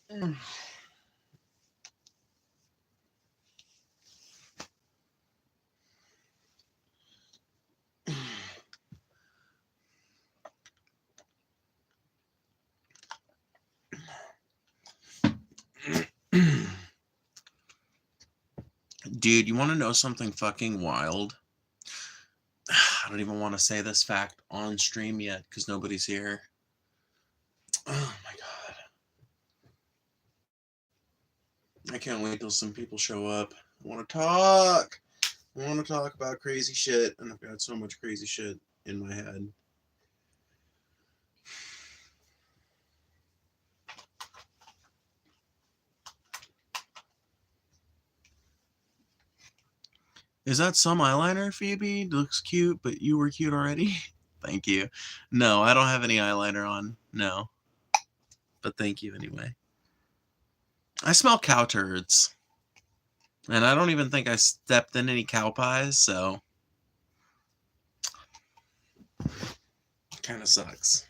Dude, you want to know something fucking wild? I don't even want to say this fact on stream yet because nobody's here. Oh my god. I can't wait till some people show up. I want to talk. I want to talk about crazy shit, and I've got so much crazy shit in my head. Is that some eyeliner, Phoebe? It looks cute, but you were cute already? Thank you. No, I don't have any eyeliner on. No. But thank you anyway. I smell cow turds. And I don't even think I stepped in any cow pies, so kind of sucks.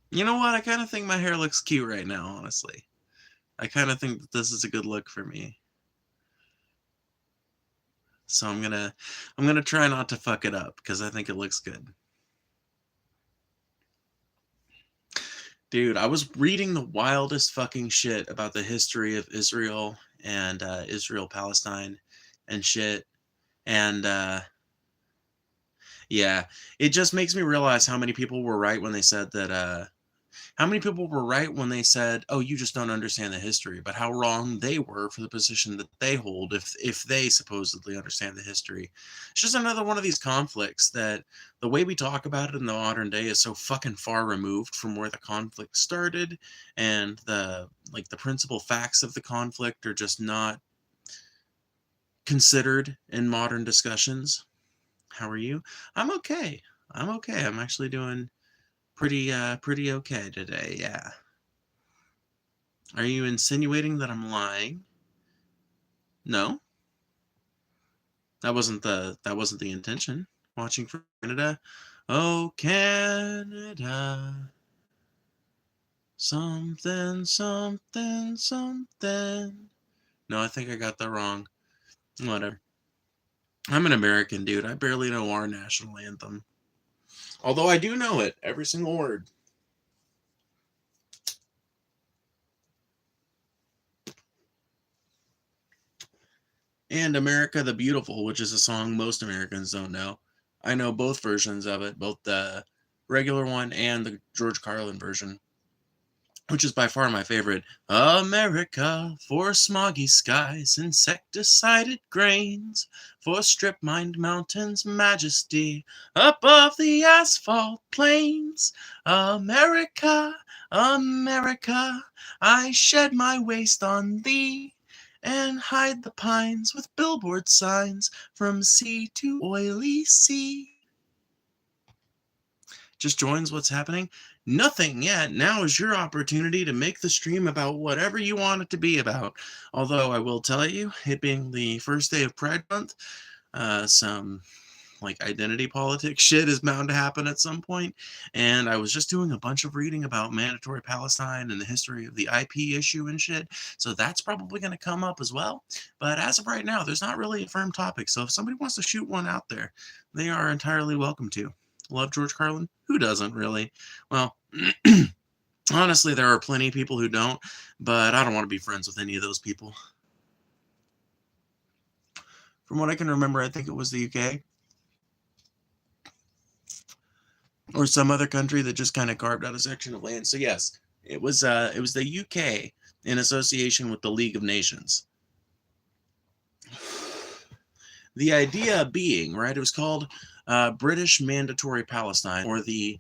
You know what? I kind of think my hair looks cute right now, honestly. I kind of think that this is a good look for me. So I'm gonna try not to fuck it up because I think it looks good. Dude, I was reading the wildest fucking shit about the history of Israel and Israel-Palestine and shit. And yeah, it just makes me realize how many people were right when they said that how many people were right when they said, "Oh, you just don't understand the history," but how wrong they were for the position that they hold if they supposedly understand the history. It's just another one of these conflicts that the way we talk about it in the modern day is so fucking far removed from where the conflict started, and the principal facts of the conflict are just not considered in modern discussions. How are you? I'm okay. I'm okay. I'm actually doing pretty okay today. Yeah. Are you insinuating that I'm lying? No. That wasn't the intention. Watching from Canada. Oh, Canada. Something, something, something. No, I think I got that wrong. Whatever. I'm an American, dude. I barely know our national anthem. Although I do know it, every single word. And America the Beautiful, which is a song most Americans don't know. I know both versions of it, both the regular one and the George Carlin version, which is by far my favorite. America, for smoggy skies, insecticided grains, for strip-mined mountains, majesty, above the asphalt plains. America, America, I shed my waste on thee, and hide the pines with billboard signs from sea to oily sea. Just joins what's happening? Nothing yet. Now is your opportunity to make the stream about whatever you want it to be about. Although I will tell you, it being the first day of Pride Month, some identity politics shit is bound to happen at some point. And I was just doing a bunch of reading about mandatory Palestine and the history of the IP issue and shit. So that's probably going to come up as well. But as of right now, there's not really a firm topic. So if somebody wants to shoot one out there, they are entirely welcome to. Love George Carlin? Who doesn't really? Well, honestly, there are plenty of people who don't, but I don't want to be friends with any of those people. From what I can remember, I think it was the UK. Or some other country that just kind of carved out a section of land. So yes, it was the UK in association with the League of Nations. The idea being, right, it was called British Mandatory Palestine, or the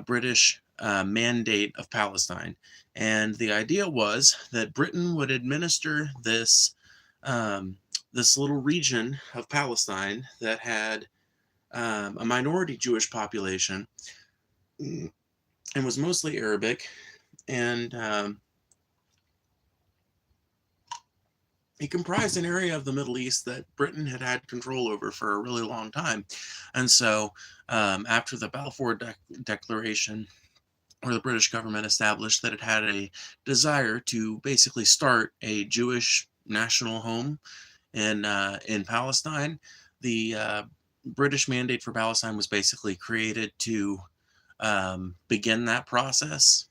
British Mandate of Palestine. And the idea was that Britain would administer this this little region of Palestine that had a minority Jewish population and was mostly Arabic, and it comprised an area of the Middle East that Britain had had control over for a really long time. And so after the Balfour Declaration or the British government established that it had a desire to basically start a Jewish national home in Palestine. The British Mandate for Palestine was basically created to begin that process.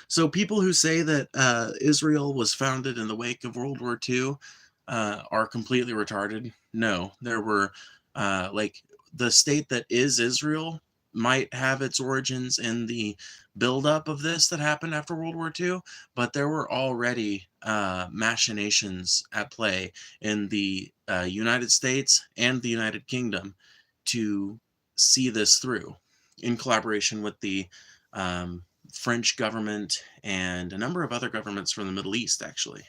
So people who say that Israel was founded in the wake of World War II are completely retarded. No, there were like the state that is Israel might have its origins in the buildup of this that happened after World War II, but there were already machinations at play in the United States and the United Kingdom to see this through in collaboration with the French government and a number of other governments from the Middle East, actually.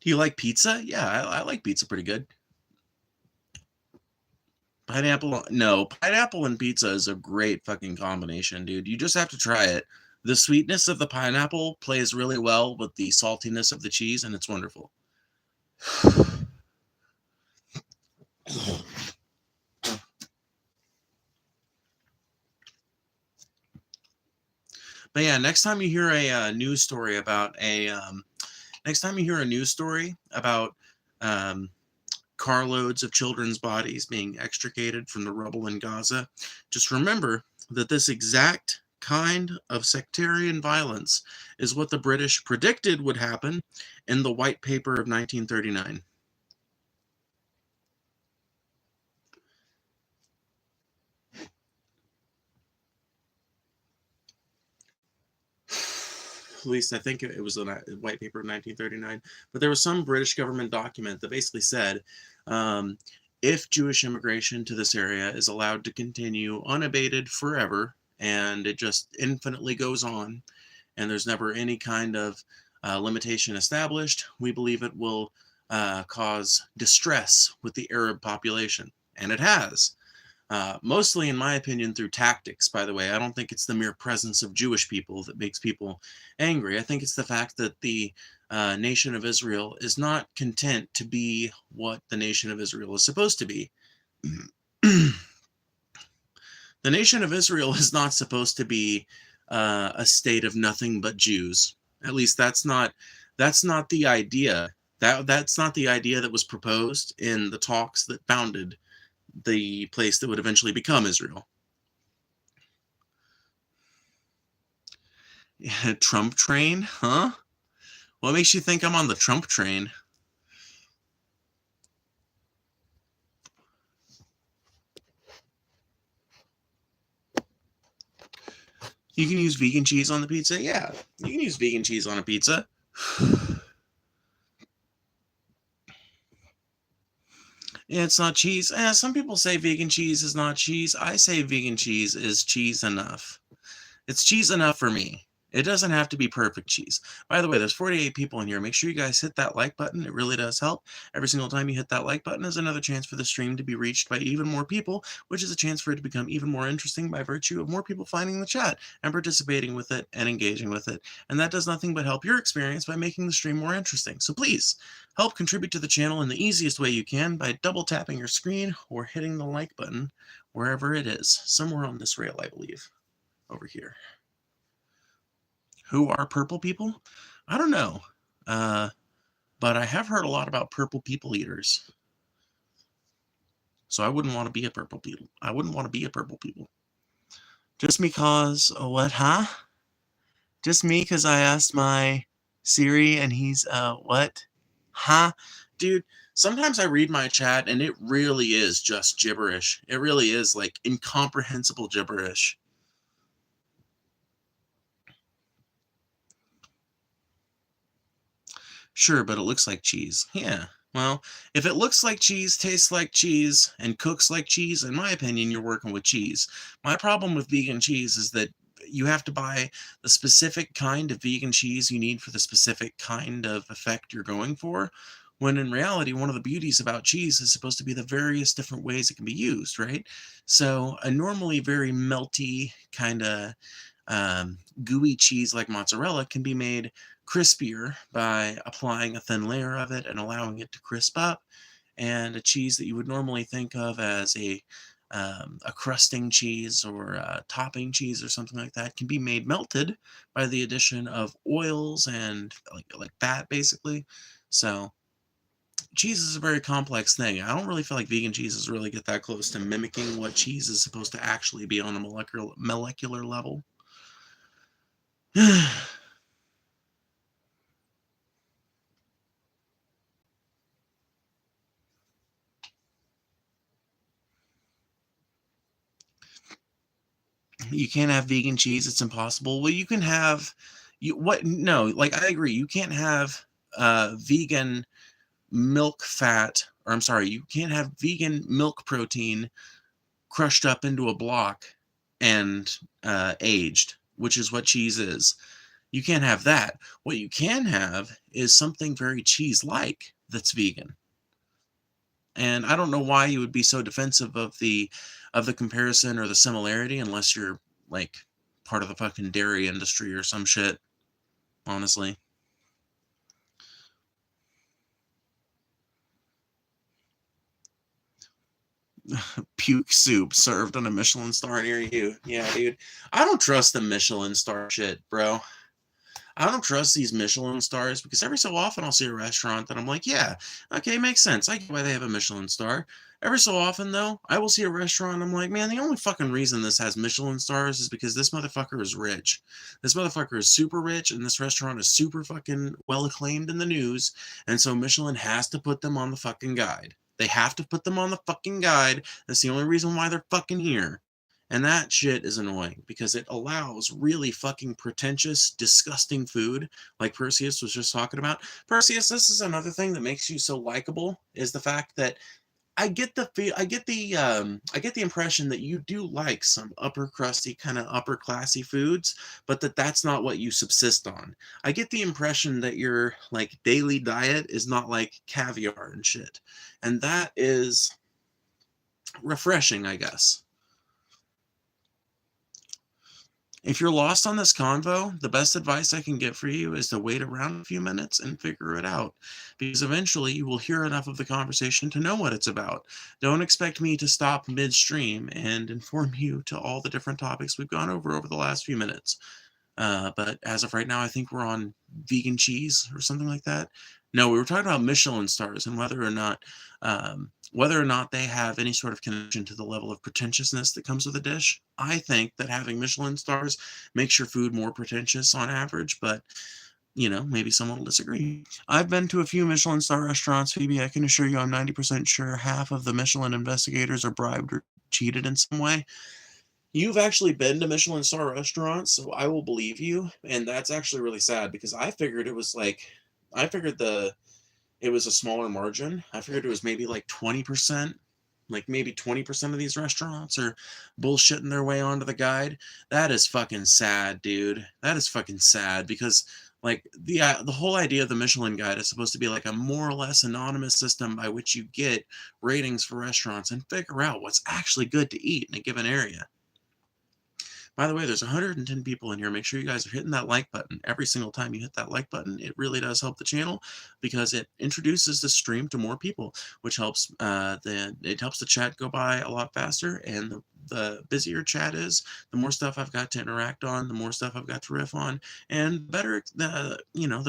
Do you like pizza? Yeah, I like pizza pretty good. Pineapple, no, pineapple and pizza is a great fucking combination, dude. You just have to try it. The sweetness of the pineapple plays really well with the saltiness of the cheese, and it's wonderful. But yeah, next time you hear a news story about carloads of children's bodies being extricated from the rubble in Gaza, just remember that this exact kind of sectarian violence is what the British predicted would happen in the White Paper of 1939. At least I think it was a White Paper of 1939, but there was some British government document that basically said if Jewish immigration to this area is allowed to continue unabated forever, and it just infinitely goes on, and there's never any kind of limitation established, we believe it will cause distress with the Arab population. And it has. Mostly, in my opinion, through tactics, by the way. I don't think it's the mere presence of Jewish people that makes people angry. I think it's the fact that the nation of Israel is not content to be what the nation of Israel is supposed to be. The nation of Israel is not supposed to be a state of nothing but Jews. At least that's not the idea. That's not the idea that was proposed in the talks that founded the place that would eventually become Israel. Trump train, huh? What makes you think I'm on the Trump train? You can use vegan cheese on the pizza? Yeah, you can use vegan cheese on a pizza. It's not cheese. Some people say vegan cheese is not cheese. I say vegan cheese is cheese enough. It's cheese enough for me. It doesn't have to be perfect cheese. By the way, there's 48 people in here. Make sure you guys hit that like button. It really does help. Every single time you hit that like button is another chance for the stream to be reached by even more people, which is a chance for it to become even more interesting by virtue of more people finding the chat and participating with it and engaging with it. And that does nothing but help your experience by making the stream more interesting. So please help contribute to the channel in the easiest way you can by double tapping your screen or hitting the like button wherever it is. Somewhere on this rail, I believe. Over here. Who are purple people? I don't know. But I have heard a lot about purple people eaters. So I wouldn't want to be a purple people. I wouldn't want to be a purple people. Just because, what, huh? Just me because I asked my Siri and he's, what? Huh? Dude, sometimes I read my chat and it really is just gibberish. It really is like incomprehensible gibberish. Sure, but it looks like cheese. Yeah. Well, if it looks like cheese, tastes like cheese, and cooks like cheese, in my opinion, you're working with cheese. My problem with vegan cheese is that you have to buy the specific kind of vegan cheese you need for the specific kind of effect you're going for, when in reality, one of the beauties about cheese is supposed to be the various different ways it can be used, right? So a normally very melty, kind of gooey cheese like mozzarella can be made crispier by applying a thin layer of it and allowing it to crisp up. and a cheese that you would normally think of as a crusting cheese or a topping cheese or something like that can be made melted by the addition of oils and like fat, basically. So cheese is a very complex thing. I don't really feel like vegan cheeses really get that close to mimicking what cheese is supposed to actually be on a molecular level. You can't have vegan cheese, it's impossible. Well, you can have you what no, like I agree. You can't have vegan milk fat, or I'm sorry, you can't have vegan milk protein crushed up into a block and aged, which is what cheese is. You can't have that. What you can have is something very cheese-like that's vegan. And I don't know why you would be so defensive of the comparison or the similarity unless you're like part of the fucking dairy industry or some shit, honestly. Puke soup served on a Michelin star near you. Yeah, dude. I don't trust the Michelin star shit, bro. I don't trust these Michelin stars because every so often I'll see a restaurant that I'm like, yeah, okay, makes sense. I get why they have a Michelin star. Every so often, though, I will see a restaurant and I'm like, man, the only fucking reason this has Michelin stars is because this motherfucker is rich. This motherfucker is super rich and this restaurant is super fucking well acclaimed in the news. And so Michelin has to put them on the fucking guide. They have to put them on the fucking guide. That's the only reason why they're fucking here. And that shit is annoying because it allows really fucking pretentious, disgusting food like Perseus was just talking about. Perseus, this is another thing that makes you so likable is the fact that I get the impression that you do like some upper crusty kind of upper classy foods, but that's not what you subsist on. I get the impression that your like daily diet is not like caviar and shit. And that is refreshing, I guess. If you're lost on this convo, the best advice I can get for you is to wait around a few minutes and figure it out, because eventually you will hear enough of the conversation to know what it's about. Don't expect me to stop midstream and inform you to all the different topics we've gone over the last few minutes. But as of right now, I think we're on vegan cheese or something like that. No, we were talking about Michelin stars and whether or not they have any sort of connection to the level of pretentiousness that comes with a dish. I think that having Michelin stars makes your food more pretentious on average, but maybe someone will disagree. I've been to a few Michelin star restaurants, Phoebe. I can assure you I'm 90% sure half of the Michelin investigators are bribed or cheated in some way. You've actually been to Michelin star restaurants, so I will believe you. And that's actually really sad because I figured it was a smaller margin. I figured it was maybe like 20%. Like maybe 20% of these restaurants are bullshitting their way onto the guide. That is fucking sad, dude. That is fucking sad because like the whole idea of the Michelin guide is supposed to be like a more or less anonymous system by which you get ratings for restaurants and figure out what's actually good to eat in a given area. By the way, there's 110 people in here. Make sure you guys are hitting that like button. Every single time you hit that like button, it really does help the channel because it introduces the stream to more people, which helps it helps the chat go by a lot faster. And the busier chat is, the more stuff I've got to interact on, the more stuff I've got to riff on, and better the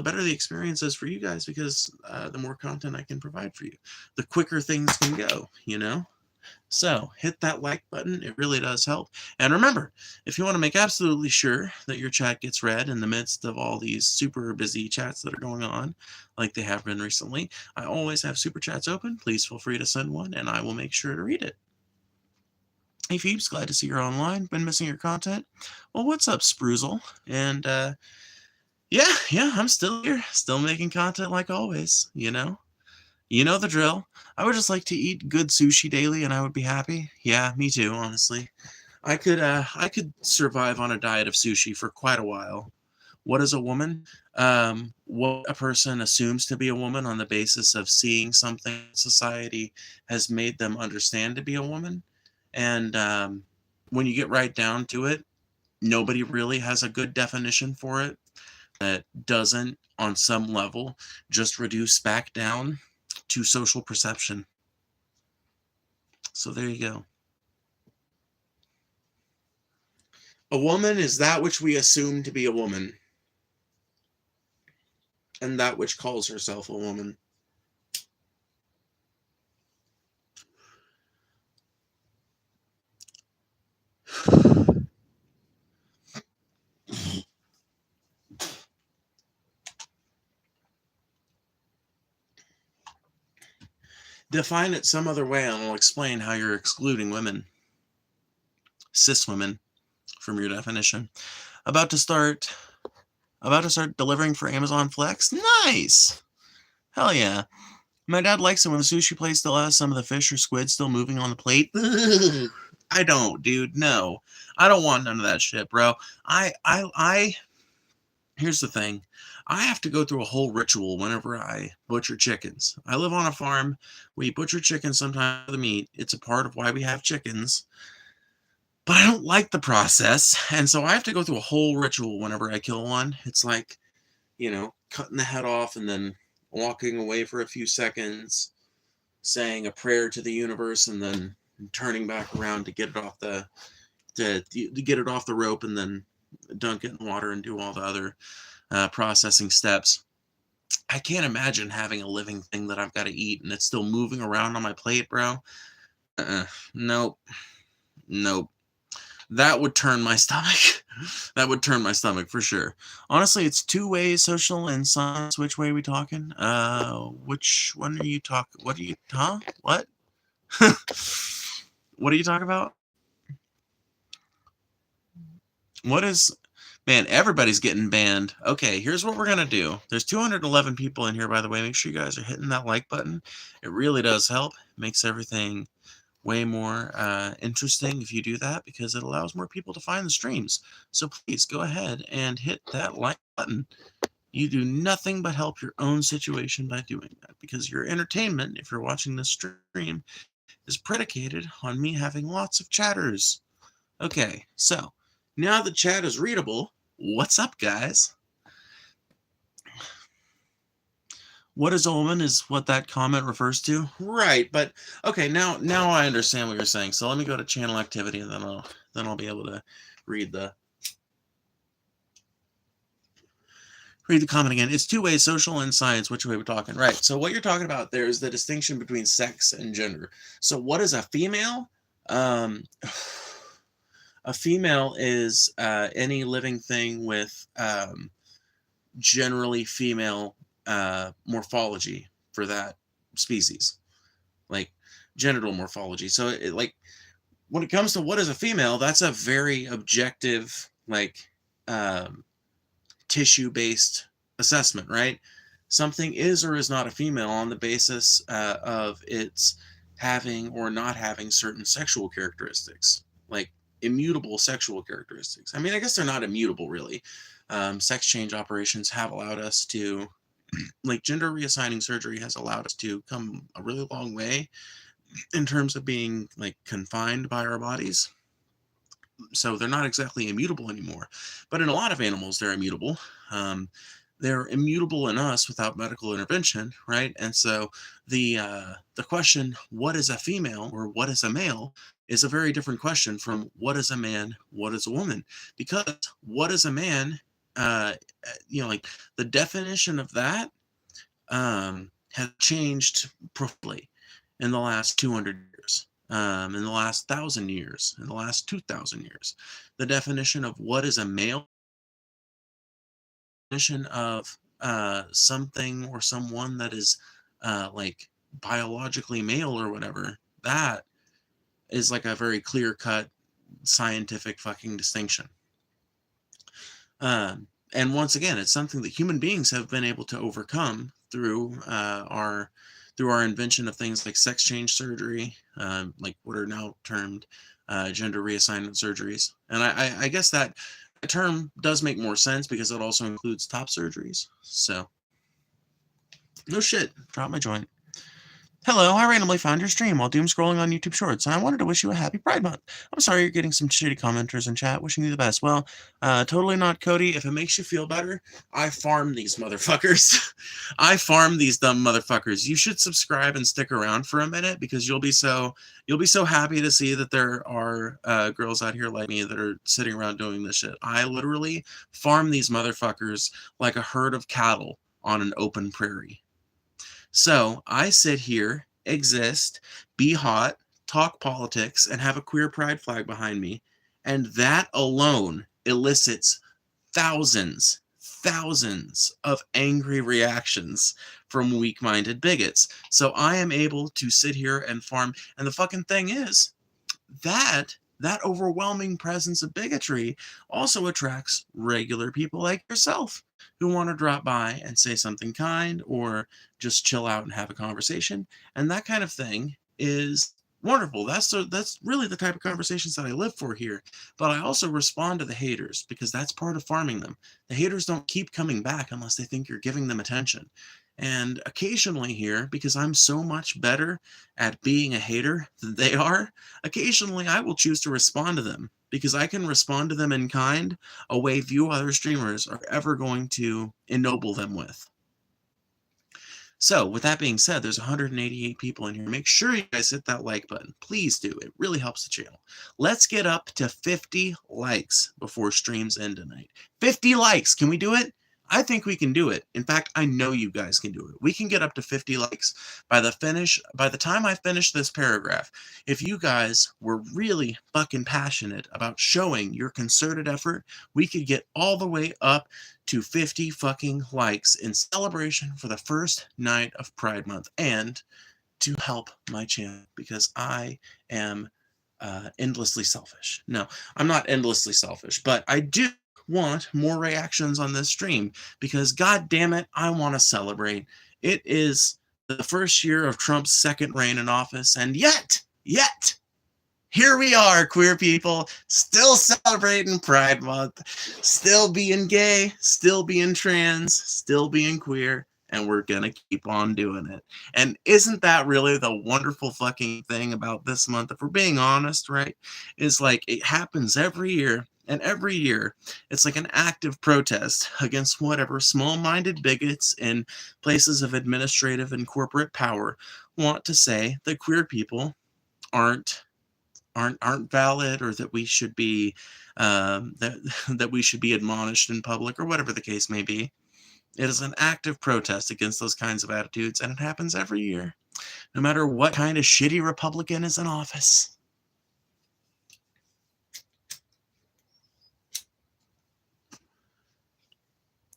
better the experience is for you guys because the more content I can provide for you, the quicker things can go. So hit that like button. It really does help. And remember, if you want to make absolutely sure that your chat gets read in the midst of all these super busy chats that are going on, like they have been recently, I always have super chats open. Please feel free to send one and I will make sure to read it. Hey Phoebes, glad to see you're online. Been missing your content. Well, what's up, Spruzel? And yeah, I'm still here, still making content like always, You know the drill. I would just like to eat good sushi daily and I would be happy. Yeah, me too, honestly. I could survive on a diet of sushi for quite a while. What is a woman? What a person assumes to be a woman on the basis of seeing something society has made them understand to be a woman. And when you get right down to it, nobody really has a good definition for it that doesn't, on some level, just reduce back down to social perception. So there you go. A woman is that which we assume to be a woman, and that which calls herself a woman. Define it some other way, and I'll explain how you're excluding women, cis women, from your definition. About to start delivering for Amazon Flex. Nice. Hell yeah. My dad likes it when the sushi place still has some of the fish or squid still moving on the plate. Ugh. I don't, dude. No, I don't want none of that shit, bro. Here's the thing. I have to go through a whole ritual whenever I butcher chickens. I live on a farm. We butcher chickens sometimes for the meat. It's a part of why we have chickens. But I don't like the process, and so I have to go through a whole ritual whenever I kill one. It's like, cutting the head off and then walking away for a few seconds, saying a prayer to the universe, and then turning back around to get it off the rope, and then dunk it in water and do all the other processing steps. I can't imagine having a living thing that I've got to eat and it's still moving around on my plate, bro. Nope. That would turn my stomach. That would turn my stomach for sure. Honestly, it's two ways, social and science. Which way are we talking? Which one are you talking? What are you? Huh? What? What are you talking about? What is? Man, everybody's getting banned. Okay, here's what we're gonna do. There's 211 people in here, by the way. Make sure you guys are hitting that like button. It really does help. It makes everything way more interesting if you do that, because it allows more people to find the streams. So please go ahead and hit that like button. You do nothing but help your own situation by doing that, because your entertainment, if you're watching this stream, is predicated on me having lots of chatters. Okay, so now the chat is readable. What's up, guys? What is a woman is what that comment refers to. Right, but okay, now I understand what you're saying. So let me go to channel activity, and then I'll be able to read the comment again. It's two ways, social and science. Which way we're talking? Right. So what you're talking about there is the distinction between sex and gender. So what is a female? A female is any living thing with generally female morphology for that species, like genital morphology. So like when it comes to what is a female, that's a very objective, like tissue-based assessment, right? Something is or is not a female on the basis of its having or not having certain sexual characteristics, like immutable sexual characteristics. I mean, I guess they're not immutable, really. Sex change operations have allowed us to, like gender reassigning surgery has allowed us to come a really long way in terms of being like confined by our bodies. So they're not exactly immutable anymore, but in a lot of animals, they're immutable. They're immutable in us without medical intervention, right? And so the question, what is a female or what is a male, is a very different question from what is a man, what is a woman, because what is a man, like the definition of that has changed profoundly in the last 200 years, in the last 1,000 years, in the last 2,000 years. The definition of what is a male, definition of something or someone that is like biologically male or whatever, that is like a very clear-cut scientific fucking distinction. And once again, it's something that human beings have been able to overcome through our invention of things like sex change surgery, like what are now termed gender reassignment surgeries. And I guess that term does make more sense because it also includes top surgeries. So no shit, drop my joint. Hello, I randomly found your stream while doom scrolling on YouTube Shorts, and I wanted to wish you a happy Pride Month. I'm sorry you're getting some shitty commenters in chat, wishing you the best. Well, totally not, Cody. If it makes you feel better, I farm these motherfuckers. I farm these dumb motherfuckers. You should subscribe and stick around for a minute because you'll be so happy to see that there are girls out here like me that are sitting around doing this shit. I literally farm these motherfuckers like a herd of cattle on an open prairie. So I sit here, exist, be hot, talk politics, and have a queer pride flag behind me. And that alone elicits thousands of angry reactions from weak-minded bigots. So I am able to sit here and farm. And the fucking thing is that overwhelming presence of bigotry also attracts regular people like yourself who want to drop by and say something kind or just chill out and have a conversation. And that kind of thing is wonderful. That's really the type of conversations that I live for here. But I also respond to the haters because that's part of farming them. The haters don't keep coming back unless they think you're giving them attention. And occasionally here, because I'm so much better at being a hater than they are, occasionally I will choose to respond to them because I can respond to them in kind, a way few other streamers are ever going to ennoble them with. So with that being said, there's 188 people in here. Make sure you guys hit that like button. Please do. It really helps the channel. Let's get up to 50 likes before streams end tonight. 50 likes. Can we do it? I think we can do it. In fact, I know you guys can do it. We can get up to 50 likes by the time I finish this paragraph. If you guys were really fucking passionate about showing your concerted effort, we could get all the way up to 50 fucking likes in celebration for the first night of Pride Month and to help my channel because I am endlessly selfish. No, I'm not endlessly selfish, but I do want more reactions on this stream because god damn it, I want to celebrate. It is the first year of Trump's second reign in office, and yet here we are, queer people, still celebrating Pride Month, still being gay, still being trans, still being queer, and we're gonna keep on doing it. And isn't that really the wonderful fucking thing about this month? If we're being honest, right? Is like it happens every year. And every year, it's like an active protest against whatever small-minded bigots in places of administrative and corporate power want to say that queer people aren't valid, or that we should be that we should be admonished in public, or whatever the case may be. It is an active protest against those kinds of attitudes, and it happens every year, no matter what kind of shitty Republican is in office.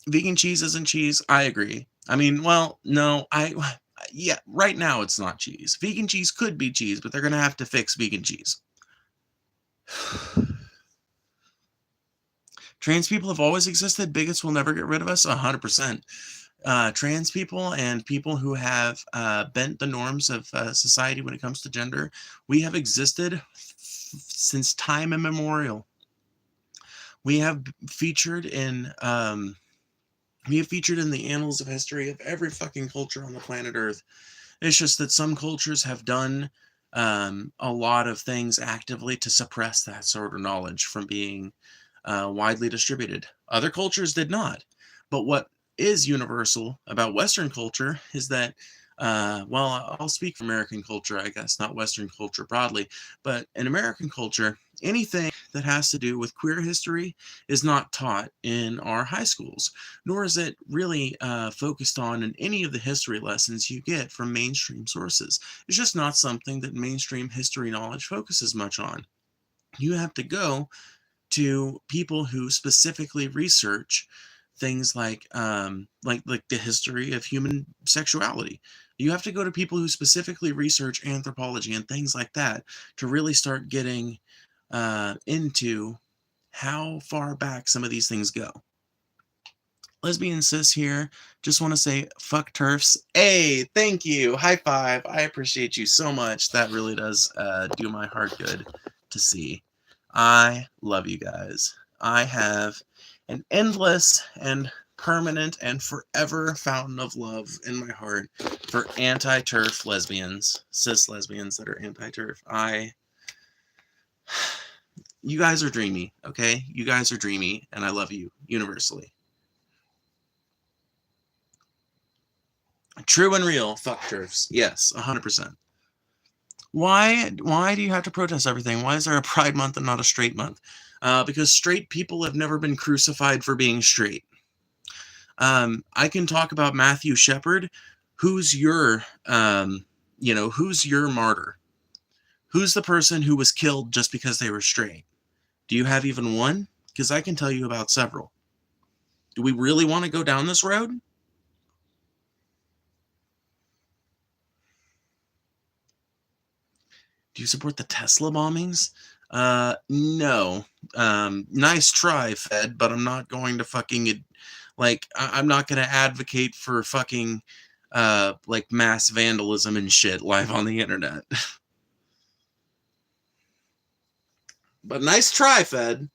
Vegan cheese isn't cheese. I agree. I mean, well, no, yeah, right now it's not cheese. Vegan cheese could be cheese, but they're going to have to fix vegan cheese. Trans people have always existed. Bigots will never get rid of us. 100%. Trans people and people who have bent the norms of society when it comes to gender, we have existed since time immemorial. We have featured in the annals of history of every fucking culture on the planet Earth. It's just that some cultures have done a lot of things actively to suppress that sort of knowledge from being widely distributed. Other cultures did not. But what is universal about Western culture is that, well, I'll speak for American culture, I guess, not Western culture broadly, but in American culture, anything that has to do with queer history is not taught in our high schools, nor is it really focused on in any of the history lessons you get from mainstream sources. It's just not something that mainstream history knowledge focuses much on. You have to go to people who specifically research things like the history of human sexuality. You have to go to people who specifically research anthropology and things like that to really start getting into how far back some of these things go. Lesbian cis here. Just want to say fuck turfs. Hey, thank you. High five. I appreciate you so much. That really does do my heart good to see. I love you guys. I have an endless and permanent and forever fountain of love in my heart for anti-TERF lesbians, cis lesbians that are anti-TERF. You guys are dreamy, okay? You guys are dreamy, and I love you universally. True and real, fuck TERFs. Yes, 100%. Why do you have to protest everything? Why is there a Pride Month and not a straight month? Because straight people have never been crucified for being straight. I can talk about Matthew Shepard. Who's your, who's your martyr? Who's the person who was killed just because they were straight? Do you have even one? Because I can tell you about several. Do we really want to go down this road? Do you support the Tesla bombings? No. Nice try, Fed, but I'm not going to fucking, I'm not going to advocate for fucking, mass vandalism and shit live on the internet. But nice try, Fed.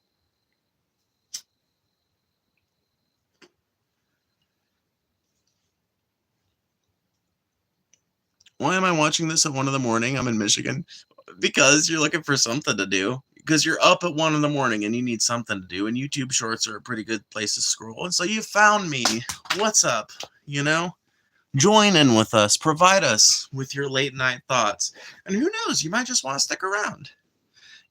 Why am I watching this at 1 in the morning? I'm in Michigan. Because you're looking for something to do. Because you're up at 1 in the morning and you need something to do. And YouTube Shorts are a pretty good place to scroll. And so you found me. What's up? You know? Join in with us. Provide us with your late night thoughts. And who knows? You might just want to stick around.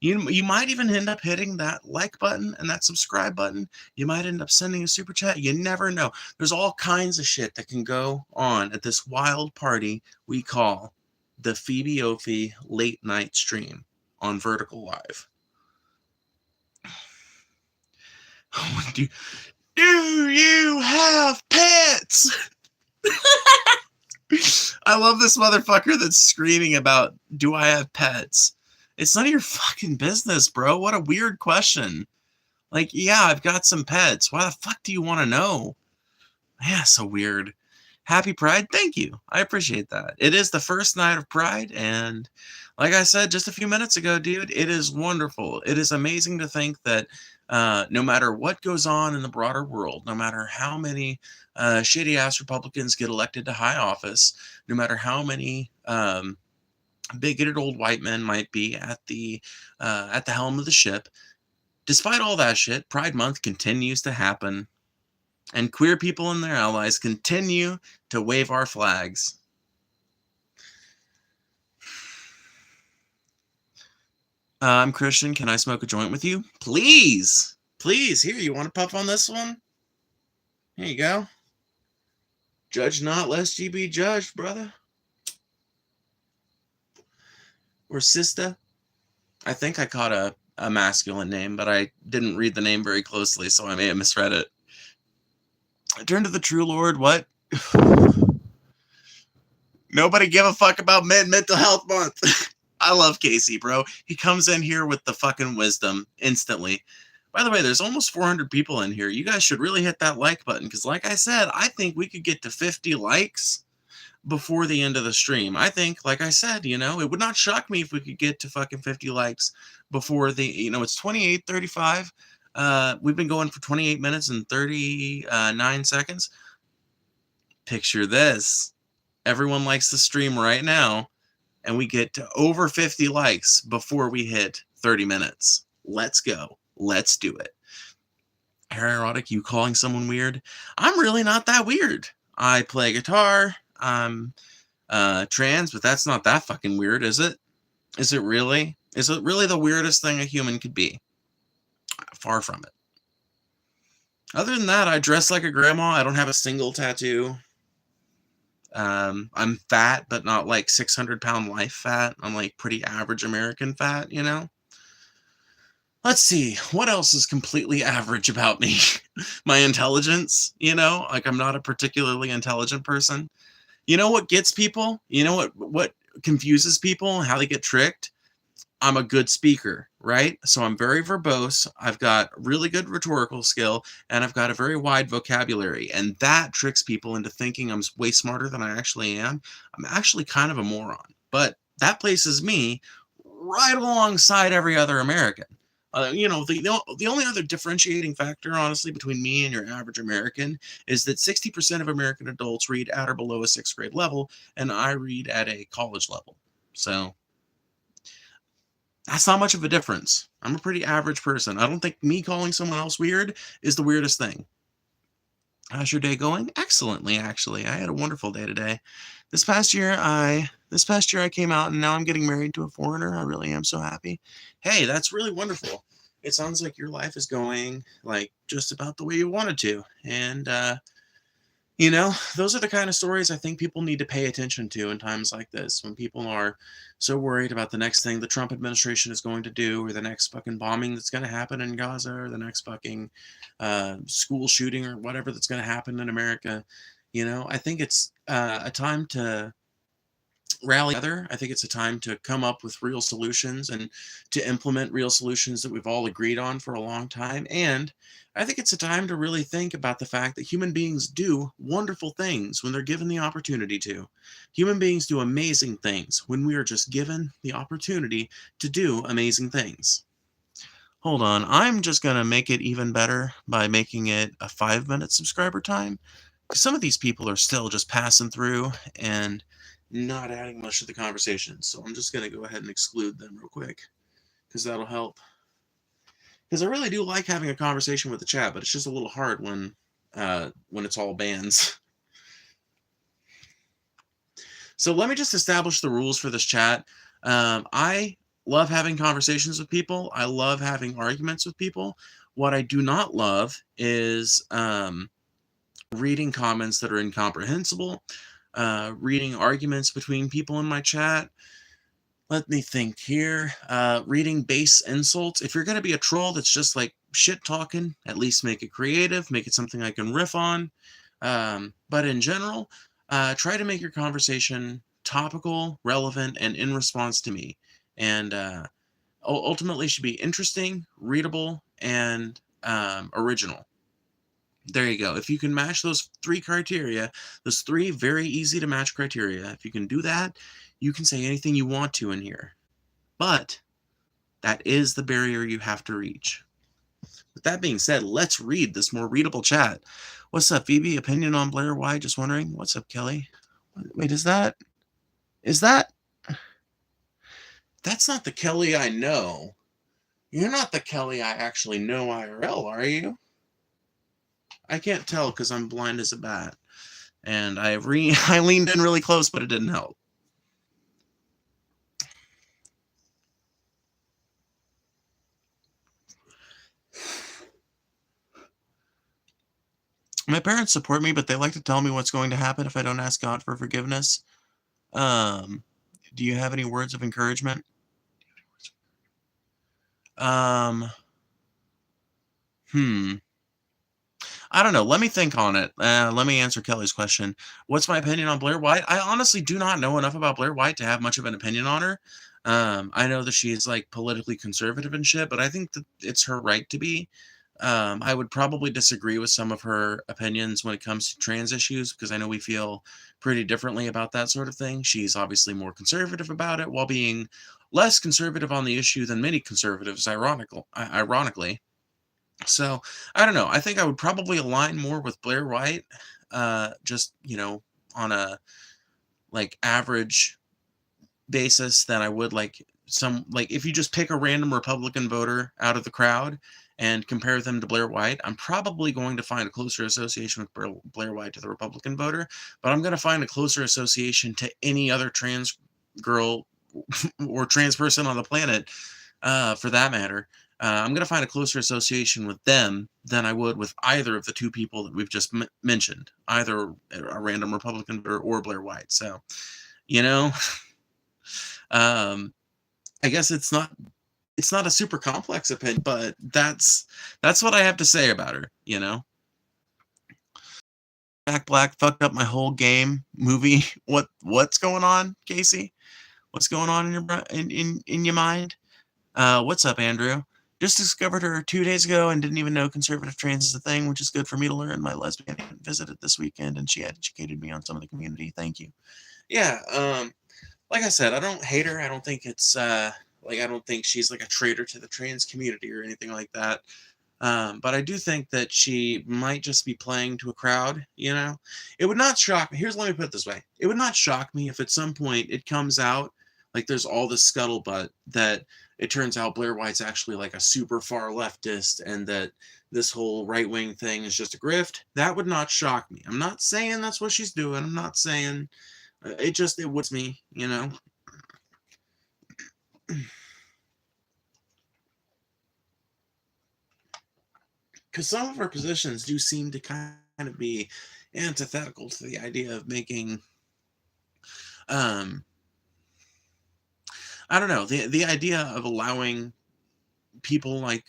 You might even end up hitting that like button and that subscribe button. You might end up sending a super chat. You never know. There's all kinds of shit that can go on at this wild party we call the Phoebe Ophi late night stream on Vertical Live. Do you have pets? I love this motherfucker that's screaming about, do I have pets? It's none of your fucking business, bro. What a weird question. Like, yeah, I've got some pets. Why the fuck do you want to know? Yeah, so weird. Happy Pride. Thank you. I appreciate that. It is the first night of Pride. And like I said just a few minutes ago, dude, it is wonderful. It is amazing to think that no matter what goes on in the broader world, no matter how many shitty-ass Republicans get elected to high office, no matter how many bigoted old white men might be at the helm of the ship, despite all that shit, Pride Month continues to happen, and queer people and their allies continue to wave our flags. I'm Christian. Can I smoke a joint with you? Please. Please. Here, you want to puff on this one? Here you go. Judge not, lest ye be judged, brother. Or sister. I think I caught a masculine name, but I didn't read the name very closely, so I may have misread it. Turn to the true Lord. What? Nobody give a fuck about mental health month. I love Casey, bro. He comes in here with the fucking wisdom instantly. By the way, there's almost 400 people in here. You guys should really hit that like button, because like I said, I think we could get to 50 likes before the end of the stream. I think, like I said, it would not shock me if we could get to fucking 50 likes before it's 28:35. We've been going for 28 minutes and 39 seconds. Picture this. Everyone likes the stream right now, and we get to over 50 likes before we hit 30 minutes. Let's go. Let's do it. Erotic, you calling someone weird? I'm really not that weird. I play guitar. I'm trans, but that's not that fucking weird, is it? Is it really? Is it really the weirdest thing a human could be? Far from it. Other than that, I dress like a grandma. I don't have a single tattoo. I'm fat, but not like 600-pound life fat. I'm like pretty average American fat, Let's see. What else is completely average about me? My intelligence, Like, I'm not a particularly intelligent person. You know what gets people? You know what confuses people and how they get tricked? I'm a good speaker, right? So I'm very verbose. I've got really good rhetorical skill, and I've got a very wide vocabulary. And that tricks people into thinking I'm way smarter than I actually am. I'm actually kind of a moron. But that places me right alongside every other American. The only other differentiating factor, honestly, between me and your average American is that 60% of American adults read at or below a sixth grade level, and I read at a college level. So that's not much of a difference. I'm a pretty average person. I don't think me calling someone else weird is the weirdest thing. How's your day going? Excellently, actually. I had a wonderful day today. This past year I came out and now I'm getting married to a foreigner. I really am so happy. Hey, that's really wonderful. It sounds like your life is going like just about the way you wanted to. And those are the kind of stories I think people need to pay attention to in times like this, when people are so worried about the next thing the Trump administration is going to do, or the next fucking bombing that's going to happen in Gaza, or the next fucking school shooting, or whatever that's going to happen in America. I think it's a time to rally together. I think it's a time to come up with real solutions and to implement real solutions that we've all agreed on for a long time. And I think it's a time to really think about the fact that human beings do wonderful things when they're given the opportunity to. Human beings do amazing things when we are just given the opportunity to do amazing things. Hold on, I'm just going to make it even better by making it a 5-minute subscriber time. Some of these people are still just passing through and not adding much to the conversation. So I'm just going to go ahead and exclude them real quick, because that'll help. Because I really do like having a conversation with the chat, but it's just a little hard when it's all bans. So let me just establish the rules for this chat. I love having conversations with people. I love having arguments with people. What I do not love is reading comments that are incomprehensible, reading arguments between people in my chat. Let me think here. Reading base insults. If you're going to be a troll that's just like shit talking, at least make it creative, make it something I can riff on. But in general, try to make your conversation topical, relevant, and in response to me. And ultimately should be interesting, readable, and original. There you go. If you can match those 3 criteria, those 3 very easy to match criteria, if you can do that, you can say anything you want to in here. But that is the barrier you have to reach. With that being said, let's read this more readable chat. What's up, Phoebe? Opinion on Blair White? Just wondering. What's up, Kelly? Wait, is that? That's not the Kelly I know. You're not the Kelly I actually know IRL, are you? I can't tell because I'm blind as a bat. And I leaned in really close, but it didn't help. My parents support me, but they like to tell me what's going to happen if I don't ask God for forgiveness. Do you have any words of encouragement? I don't know. Let me think on it. Let me answer Kelly's question. What's my opinion on Blair White? I honestly do not know enough about Blair White to have much of an opinion on her. I know that she's like politically conservative and shit, but I think that it's her right to be. I would probably disagree with some of her opinions when it comes to trans issues, because I know we feel pretty differently about that sort of thing. She's obviously more conservative about it, while being less conservative on the issue than many conservatives, ironically. So, I don't know. I think I would probably align more with Blair White, just, on a, like, average basis than I would, like, if you just pick a random Republican voter out of the crowd and compare them to Blair White, I'm probably going to find a closer association with Blair White to the Republican voter, but I'm going to find a closer association to any other trans girl or trans person on the planet, for that matter. I'm going to find a closer association with them than I would with either of the 2 people that we've just mentioned, either a random Republican voter or Blair White. So, I guess it's not a super complex opinion, but that's what I have to say about her, Jack Black fucked up my whole game movie. What's going on, Casey? What's going on in your mind? What's up, Andrew? Just discovered her 2 days ago and didn't even know conservative trans is a thing, which is good for me to learn. My lesbian aunt visited this weekend and she educated me on some of the community. Thank you. Yeah, like I said, I don't hate her. I don't think it's Like, I don't think she's like a traitor to the trans community or anything like that. But I do think that she might just be playing to a crowd, you know? It would not shock me. Let me put it this way. It would not shock me if at some point it comes out, like there's all this scuttlebutt that it turns out Blair White's actually like a super far leftist and that this whole right-wing thing is just a grift. That would not shock me. I'm not saying that's what she's doing. I'm not saying it woods me, you know? Because some of her positions do seem to kind of be antithetical to the idea of making, I don't know, the idea of allowing people like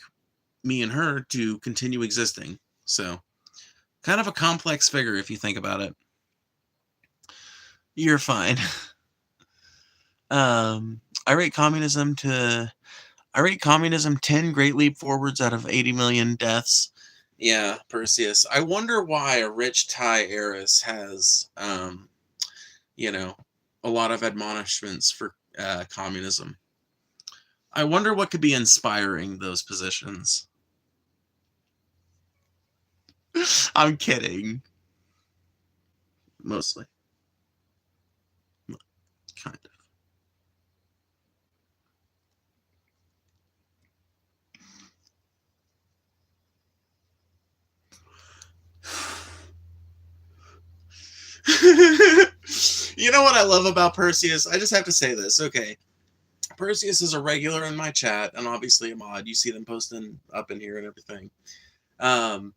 me and her to continue existing. So, kind of a complex figure if you think about it. You're fine. I rate communism 10 great leap forwards out of 80 million deaths. Yeah, Perseus. I wonder why a rich Thai heiress has, you know, a lot of admonishments for communism. I wonder what could be inspiring those positions. I'm kidding. Mostly. Kind of. You know what I love about Perseus? I just have to say this. Okay. Perseus is a regular in my chat and obviously a mod. You see them posting up in here and everything. And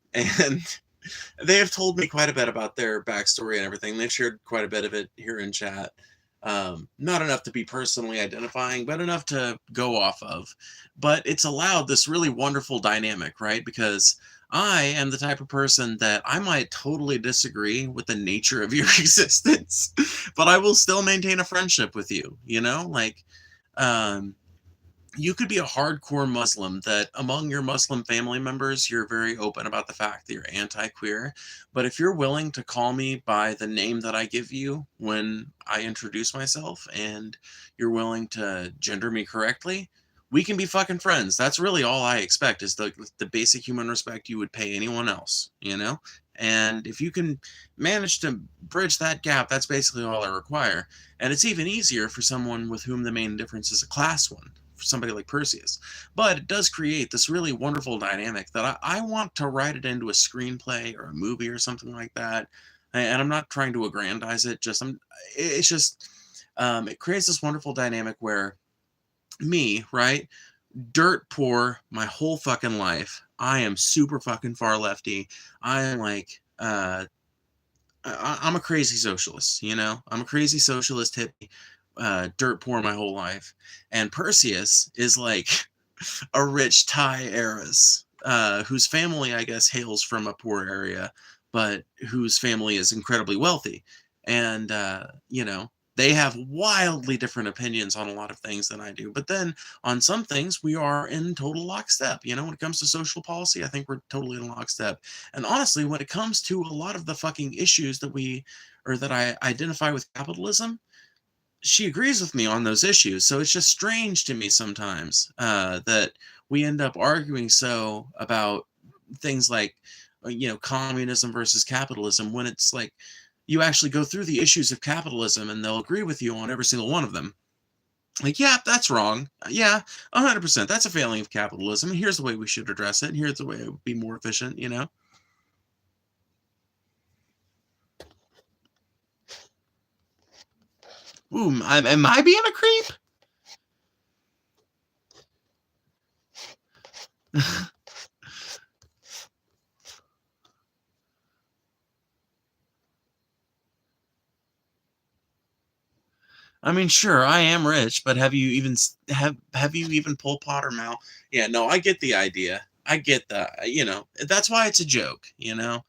they have told me quite a bit about their backstory and everything. They've shared quite a bit of it here in chat. Not enough to be personally identifying, but enough to go off of. But it's allowed this really wonderful dynamic, right? Because I am the type of person that I might totally disagree with the nature of your existence, but I will still maintain a friendship with you, you know? Like, you could be a hardcore Muslim that among your Muslim family members, you're very open about the fact that you're anti-queer. But if you're willing to call me by the name that I give you when I introduce myself and you're willing to gender me correctly, we can be fucking friends. That's really all I expect is the basic human respect you would pay anyone else, you know? And if you can manage to bridge that gap, that's basically all I require. And it's even easier for someone with whom the main difference is a class one, for somebody like Perseus. But it does create this really wonderful dynamic that I want to write it into a screenplay or a movie or something like that. And I'm not trying to aggrandize it. It creates this wonderful dynamic where me, right? Dirt poor my whole fucking life. I am super fucking far lefty. I am like, I'm a crazy socialist, you know? I'm a crazy socialist hippie, dirt poor my whole life. And Perseus is like a rich Thai heiress, whose family, I guess, hails from a poor area, but whose family is incredibly wealthy. And, you know, they have wildly different opinions on a lot of things than I do. But then on some things, we are in total lockstep. You know, when it comes to social policy, I think we're totally in lockstep. And honestly, when it comes to a lot of the fucking issues that I identify with capitalism, she agrees with me on those issues. So it's just strange to me sometimes that we end up arguing so about things like, you know, communism versus capitalism when it's like, you actually go through the issues of capitalism and they'll agree with you on every single one of them. Like, yeah, that's wrong. Yeah, 100%. That's a failing of capitalism. Here's the way we should address it. And here's the way it would be more efficient, you know? Ooh, am I being a creep? I mean, sure, I am rich, but have you even Pol Pot or Mao? Yeah, no, I get the idea. I get that. You know, that's why it's a joke. You know,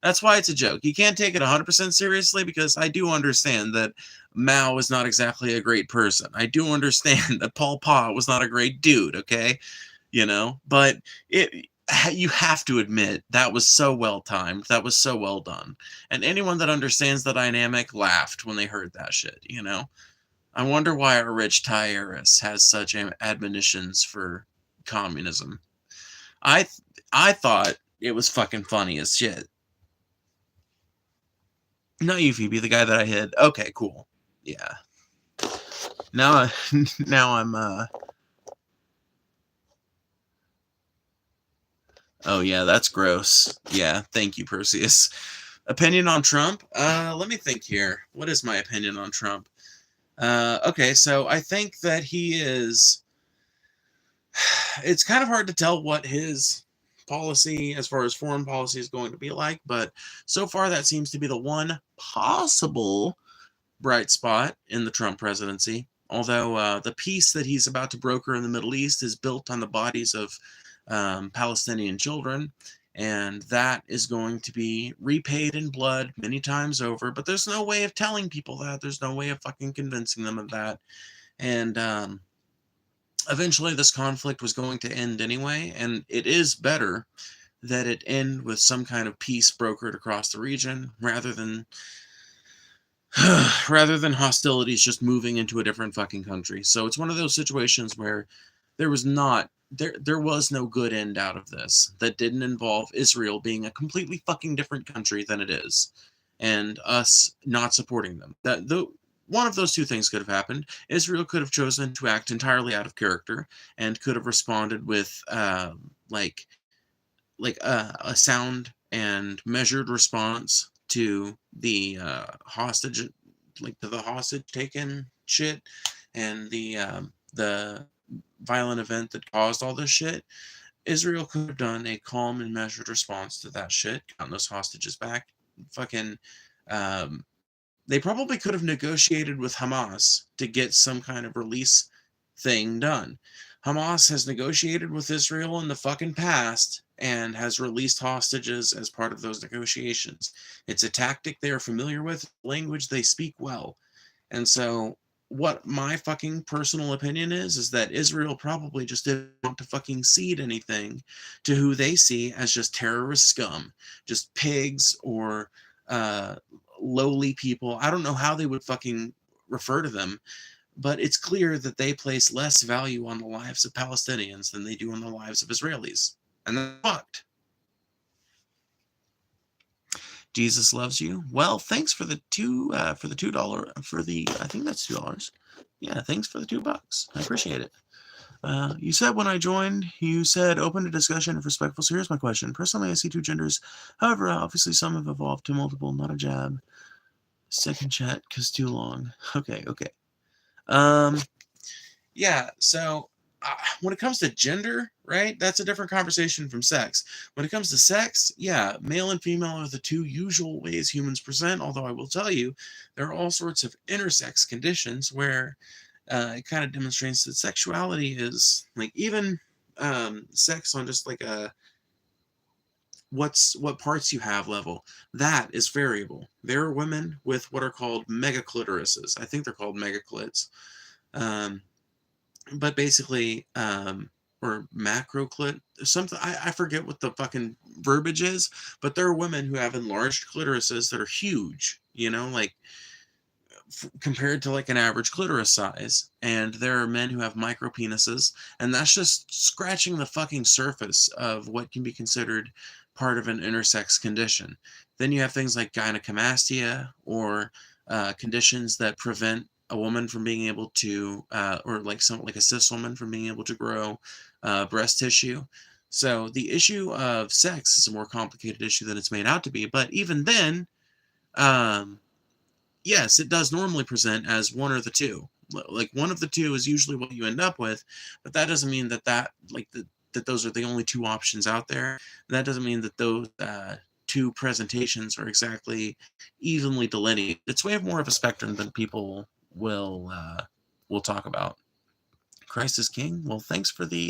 that's why it's a joke. You can't take it 100% seriously because I do understand that Mao is not exactly a great person. I do understand that Pol Pot was not a great dude. Okay, you know, but you have to admit that was so well timed. That was so well done. And anyone that understands the dynamic laughed when they heard that shit. You know. I wonder why our rich Thai heiress has such admonitions for communism. I thought it was fucking funny as shit. Not you, Phoebe, the guy that I hid. Okay, cool. Yeah. Now, now I'm. Oh yeah, that's gross. Yeah, thank you, Perseus. Opinion on Trump? Let me think here. What is my opinion on Trump? Okay, so I think that he is. It's kind of hard to tell what his policy, as far as foreign policy, is going to be like, but so far that seems to be the one possible bright spot in the Trump presidency. Although the peace that he's about to broker in the Middle East is built on the bodies of Palestinian children, and that is going to be repaid in blood many times over. But there's no way of telling people that. There's no way of fucking convincing them of that. And eventually this conflict was going to end anyway, and it is better that it end with some kind of peace brokered across the region rather than hostilities just moving into a different fucking country. So it's one of those situations where there was no good end out of this that didn't involve Israel being a completely fucking different country than it is, and us not supporting them. One of those two things could have happened. Israel could have chosen to act entirely out of character and could have responded with a sound and measured response to the hostage taken shit and the violent event that caused all this shit. Israel could have done a calm and measured response to that shit, gotten those hostages back. Fucking, they probably could have negotiated with Hamas to get some kind of release thing done. Hamas has negotiated with Israel in the fucking past and has released hostages as part of those negotiations. It's a tactic they are familiar with, language they speak well. And so what my fucking personal opinion is that Israel probably just didn't want to fucking cede anything to who they see as just terrorist scum, just pigs or lowly people. I don't know how they would fucking refer to them, but it's clear that they place less value on the lives of Palestinians than they do on the lives of Israelis. And that's fucked. Jesus loves you. Well, thanks for the $2 for the, I think that's $2. Yeah, thanks for the $2. I appreciate it. You said when I joined, you said open to discussion if respectful. So here's my question. Personally, I see two genders. However, obviously some have evolved to multiple, not a jab. Second chat, because too long. Okay. Yeah, so when it comes to gender, right, that's a different conversation from sex. When it comes to sex, yeah, male and female are the two usual ways humans present, although I will tell you, there are all sorts of intersex conditions where it kind of demonstrates that sexuality is, like, even sex on just like a what parts you have level, that is variable. There are women with what are called megaclitoruses. I think they're called megaclits. But basically, or macroclit, something, I forget what the fucking verbiage is, but there are women who have enlarged clitorises that are huge, like compared to like an average clitoris size. And there are men who have micro penises, and that's just scratching the fucking surface of what can be considered part of an intersex condition. Then you have things like gynecomastia, or conditions that prevent a woman from being able to, or like a cis woman from being able to grow breast tissue. So the issue of sex is a more complicated issue than it's made out to be. But even then, yes, it does normally present as one or the two. Like one of the two is usually what you end up with, but that doesn't mean that those are the only two options out there. That doesn't mean that those two presentations are exactly evenly delineated. It's way more of a spectrum than people will talk about. Christ is King. Well, thanks for the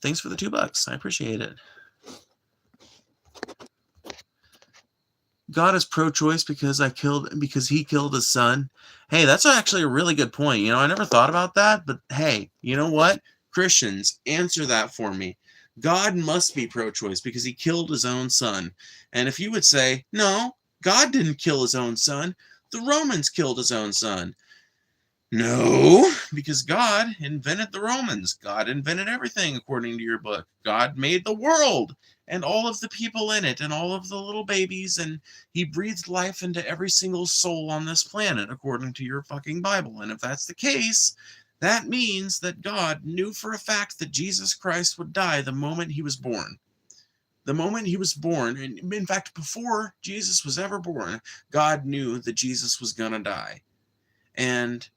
$2. I appreciate it. God is pro-choice because he killed his son. Hey, that's actually a really good point. I never thought about that, but hey, you know what? Christians, answer that for me. God must be pro-choice because he killed his own son. And if you would say, no, God didn't kill his own son, the Romans killed his own son. No, because God invented the Romans. God invented everything according to your book. God made the world and all of the people in it and all of the little babies, and he breathed life into every single soul on this planet according to your fucking Bible. And if that's the case, that means that God knew for a fact that Jesus Christ would die the moment he was born. The moment he was born, and in fact, before Jesus was ever born, God knew that Jesus was gonna die. And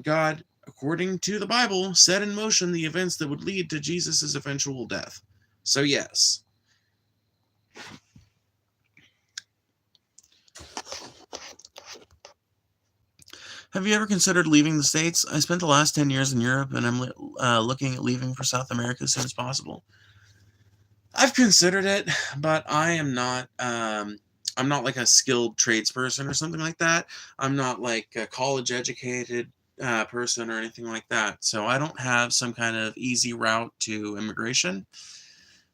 God, according to the Bible, set in motion the events that would lead to Jesus's eventual death. So yes. Have you ever considered leaving the States? I spent the last 10 years in Europe, and I'm looking at leaving for South America as soon as possible. I've considered it, but I'm not like a skilled tradesperson or something like that. I'm not like a college educated person or anything like that. So I don't have some kind of easy route to immigration.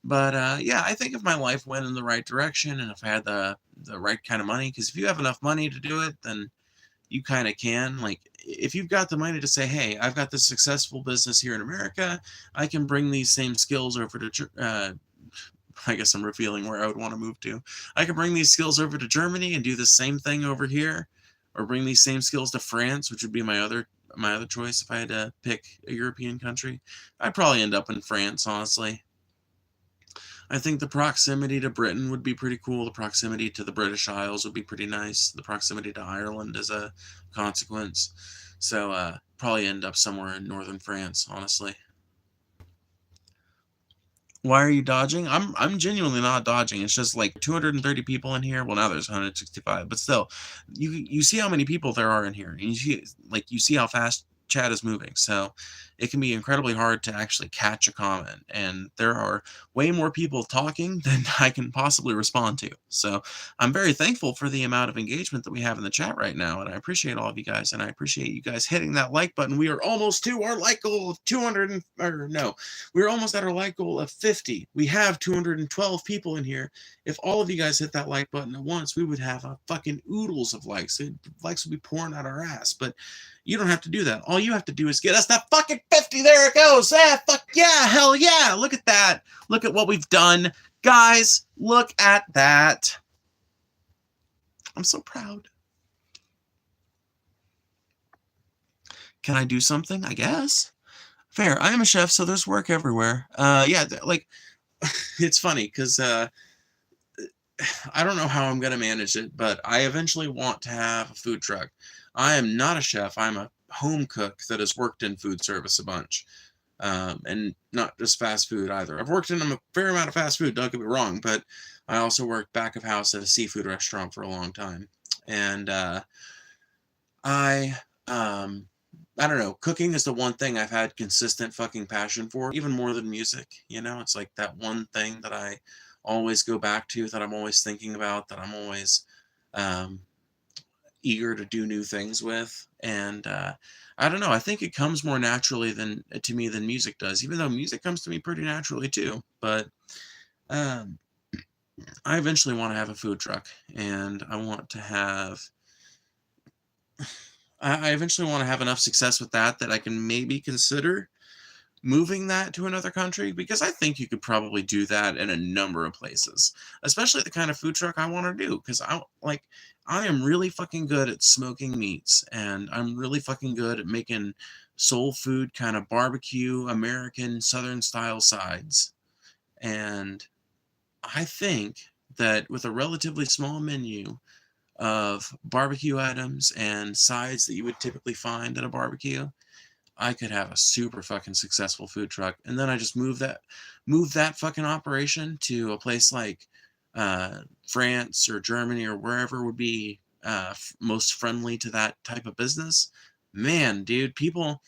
But yeah, I think if my life went in the right direction and if I had the right kind of money, because if you have enough money to do it, then you kind of can. Like, if you've got the money to say, hey, I've got this successful business here in America, I can bring these same skills over to I guess I'm revealing where I would want to move to. I could bring these skills over to Germany and do the same thing over here, or bring these same skills to France, which would be my other choice if I had to pick a European country. I'd probably end up in France, honestly. I think the proximity to Britain would be pretty cool. The proximity to the British Isles would be pretty nice. The proximity to Ireland as a consequence. So probably end up somewhere in northern France, honestly. Why are you dodging? I'm genuinely not dodging. It's just like 230 people in here. Well, now there's 165, but still, you see how many people there are in here, and you see how fast chat is moving. So it can be incredibly hard to actually catch a comment, and there are way more people talking than I can possibly respond to. So I'm very thankful for the amount of engagement that we have in the chat right now, and I appreciate all of you guys, and I appreciate you guys hitting that like button. We are almost to our like goal of 200, or no, we're almost at our like goal of 50. We have 212 people in here. If all of you guys hit that like button at once, we would have a fucking oodles of likes. Likes would be pouring out our ass, but you don't have to do that. All you have to do is get us that fucking 50. There it goes. Ah, fuck yeah. Hell yeah. Look at that. Look at what we've done. Guys, look at that. I'm so proud. Can I do something? I guess. Fair. I am a chef, so there's work everywhere. Yeah, like, it's funny because I don't know how I'm going to manage it, but I eventually want to have a food truck. I am not a chef. I'm a home cook that has worked in food service a bunch. And not just fast food either. I've worked in a fair amount of fast food, don't get me wrong, but I also worked back of house at a seafood restaurant for a long time. And I don't know, cooking is the one thing I've had consistent fucking passion for, even more than music. You know, it's like that one thing that I always go back to, that I'm always thinking about, that I'm always eager to do new things with. And I don't know, I think it comes more naturally to me than music does, even though music comes to me pretty naturally too. But I eventually want to have a food truck, and I want to have I eventually want to have enough success with that I can maybe consider moving that to another country, because I think you could probably do that in a number of places, especially the kind of food truck I want to do, because I am really fucking good at smoking meats, and I'm really fucking good at making soul food kind of barbecue American Southern style sides. And I think that with a relatively small menu of barbecue items and sides that you would typically find at a barbecue, I could have a super fucking successful food truck. And then I just move that fucking operation to a place like France or Germany or wherever would be most friendly to that type of business. Man, dude, people,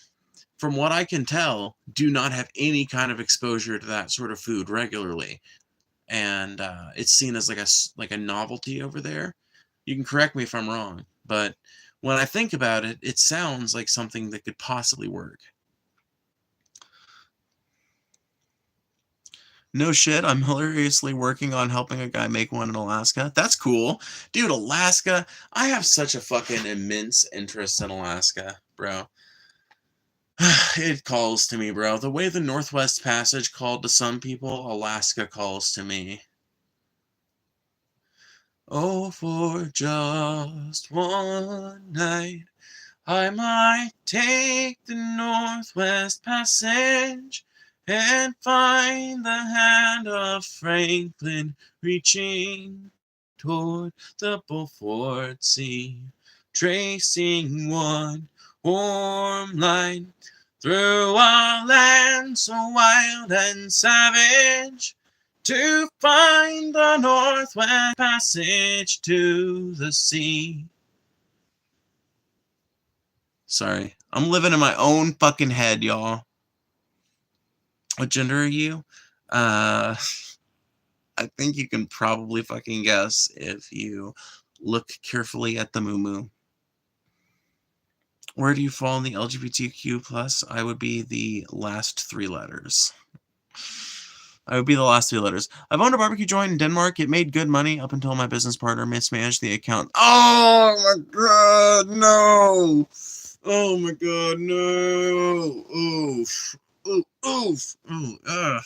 from what I can tell, do not have any kind of exposure to that sort of food regularly. And it's seen as like a novelty over there. You can correct me if I'm wrong, but when I think about it, it sounds like something that could possibly work. No shit, I'm hilariously working on helping a guy make one in Alaska. That's cool. Dude, Alaska, I have such a fucking immense interest in Alaska, bro. It calls to me, bro. The way the Northwest Passage called to some people, Alaska calls to me. Oh, for just one night, I might take the Northwest Passage and find the hand of Franklin reaching toward the Beaufort Sea, tracing one warm line through a land so wild and savage, to find the Northwest Passage to the sea. Sorry. I'm living in my own fucking head, y'all. What gender are you? I think you can probably fucking guess if you look carefully at the moo-moo. Where do you fall in the LGBTQ plus? I would be the last three letters. I've owned a barbecue joint in Denmark. It made good money up until my business partner mismanaged the account. Oh my god, no! Oh my god, no! Oof. Oof. Oof. Ooh, ugh.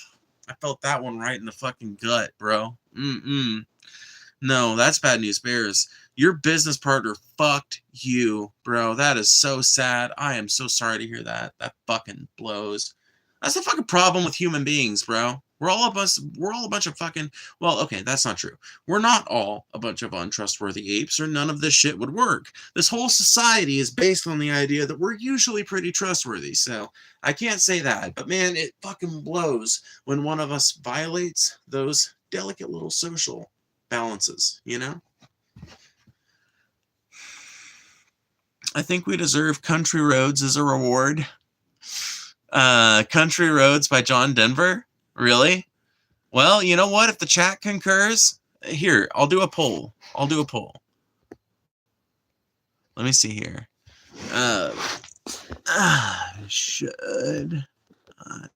I felt that one right in the fucking gut, bro. No, that's bad news bears. Your business partner fucked you, bro. That is so sad. I am so sorry to hear that. That fucking blows. That's the fucking problem with human beings, bro. We're all a bunch of fucking, well, okay, that's not true. We're not all a bunch of untrustworthy apes, or none of this shit would work. This whole society is based on the idea that we're usually pretty trustworthy, so I can't say that. But man, it fucking blows when one of us violates those delicate little social balances, you know? I think we deserve Country Roads as a reward. Country Roads by John Denver? Really? Well, you know what? If the chat concurs, here, I'll do a poll. Let me see here. Should I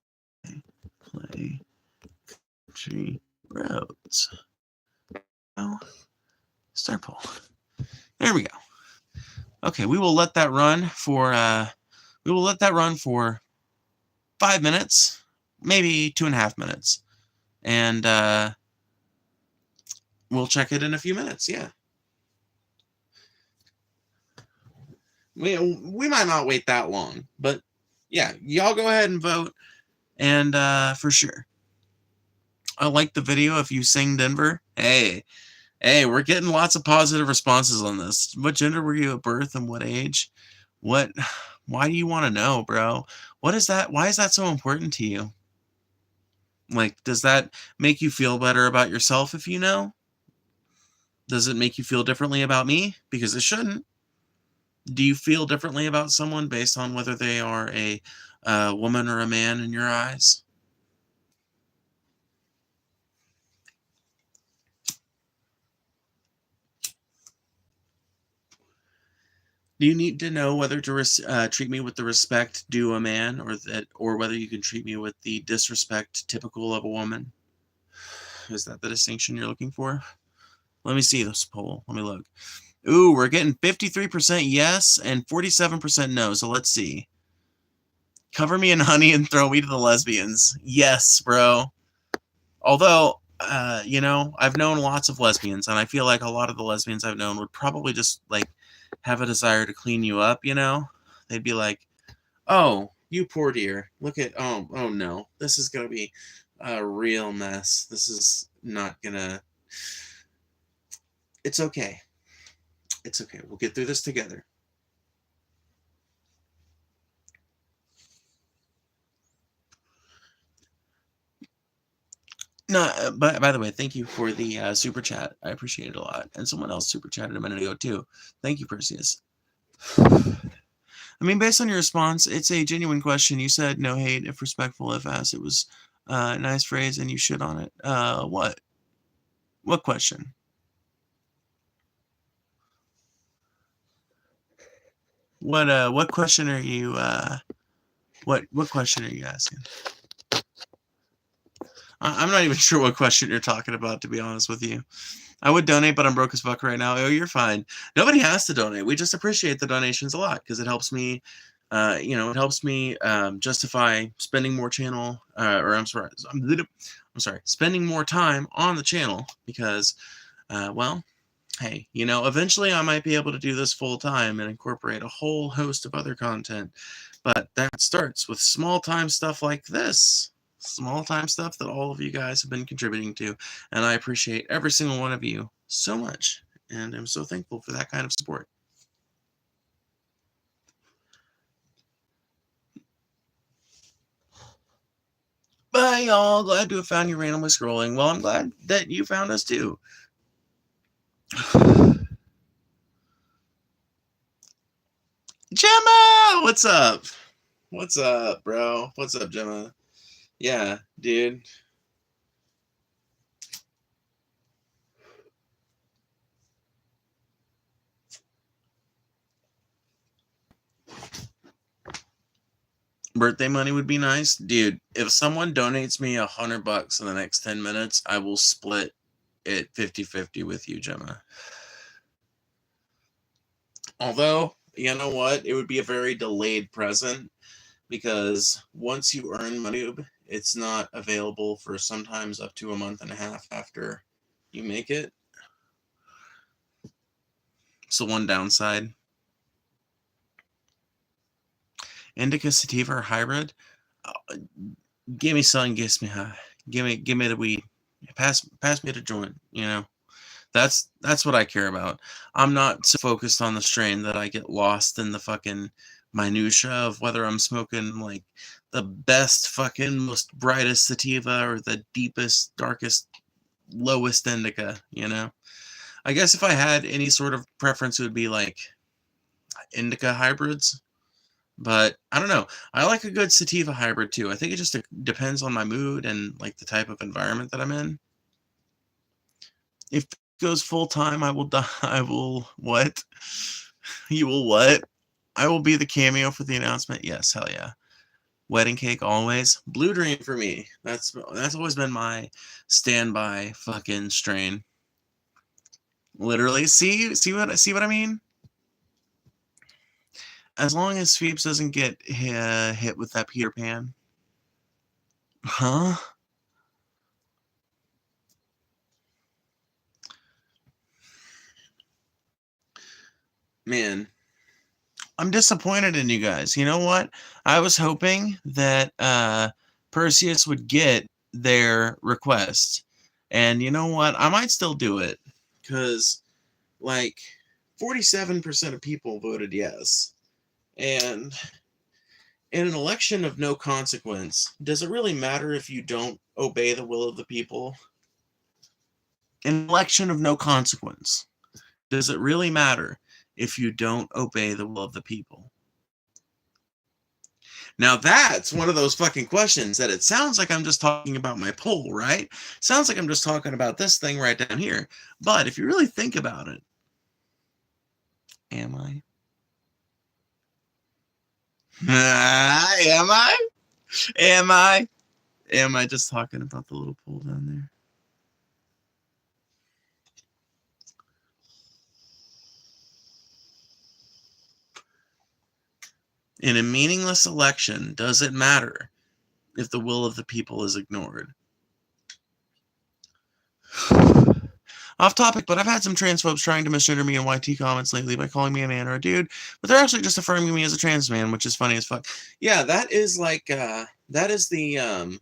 play Country Roads? Oh, start poll. There we go. Okay, we will let that run for 5 minutes, maybe 2.5 minutes, and we'll check it in a few minutes. Yeah, we might not wait that long, but yeah, y'all go ahead and vote, and for sure, I like the video. If you sing Denver, hey, we're getting lots of positive responses on this. What gender were you at birth and what age? What? Why do you want to know, bro? What is that? Why is that so important to you? Like, does that make you feel better about yourself if you know? Does it make you feel differently about me? Because it shouldn't. Do you feel differently about someone based on whether they are a woman or a man in your eyes? Do you need to know whether to treat me with the respect due a man, or whether you can treat me with the disrespect typical of a woman? Is that the distinction you're looking for? Let me see this poll. Let me look. Ooh, we're getting 53% yes and 47% no. So let's see. Cover me in honey and throw me to the lesbians. Yes, bro. Although, I've known lots of lesbians, and I feel like a lot of the lesbians I've known would probably just like have a desire to clean you up, you know? They'd be like, oh, you poor dear. Look at, oh no. This is going to be a real mess. This is not going to, it's okay. It's okay. We'll get through this together. No, by the way, thank you for the super chat. I appreciate it a lot. And someone else super chatted a minute ago too. Thank you, Perseus. I mean, based on your response, it's a genuine question. You said no hate if respectful, if asked. It was a nice phrase, and you shit on it. What? What question? What question are you? What question are you asking? I'm not even sure what question you're talking about, to be honest with you. I would donate, but I'm broke as fuck right now. Oh, you're fine. Nobody has to donate. We just appreciate the donations a lot because it helps me, it helps me justify spending more channel, spending more time on the channel because, well, hey, eventually I might be able to do this full time and incorporate a whole host of other content, but that starts with small time stuff like this. Small time stuff that all of you guys have been contributing to, and I appreciate every single one of you so much, and I'm so thankful for that kind of support. Bye, y'all. Glad to have found you randomly scrolling. Well, I'm glad that you found us too. Gemma, what's up? What's up, bro? What's up, Gemma? Yeah, dude. Birthday money would be nice. Dude, if someone donates me $100 in the next 10 minutes, I will split it 50-50 with you, Gemma. Although, you know what? It would be a very delayed present because once you earn money, it's not available for sometimes up to a month and a half after you make it. So one downside. Indica sativa or hybrid? Give me sun, gives me high. Give me the weed. Pass me the joint, That's what I care about. I'm not so focused on the strain that I get lost in the fucking minutia of whether I'm smoking like the best fucking most brightest sativa or the deepest, darkest, lowest indica, I guess if I had any sort of preference, it would be like indica hybrids. But I don't know. I like a good sativa hybrid too. I think it just depends on my mood and like the type of environment that I'm in. If it goes full time, I will die. I will what? You will what? I will be the cameo for the announcement. Yes, hell yeah. Wedding cake always. Blue Dream for me. That's always been my standby fucking strain. Literally. See what I mean? As long as Phoebes doesn't get hit with that Peter Pan. Huh? Man, I'm disappointed in you guys. You know what? I was hoping that Perseus would get their request. And you know what? I might still do it. Because, like, 47% of people voted yes. And in an election of no consequence, does it really matter if you don't obey the will of the people? In an election of no consequence, does it really matter if you don't obey the will of the people? Now that's one of those fucking questions that it sounds like I'm just talking about my poll, right? Sounds like I'm just talking about this thing right down here. But if you really think about it, am I? Am I? Am I? Am I just talking about the little poll down there? In a meaningless election, does it matter if the will of the people is ignored? Off topic, but I've had some transphobes trying to misgender me in YT comments lately by calling me a man or a dude, but they're actually just affirming me as a trans man, which is funny as fuck. Yeah, that is like, that is the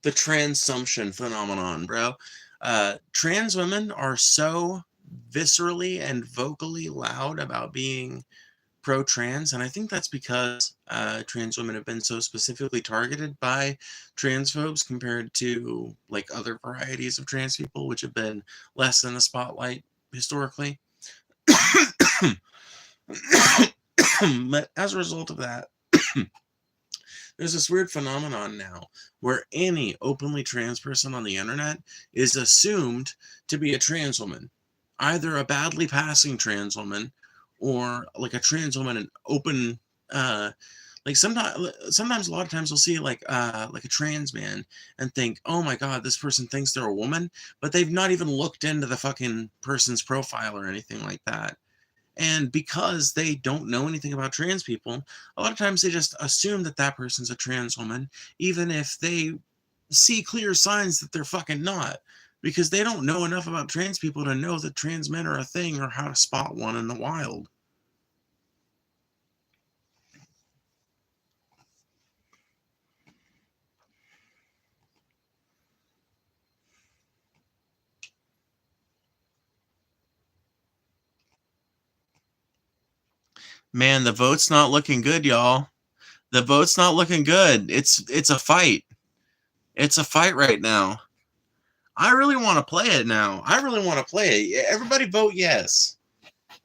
transumption phenomenon, bro. Trans women are so viscerally and vocally loud about being pro-trans, and I think that's because trans women have been so specifically targeted by transphobes compared to like other varieties of trans people, which have been less in the spotlight historically. But as a result of that, there's this weird phenomenon now where any openly trans person on the internet is assumed to be a trans woman, either a badly passing trans woman or like a trans woman in open Like sometimes a lot of times we'll see like a trans man and think, oh my god, this person thinks they're a woman, but they've not even looked into the fucking person's profile or anything like that. And because they don't know anything about trans people, a lot of times they just assume that that person's a trans woman, even if they see clear signs that they're fucking not, because they don't know enough about trans people to know that trans men are a thing or how to spot one in the wild. Man, the vote's not looking good, y'all. The vote's not looking good. It's a fight. It's a fight right now. I really want to play it now. I really want to play it. Everybody vote yes.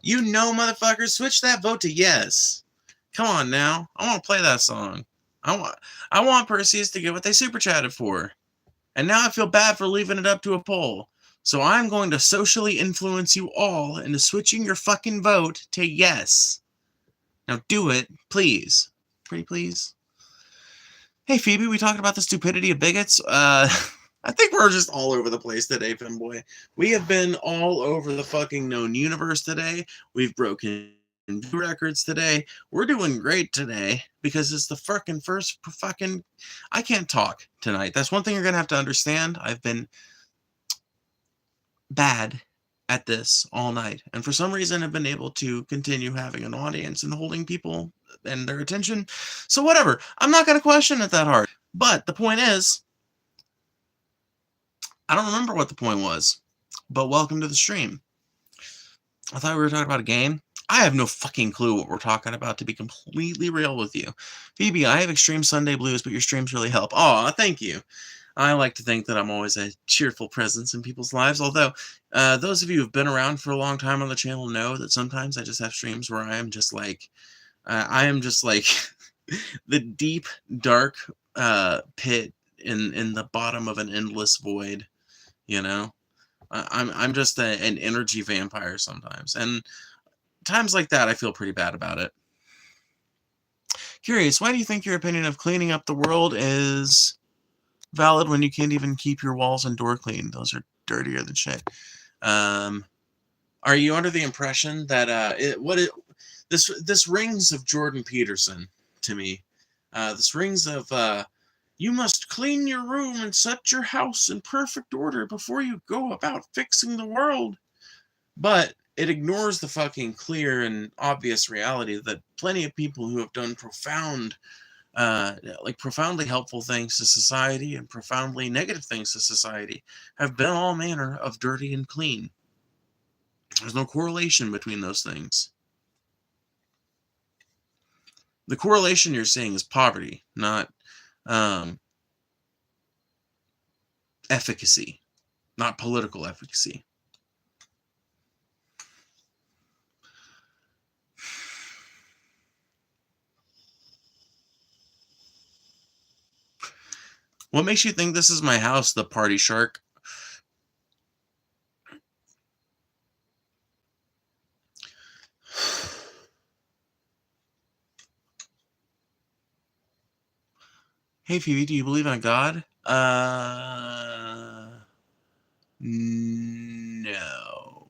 You know, motherfuckers, switch that vote to yes. Come on now. I want to play that song. I want Perseus to get what they super chatted for. And now I feel bad for leaving it up to a poll. So I'm going to socially influence you all into switching your fucking vote to yes. Now do it, please. Pretty please. Hey Phoebe, we talked about the stupidity of bigots. I think we're just all over the place today, Femboy. We have been all over the fucking known universe today. We've broken records today. We're doing great today because it's the fucking first fucking... I can't talk tonight. That's one thing you're going to have to understand. I've been bad at this all night. And for some reason, I've been able to continue having an audience and holding people and their attention. So whatever. I'm not going to question it that hard. But the point is, I don't remember what the point was, but welcome to the stream. I thought we were talking about a game. I have no fucking clue what we're talking about, to be completely real with you. Phoebe, I have extreme Sunday blues, but your streams really help. Aw, thank you. I like to think that I'm always a cheerful presence in people's lives, although those of you who've been around for a long time on the channel know that sometimes I just have streams where I am just like the deep, dark pit in the bottom of an endless void, you know? I'm just an energy vampire sometimes, and times like that I feel pretty bad about it. Curious, why do you think your opinion of cleaning up the world is valid when you can't even keep your walls and door clean? Those are dirtier than shit. Are you under the impression that this rings of Jordan Peterson to me? This rings of you must clean your room and set your house in perfect order before you go about fixing the world. But it ignores the fucking clear and obvious reality that plenty of people who have done profoundly helpful things to society and profoundly negative things to society have been all manner of dirty and clean. There's no correlation between those things. The correlation you're seeing is poverty, not efficacy, not political efficacy. What makes you think this is my house, the party shark? Hey Phoebe, do you believe in a god? No.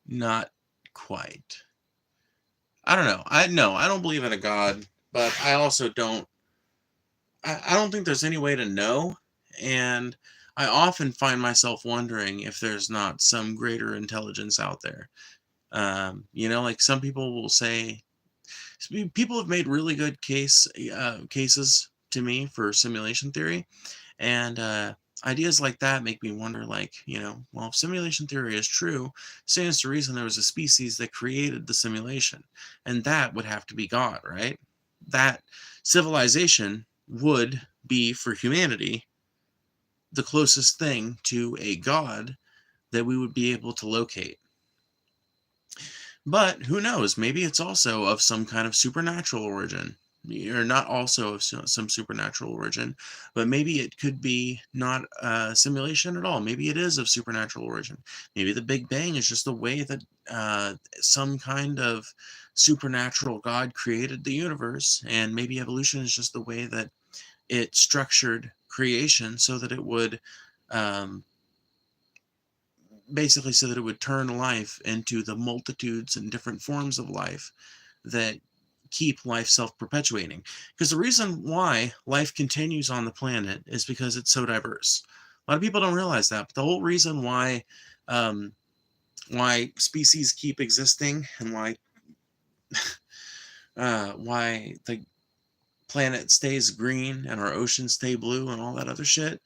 Not quite. I don't know. I don't believe in a god, but I also don't... I don't think there's any way to know, and I often find myself wondering if there's not some greater intelligence out there. You know, like some people will say... People have made really good cases to me for simulation theory, and ideas like that make me wonder, like, you know, well, if simulation theory is true, stands to reason there was a species that created the simulation, and that would have to be God, right? That civilization would be, for humanity, the closest thing to a God that we would be able to locate. But who knows? Maybe it's also of some kind of supernatural origin. or not also of some supernatural origin, but maybe it could be not a simulation at all. Maybe it is of supernatural origin. Maybe the Big Bang is just the way that some kind of supernatural God created the universe, and maybe evolution is just the way that it structured creation so that it would um, basically so that it would turn life into the multitudes and different forms of life that keep life self-perpetuating. Because the reason why life continues on the planet is because it's so diverse. A lot of people don't realize that, but the whole reason why species keep existing and why the planet stays green and our oceans stay blue and all that other shit,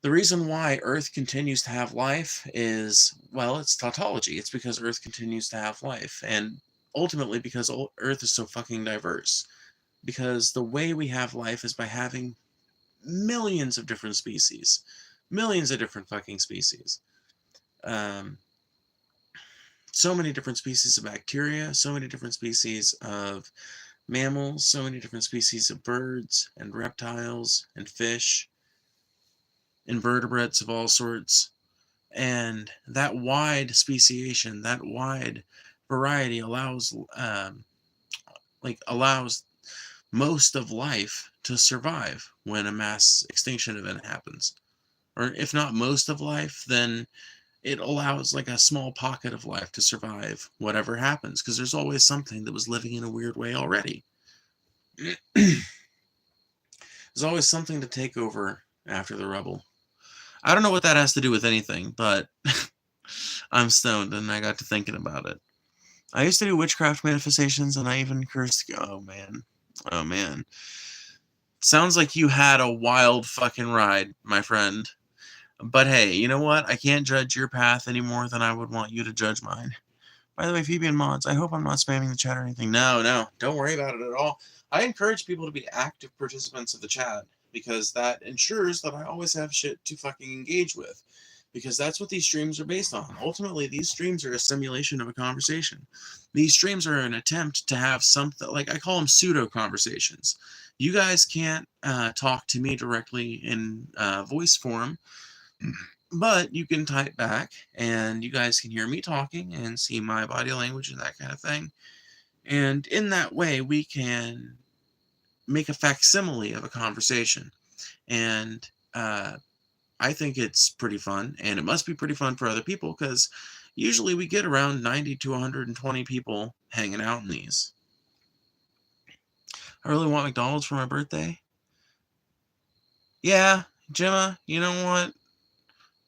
the reason why Earth continues to have life is, well, it's tautology. It's because Earth continues to have life. And ultimately because Earth is so fucking diverse. Because the way we have life is by having millions of different species. Millions of different fucking species. So many different species of bacteria, so many different species of mammals, so many different species of birds and reptiles and fish, invertebrates of all sorts. And that wide speciation, that wide variety allows most of life to survive when a mass extinction event happens. Or if not most of life, then it allows like a small pocket of life to survive whatever happens, because there's always something that was living in a weird way already. There's always something to take over after the rubble. I don't know what that has to do with anything, but I'm stoned and I got to thinking about it. I used to do witchcraft manifestations and I even cursed. Oh man. Oh man. Sounds like you had a wild fucking ride, my friend. But hey, you know what? I can't judge your path any more than I would want you to judge mine. By the way, Phoebe and Mods, I hope I'm not spamming the chat or anything. No, don't worry about it at all. I encourage people to be active participants of the chat, because that ensures that I always have shit to fucking engage with. Because that's what these streams are based on. Ultimately, these streams are a simulation of a conversation. These streams are an attempt to have something, like I call them pseudo conversations. You guys can't talk to me directly in voice form, but you can type back and you guys can hear me talking and see my body language and that kind of thing. And in that way, we can make a facsimile of a conversation. And I think it's pretty fun, and it must be pretty fun for other people, because usually we get around 90 to 120 people hanging out in these. I really want McDonald's for my birthday. Yeah, Gemma, you know what?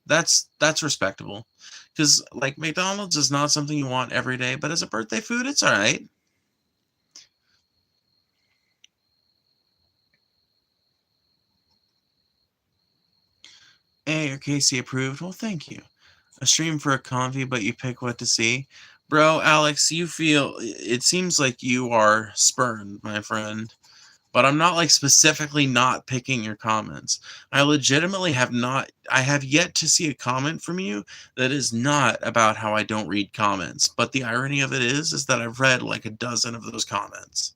That's respectable, because like McDonald's is not something you want every day, but as a birthday food, it's all right. Hey, your Casey approved. Well, thank you. A stream for a convy, but you pick what to see. Bro, Alex, it seems like you are spurned, my friend. But I'm not like specifically not picking your comments. I legitimately I have yet to see a comment from you that is not about how I don't read comments. But the irony of it is that I've read like a dozen of those comments.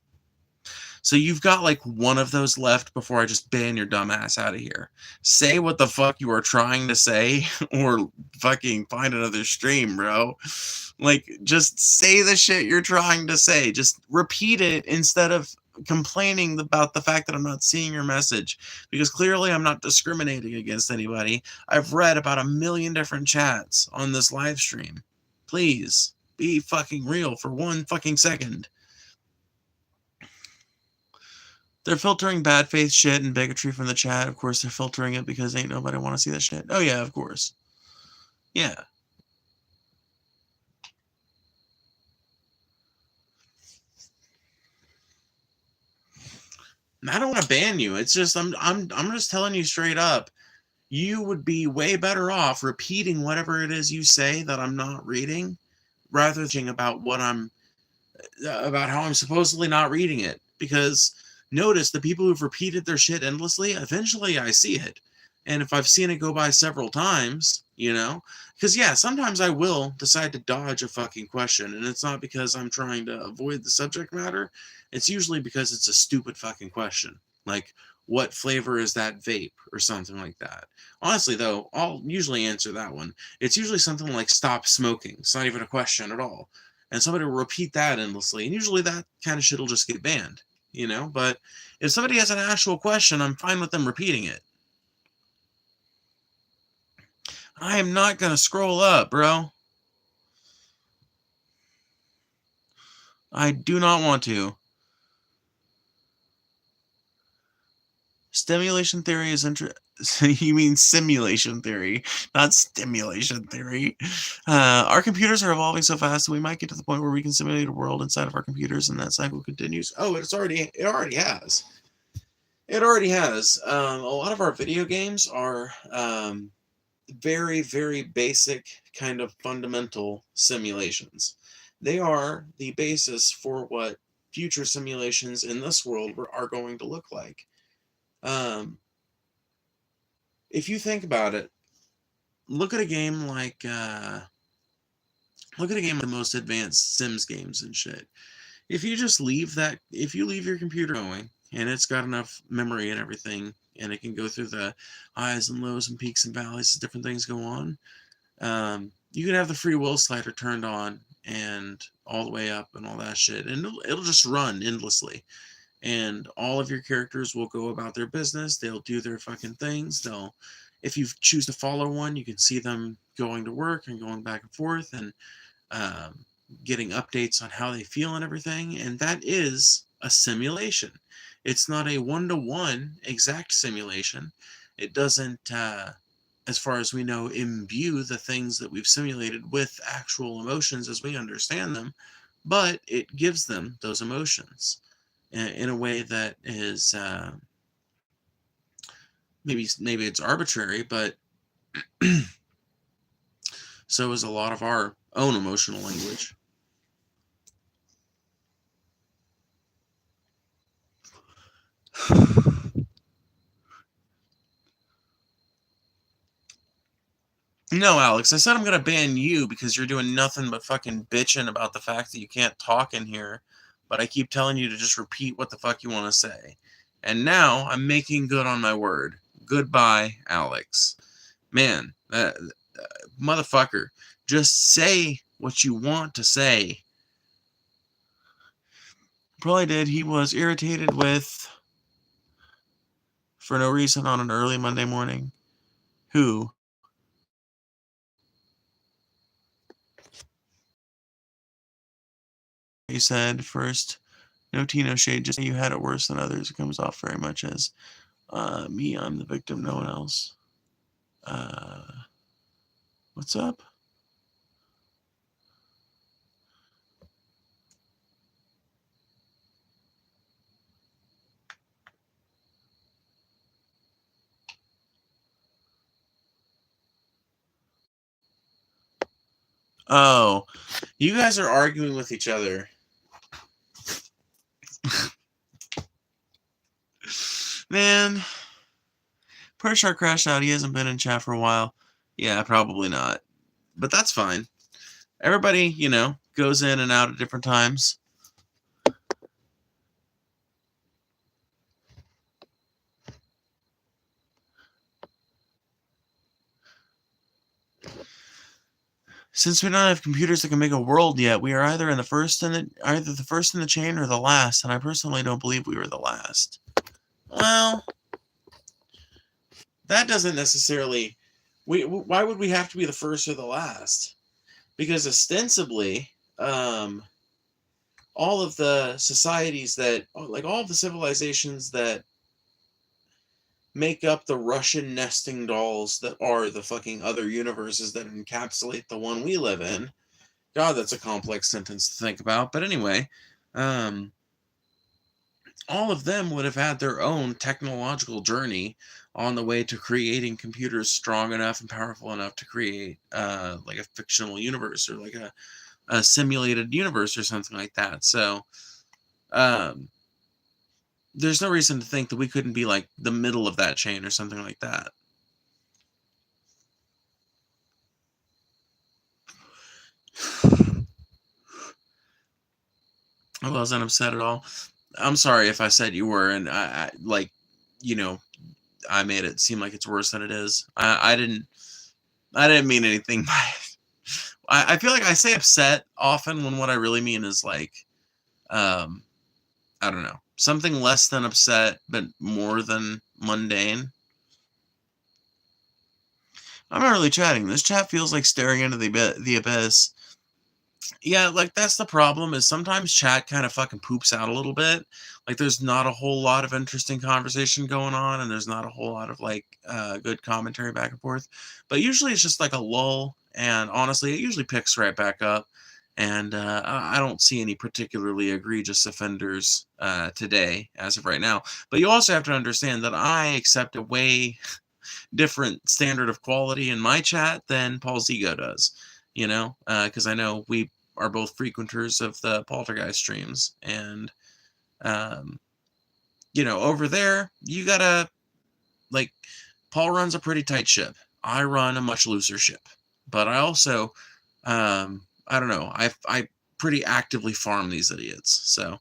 So you've got like one of those left before I just ban your dumb ass out of here. Say what the fuck you are trying to say, or fucking find another stream, bro. Like, just say the shit you're trying to say. Just repeat it instead of complaining about the fact that I'm not seeing your message, because clearly I'm not discriminating against anybody. I've read about 1 million different chats on this live stream. Please be fucking real for 1 fucking second. They're filtering bad faith shit and bigotry from the chat. Of course, they're filtering it because ain't nobody want to see that shit. Oh, yeah, of course. Yeah. I don't want to ban you. It's just I'm just telling you straight up. You would be way better off repeating whatever it is you say that I'm not reading, rather than about how I'm supposedly not reading it. Because notice the people who've repeated their shit endlessly, eventually I see it. And if I've seen it go by several times, you know, because yeah, sometimes I will decide to dodge a fucking question, and it's not because I'm trying to avoid the subject matter. It's usually because it's a stupid fucking question. Like, what flavor is that vape, or something like that. Honestly, though, I'll usually answer that one. It's usually something like stop smoking. It's not even a question at all. And somebody will repeat that endlessly, and usually that kind of shit will just get banned, you know? But if somebody has an actual question, I'm fine with them repeating it. I am not going to scroll up, bro. I do not want to. Stimulation theory is You mean simulation theory, not stimulation theory. Our computers are evolving so fast that we might get to the point where we can simulate a world inside of our computers, and that cycle continues. Oh, it already has. It already has. A lot of our video games are very, very basic, kind of fundamental simulations. They are the basis for what future simulations in this world are going to look like. If you think about it, look at a game like the most advanced Sims games and shit. If you leave your computer going and it's got enough memory and everything, and it can go through the highs and lows and peaks and valleys as different things go on, you can have the free will slider turned on and all the way up and all that shit, and it'll just run endlessly. And all of your characters will go about their business. They'll do their fucking things. If you choose to follow one, you can see them going to work and going back and forth, and getting updates on how they feel and everything. And that is a simulation. It's not a one-to-one exact simulation. It doesn't, as far as we know, imbue the things that we've simulated with actual emotions as we understand them, but it gives them those emotions in a way that is maybe it's arbitrary, but so is a lot of our own emotional language. No, Alex, I said I'm gonna ban you because you're doing nothing but fucking bitching about the fact that you can't talk in here, but I keep telling you to just repeat what the fuck you want to say. And now I'm making good on my word. Goodbye, Alex. Man, motherfucker, just say what you want to say. Probably did. He was irritated with, for no reason, on an early Monday morning. Who? He said first, no tea, no shade, just say you had it worse than others. It comes off very much as me, I'm the victim, no one else. What's up? Oh, you guys are arguing with each other. Man, Pershar crashed out. He hasn't been in chat for a while. Yeah, probably not. But that's fine. Everybody, goes in and out at different times. Since we don't have computers that can make a world yet, we are either the first in the chain or the last, and I personally don't believe we were the last. Well, that doesn't necessarily. Why would we have to be the first or the last? Because ostensibly, all of the societies all of the civilizations that make up the Russian nesting dolls that are the fucking other universes that encapsulate the one we live in. God, that's a complex sentence to think about. But anyway, all of them would have had their own technological journey on the way to creating computers strong enough and powerful enough to create like a fictional universe, or like a simulated universe or something like that. So there's no reason to think that we couldn't be like the middle of that chain or something like that. I wasn't upset at all. I'm sorry if I said you were, and I like, you know, I made it seem like it's worse than it is. I didn't mean anything by it. I feel like I say upset often when what I really mean is like, I don't know, something less than upset, but more than mundane. I'm not really chatting. This chat feels like staring into the abyss. Yeah, like that's the problem is sometimes chat kind of fucking poops out a little bit. Like there's not a whole lot of interesting conversation going on and there's not a whole lot of like good commentary back and forth. But usually it's just like a lull and honestly it usually picks right back up. And I don't see any particularly egregious offenders today as of right now. But you also have to understand that I accept a way different standard of quality in my chat than Paul's ego does, you know, because I know we are both frequenters of the Poltergeist streams, and you know, over there you gotta like Paul runs a pretty tight ship. I run a much looser ship, but I also I don't know, I pretty actively farm these idiots. So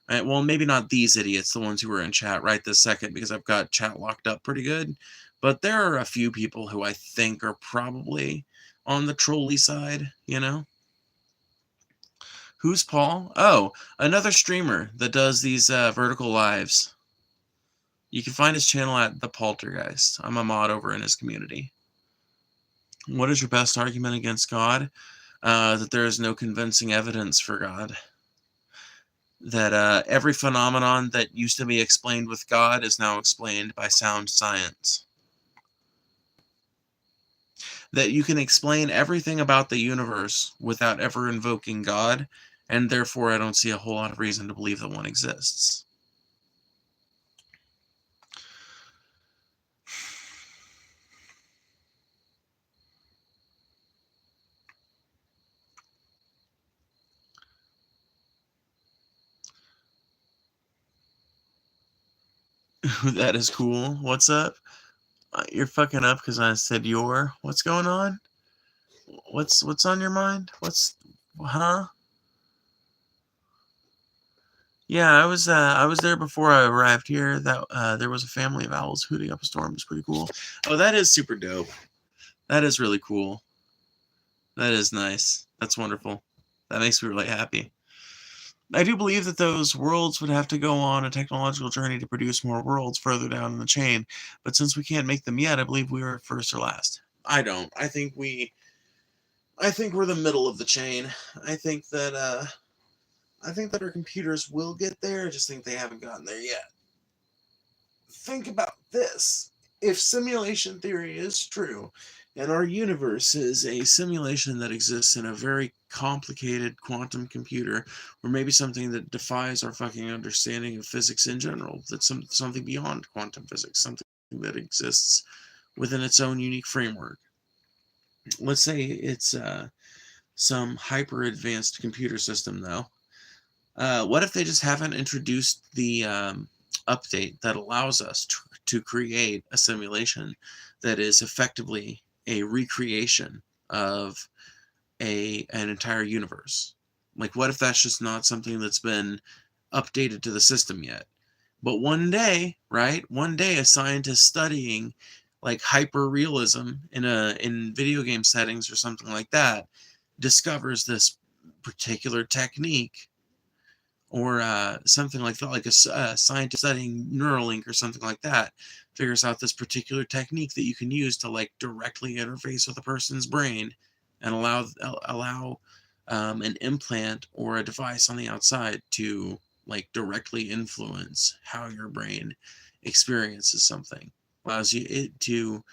well, maybe not these idiots, the ones who are in chat right this second, because I've got chat locked up pretty good. But there are a few people who I think are probably on the trolley side, you know? Who's Paul? Oh, another streamer that does these vertical lives. You can find his channel at The Poltergeist. I'm a mod over in his community. What is your best argument against God? That there is no convincing evidence for God. That every phenomenon that used to be explained with God is now explained by sound science. That you can explain everything about the universe without ever invoking God, and therefore I don't see a whole lot of reason to believe that one exists. That is cool. What's up? You're fucking up because I said your. What's going on? What's on your mind? Huh? Yeah, I was there before I arrived here. That there was a family of owls hooting up a storm. It's pretty cool. Oh, that is super dope. That is really cool. That is nice. That's wonderful. That makes me really happy. I do believe that those worlds would have to go on a technological journey to produce more worlds further down in the chain. But since we can't make them yet, I believe we were first or last. I don't. I think we're the middle of the chain. I think that our computers will get there. I just think they haven't gotten there yet. Think about this. If simulation theory is true, and our universe is a simulation that exists in a very complicated quantum computer, or maybe something that defies our fucking understanding of physics in general, that's something beyond quantum physics, something that exists within its own unique framework. Let's say it's some hyper advanced computer system, though. What if they just haven't introduced the update that allows us to create a simulation that is effectively a recreation of an entire universe? Like, what if that's just not something that's been updated to the system yet? But one day, right? One day, a scientist studying like hyper realism in video game settings or something like that discovers this particular technique, or something like that, like a scientist studying Neuralink or something like that, figures out this particular technique that you can use to like directly interface with a person's brain and allow an implant or a device on the outside to like directly influence how your brain experiences something. Allows you it to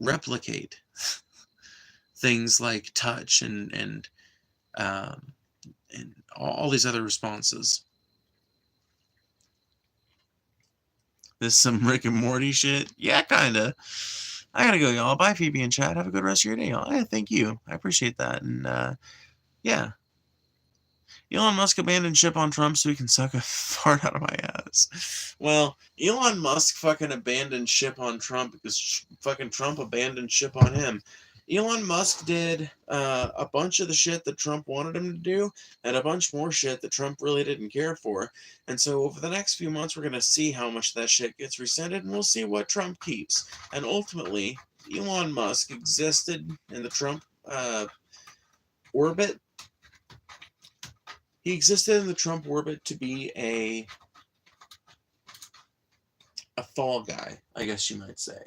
replicate things like touch and all these other responses. This is some Rick and Morty shit. Yeah, kinda. I gotta go, y'all. Bye, Phoebe and Chad. Have a good rest of your day, y'all. Yeah, thank you. I appreciate that. And yeah. Elon Musk abandoned ship on Trump so he can suck a fart out of my ass. Well, Elon Musk fucking abandoned ship on Trump because fucking Trump abandoned ship on him. Elon Musk did a bunch of the shit that Trump wanted him to do, and a bunch more shit that Trump really didn't care for. And so over the next few months, we're going to see how much that shit gets rescinded, and we'll see what Trump keeps. And ultimately, Elon Musk existed in the Trump orbit. He existed in the Trump orbit to be a fall guy, I guess you might say.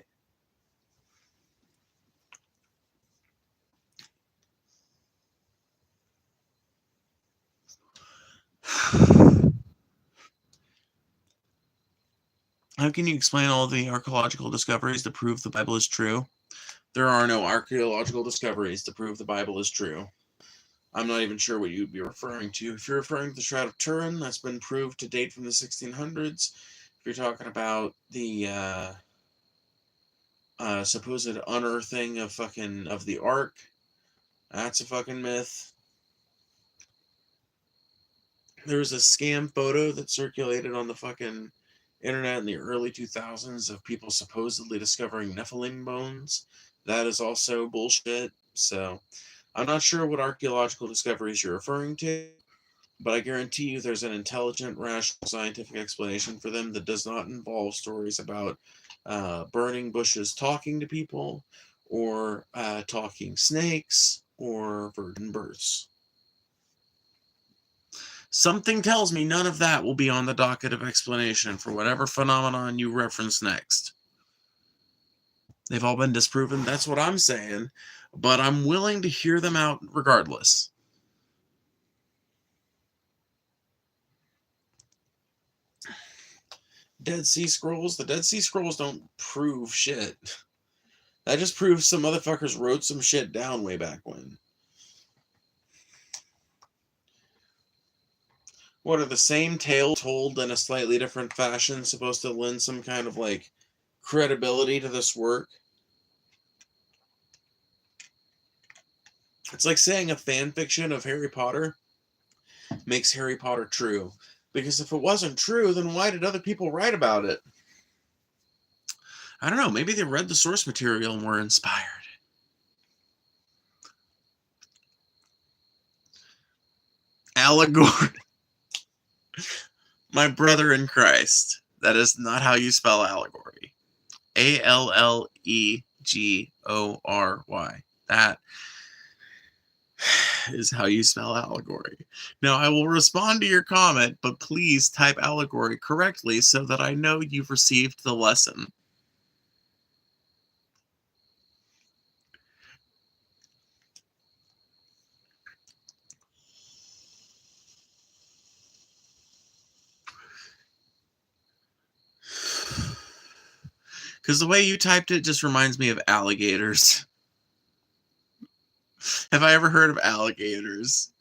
How can you explain all the archaeological discoveries that prove the Bible is true? There are no archaeological discoveries to prove the Bible is true. I'm not even sure what you'd be referring to. If you're referring to the Shroud of Turin, that's been proved to date from the 1600s. If you're talking about the supposed unearthing of the Ark, that's a fucking myth. There was a scam photo that circulated on the fucking internet in the early 2000s of people supposedly discovering Nephilim bones. That is also bullshit. So I'm not sure what archaeological discoveries you're referring to, but I guarantee you there's an intelligent, rational, scientific explanation for them that does not involve stories about burning bushes talking to people, or talking snakes, or virgin births. Something tells me none of that will be on the docket of explanation for whatever phenomenon you reference next. They've all been disproven, that's what I'm saying, but I'm willing to hear them out regardless. Dead Sea Scrolls? The Dead Sea Scrolls don't prove shit. That just proves some motherfuckers wrote some shit down way back when. What are the same tale told in a slightly different fashion supposed to lend some kind of like credibility to this work? It's like saying a fan fiction of Harry Potter makes Harry Potter true. Because if it wasn't true, then why did other people write about it? I don't know, maybe they read the source material and were inspired. Allegory. My brother in Christ. That is not how you spell allegory. Allegory. That is how you spell allegory. Now, I will respond to your comment, but please type allegory correctly so that I know you've received the lesson. Because the way you typed it just reminds me of alligators. Have I ever heard of alligators?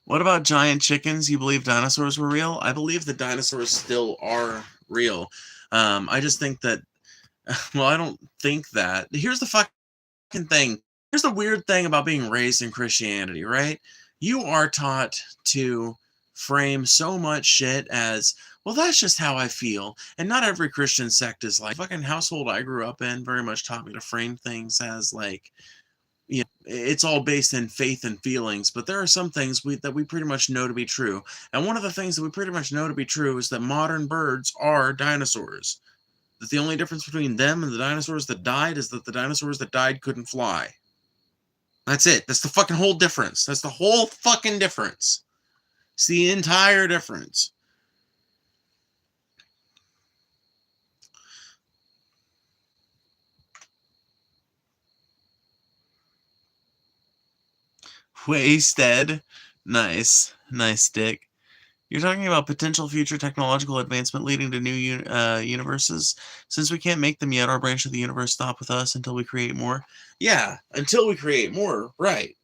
What about giant chickens? You believe dinosaurs were real? I believe the dinosaurs still are real. I just think that, well, I don't think that. Here's the fucking thing. Here's the weird thing about being raised in Christianity, right? You are taught to frame so much shit as, well, that's just how I feel. And not every Christian sect is like, fucking household I grew up in very much taught me to frame things as like, you know, it's all based in faith and feelings, but there are some things that we pretty much know to be true. And one of the things that we pretty much know to be true is that modern birds are dinosaurs. That the only difference between them and the dinosaurs that died is that the dinosaurs that died couldn't fly. That's it. That's the fucking whole difference. That's the whole fucking difference. It's the entire difference. Wasted. Nice. Nice, Dick. You're talking about potential future technological advancement leading to new universes. Since we can't make them yet, our branch of the universe stop with us until we create more. Yeah, until we create more. Right.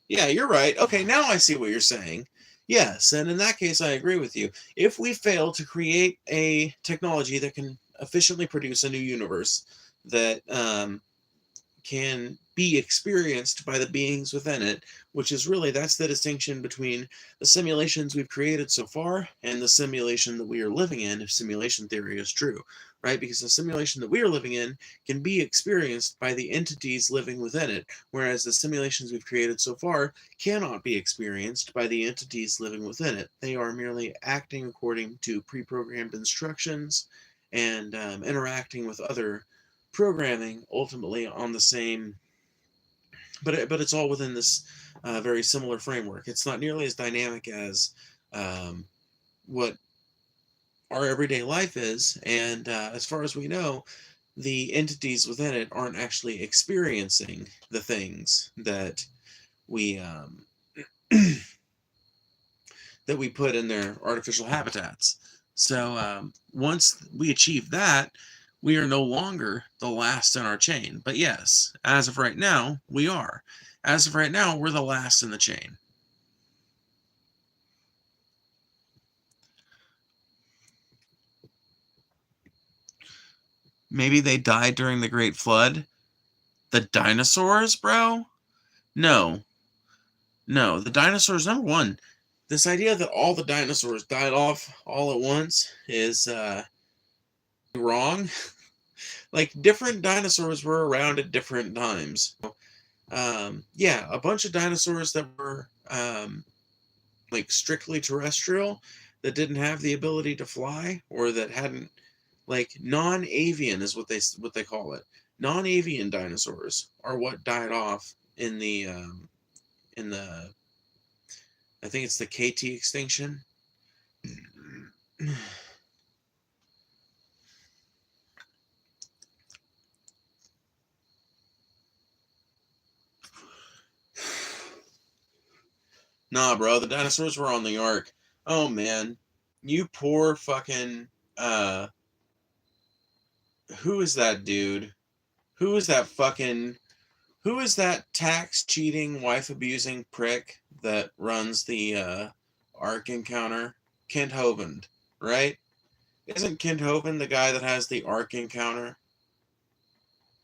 Yeah, you're right. Okay, now I see what you're saying. Yes, and in that case, I agree with you. If we fail to create a technology that can efficiently produce a new universe that can be experienced by the beings within it, which is really, that's the distinction between the simulations we've created so far and the simulation that we are living in, if simulation theory is true, right? Because the simulation that we are living in can be experienced by the entities living within it, whereas the simulations we've created so far cannot be experienced by the entities living within it. They are merely acting according to pre-programmed instructions and interacting with other programming, ultimately on the same, but it's all within this very similar framework. It's not nearly as dynamic as what our everyday life is, and as far as we know, the entities within it aren't actually experiencing the things that we that we put in their artificial habitats. So once we achieve that, we are no longer the last in our chain. But yes, as of right now, we are. As of right now, we're the last in the chain. Maybe they died during the Great Flood. The dinosaurs, bro? No. No, the dinosaurs, number one, this idea that all the dinosaurs died off all at once is wrong. Like, different dinosaurs were around at different times. Yeah, a bunch of dinosaurs that were like strictly terrestrial, that didn't have the ability to fly, or that hadn't, like, non-avian is what they call it. Non-avian dinosaurs are what died off in the I think it's the KT extinction. Nah, bro, the dinosaurs were on the ark. Oh man, you poor fucking who is that dude? Who is that fucking who is that tax cheating, wife abusing prick that runs the Ark Encounter? Kent Hovind, right? Isn't Kent Hovind the guy that has the Ark Encounter?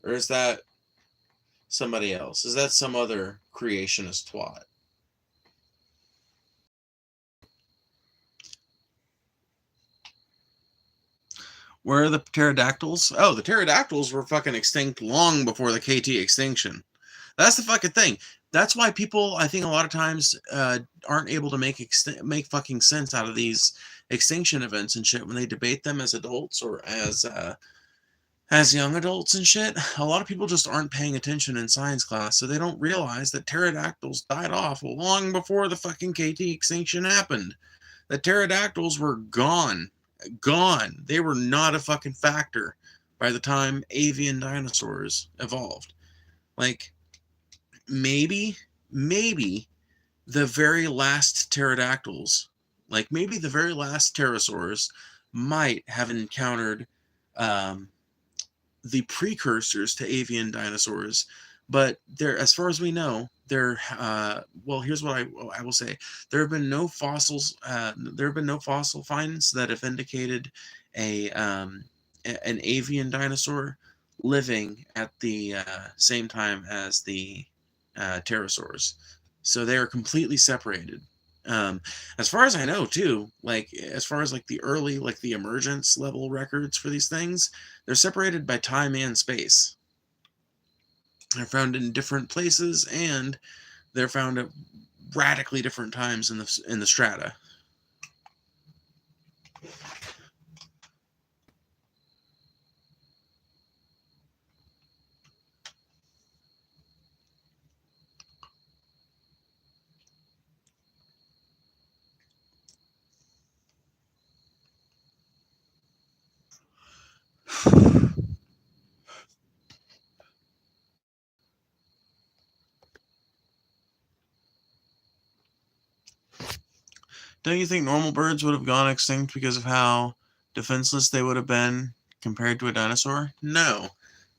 Or is that somebody else? Is that some other creationist twat? Where are the pterodactyls? Oh, the pterodactyls were fucking extinct long before the KT extinction. That's the fucking thing. That's why people, I think, a lot of times aren't able to make fucking sense out of these extinction events and shit when they debate them as adults or as young adults and shit. A lot of people just aren't paying attention in science class, so they don't realize that pterodactyls died off long before the fucking KT extinction happened. The pterodactyls were gone. Gone. They were not a fucking factor by the time avian dinosaurs evolved. Like, maybe the very last pterodactyls, like maybe the very last pterosaurs, might have encountered the precursors to avian dinosaurs, but there, as far as we know, there. Well, here's what I will say: there have been no fossils. There have been no fossil finds that have indicated an avian dinosaur living at the same time as the pterosaurs. So they are completely separated. As far as I know, too, like as far as like the early, like the emergence level records for these things, they're separated by time and space. They're found in different places, and they're found at radically different times in the strata. Don't you think normal birds would have gone extinct because of how defenseless they would have been compared to a dinosaur? No.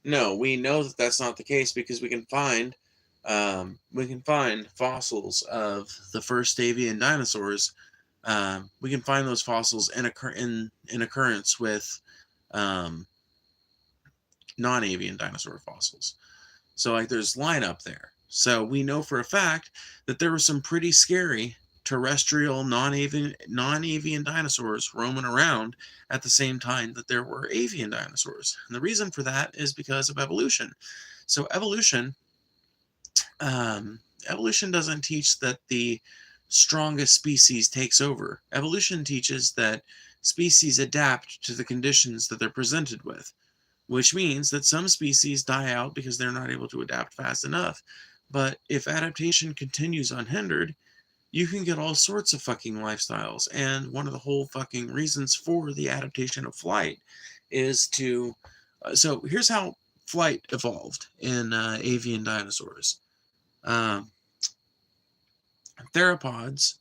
No, we know that that's not the case because we can find fossils of the first avian dinosaurs. We can find those fossils in occurrence with non-avian dinosaur fossils. So like there's lineup there. So we know for a fact that there were some pretty scary terrestrial non-avian dinosaurs roaming around at the same time that there were avian dinosaurs. And the reason for that is because of evolution. So evolution doesn't teach that the strongest species takes over. Evolution teaches that species adapt to the conditions that they're presented with, which means that some species die out because they're not able to adapt fast enough. But if adaptation continues unhindered, you can get all sorts of fucking lifestyles. And one of the whole fucking reasons for the adaptation of flight is to. So here's how flight evolved in avian dinosaurs. Theropods,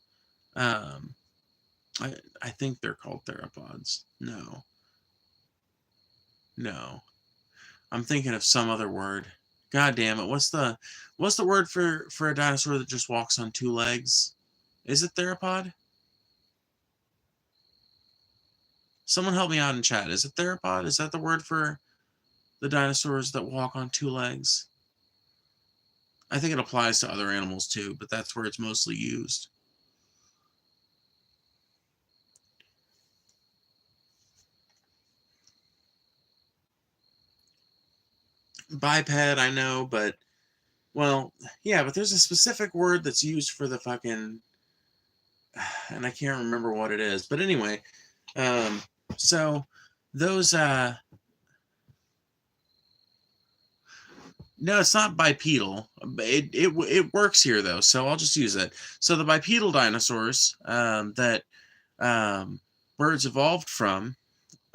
um, I think they're called theropods. No. I'm thinking of some other word. God damn it. What's the word for a dinosaur that just walks on two legs? Is it theropod? Someone help me out in chat. Is it theropod? Is that the word for the dinosaurs that walk on two legs? I think it applies to other animals too, but that's where it's mostly used. Biped, I know, but well, yeah, but there's a specific word that's used for the fucking, and I can't remember what it is. But anyway, so those no, it's not bipedal. It works here though, so I'll just use it. So the bipedal dinosaurs that birds evolved from,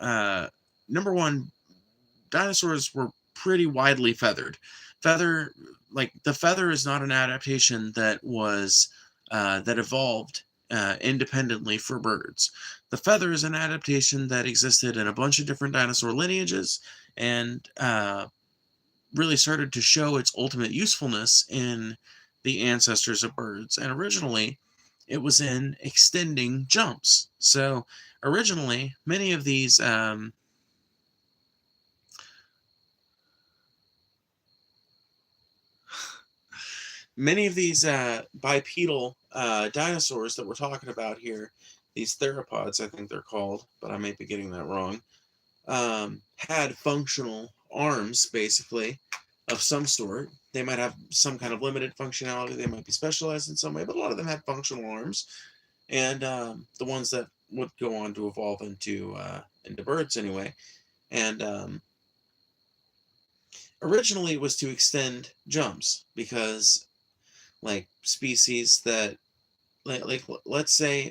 number one, dinosaurs were pretty widely feathered. The feather is not an adaptation that was that evolved independently for birds. The feather is an adaptation that existed in a bunch of different dinosaur lineages and really started to show its ultimate usefulness in the ancestors of birds. And originally, it was in extending jumps. So originally, many of these bipedal dinosaurs that we're talking about here, these theropods, I think they're called, but I may be getting that wrong, had functional arms, basically, of some sort. They might have some kind of limited functionality. They might be specialized in some way, but a lot of them had functional arms. And the ones that would go on to evolve into birds anyway. And originally it was to extend jumps because like species that like let's say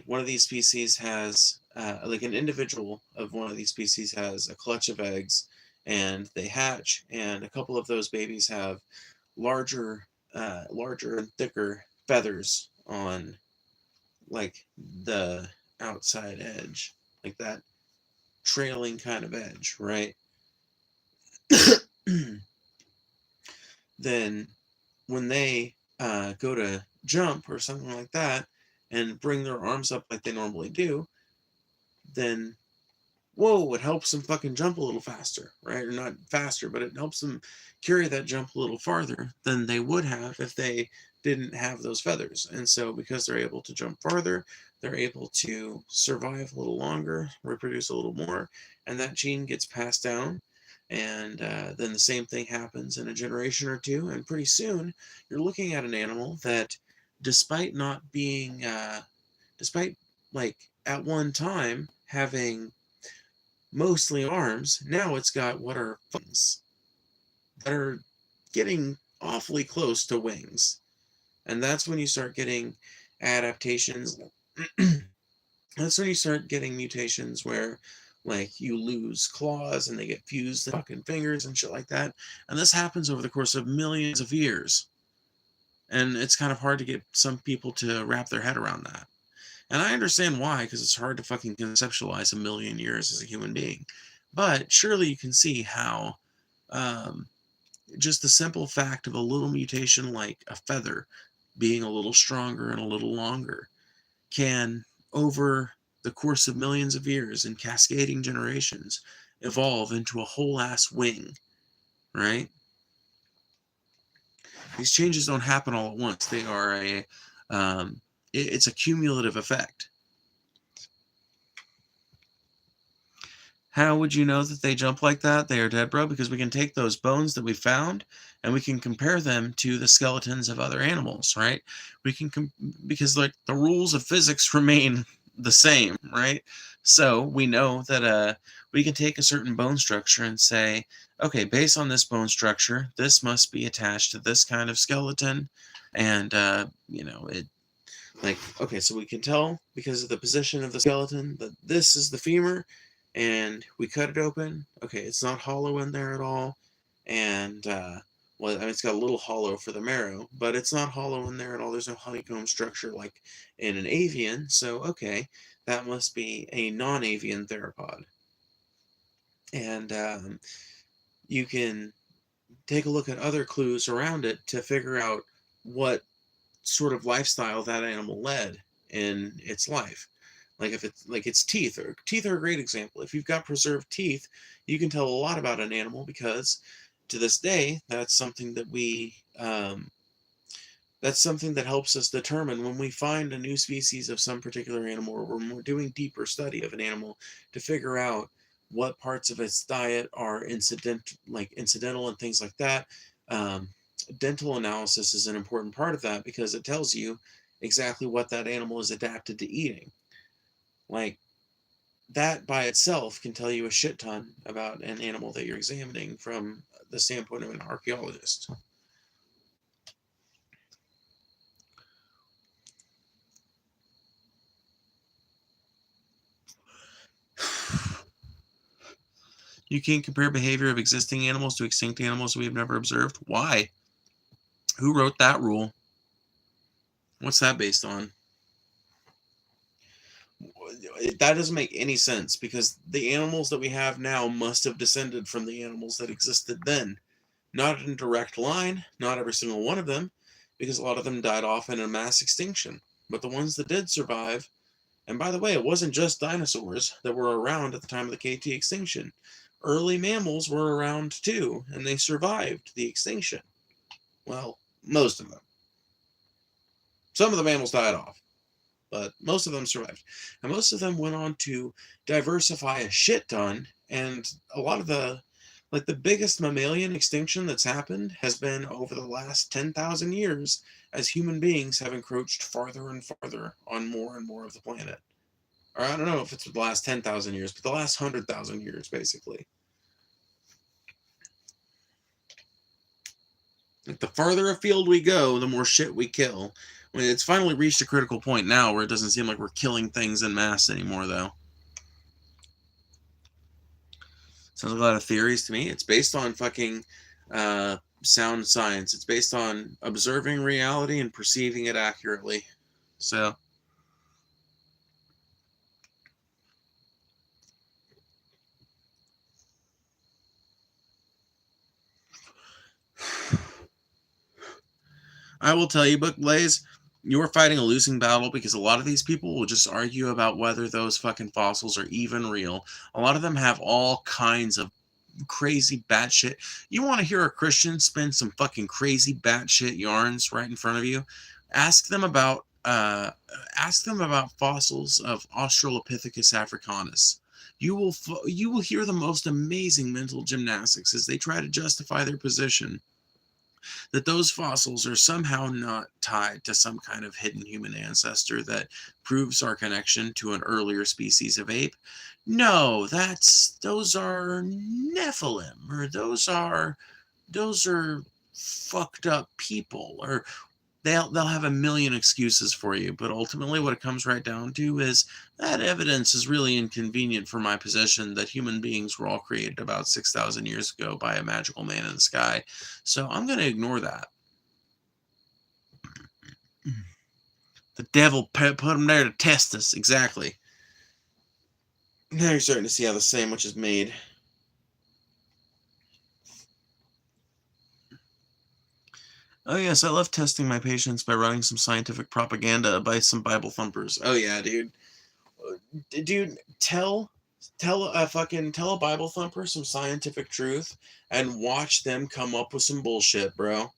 one of these species has like an individual of one of these species has a clutch of eggs and they hatch, and a couple of those babies have larger and thicker feathers on like the outside edge, like that trailing kind of edge, right? Then when they go to jump or something like that and bring their arms up like they normally do, then whoa, it helps them fucking jump a little faster, right? Or not faster, but it helps them carry that jump a little farther than they would have if they didn't have those feathers. And so because they're able to jump farther, they're able to survive a little longer, reproduce a little more, and that gene gets passed down. And then the same thing happens in a generation or two, and pretty soon you're looking at an animal that, despite not being, despite like at one time having mostly arms, now it's got what are wings that are getting awfully close to wings. And that's when you start getting adaptations. That's when you start getting mutations where like you lose claws and they get fused to fucking fingers and shit like that. And this happens over the course of millions of years. And it's kind of hard to get some people to wrap their head around that. And I understand why, because it's hard to fucking conceptualize a million years as a human being. But surely you can see how just the simple fact of a little mutation like a feather being a little stronger and a little longer can, over the course of millions of years and cascading generations, evolve into a whole ass wing right? These changes don't happen all at once. They are it's a cumulative effect. How would you know that they jump like that? They are dead, bro, because we can take those bones that we found and we can compare them to the skeletons of other animals, right? We can because like the rules of physics remain the same, right? So we know that we can take a certain bone structure and say, okay, based on this bone structure, this must be attached to this kind of skeleton, and it like, okay, so we can tell because of the position of the skeleton that this is the femur, and we cut it open. Okay, it's not hollow in there at all, and well, I mean, it's got a little hollow for the marrow, but it's not hollow in there at all. There's no honeycomb structure like in an avian. So okay, that must be a non-avian theropod, and you can take a look at other clues around it to figure out what sort of lifestyle that animal led in its life. Like if it's like its teeth are a great example. If you've got preserved teeth, you can tell a lot about an animal because to this day, that's something that that's something that helps us determine when we find a new species of some particular animal, or when we're doing deeper study of an animal to figure out what parts of its diet are incidental and things like that. Um, Dental analysis is an important part of that because it tells you exactly what that animal is adapted to eating. Like that by itself can tell you a shit ton about an animal that you're examining from the standpoint of an archaeologist. You can't compare behavior of existing animals to extinct animals we have never observed. Why? Who wrote that rule? What's that based on? That doesn't make any sense because the animals that we have now must have descended from the animals that existed then. Not in direct line, not every single one of them, because a lot of them died off in a mass extinction. But the ones that did survive, and by the way, it wasn't just dinosaurs that were around at the time of the KT extinction. Early mammals were around too, and they survived the extinction. Well, most of them. Some of the mammals died off, but most of them survived. And most of them went on to diversify a shit ton, and a lot of the biggest mammalian extinction that's happened has been over the last 10,000 years as human beings have encroached farther and farther on more and more of the planet. Or I don't know if it's the last 10,000 years, but the last 100,000 years, basically. Like the farther afield we go, the more shit we kill. I mean, it's finally reached a critical point now where it doesn't seem like we're killing things en masse anymore, though. Sounds like a lot of theories to me. It's based on fucking sound science. It's based on observing reality and perceiving it accurately. So, I will tell you, Book Blaze, you're fighting a losing battle because a lot of these people will just argue about whether those fucking fossils are even real. A lot of them have all kinds of crazy batshit. You want to hear a Christian spin some fucking crazy batshit yarns right in front of you? Ask them about fossils of Australopithecus africanus. You will hear the most amazing mental gymnastics as they try to justify their position that those fossils are somehow not tied to some kind of hidden human ancestor that proves our connection to an earlier species of ape. No, those are Nephilim, or those are fucked up people, or they'll have a million excuses for you, but ultimately what it comes right down to is that evidence is really inconvenient for my position that human beings were all created about 6,000 years ago by a magical man in the sky. So I'm going to ignore that. The devil put them there to test us. Exactly. Now you're starting to see how the sandwich is made. Oh, yes, I love testing my patients by running some scientific propaganda by some Bible thumpers. Oh, yeah, dude. Dude, tell Tell a Bible thumper some scientific truth and watch them come up with some bullshit, bro.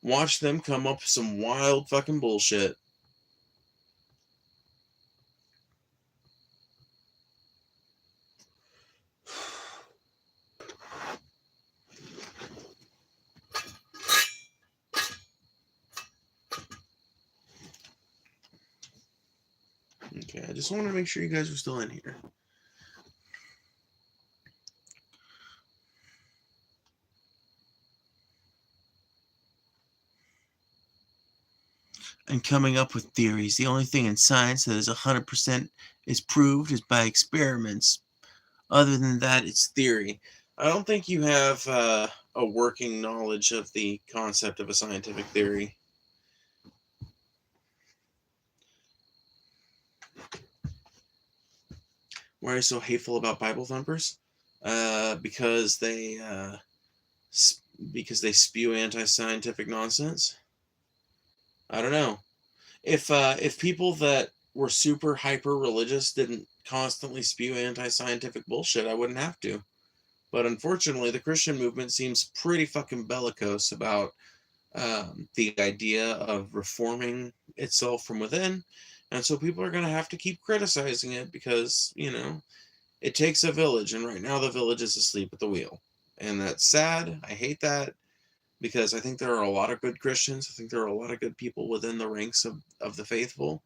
Watch them come up with some wild fucking bullshit. Okay, I just wanted to make sure you guys are still in here. And coming up with theories. The only thing in science that is 100% is proved is by experiments. Other than that, it's theory. I don't think you have a working knowledge of the concept of a scientific theory. Why are you so hateful about Bible thumpers? Because they spew anti-scientific nonsense. I don't know. If people that were super hyper religious didn't constantly spew anti-scientific bullshit, I wouldn't have to. But unfortunately, the Christian movement seems pretty fucking bellicose about the idea of reforming itself from within. And so people are going to have to keep criticizing it because, it takes a village. And right now the village is asleep at the wheel. And that's sad. I hate that because I think there are a lot of good Christians. I think there are a lot of good people within the ranks of the faithful.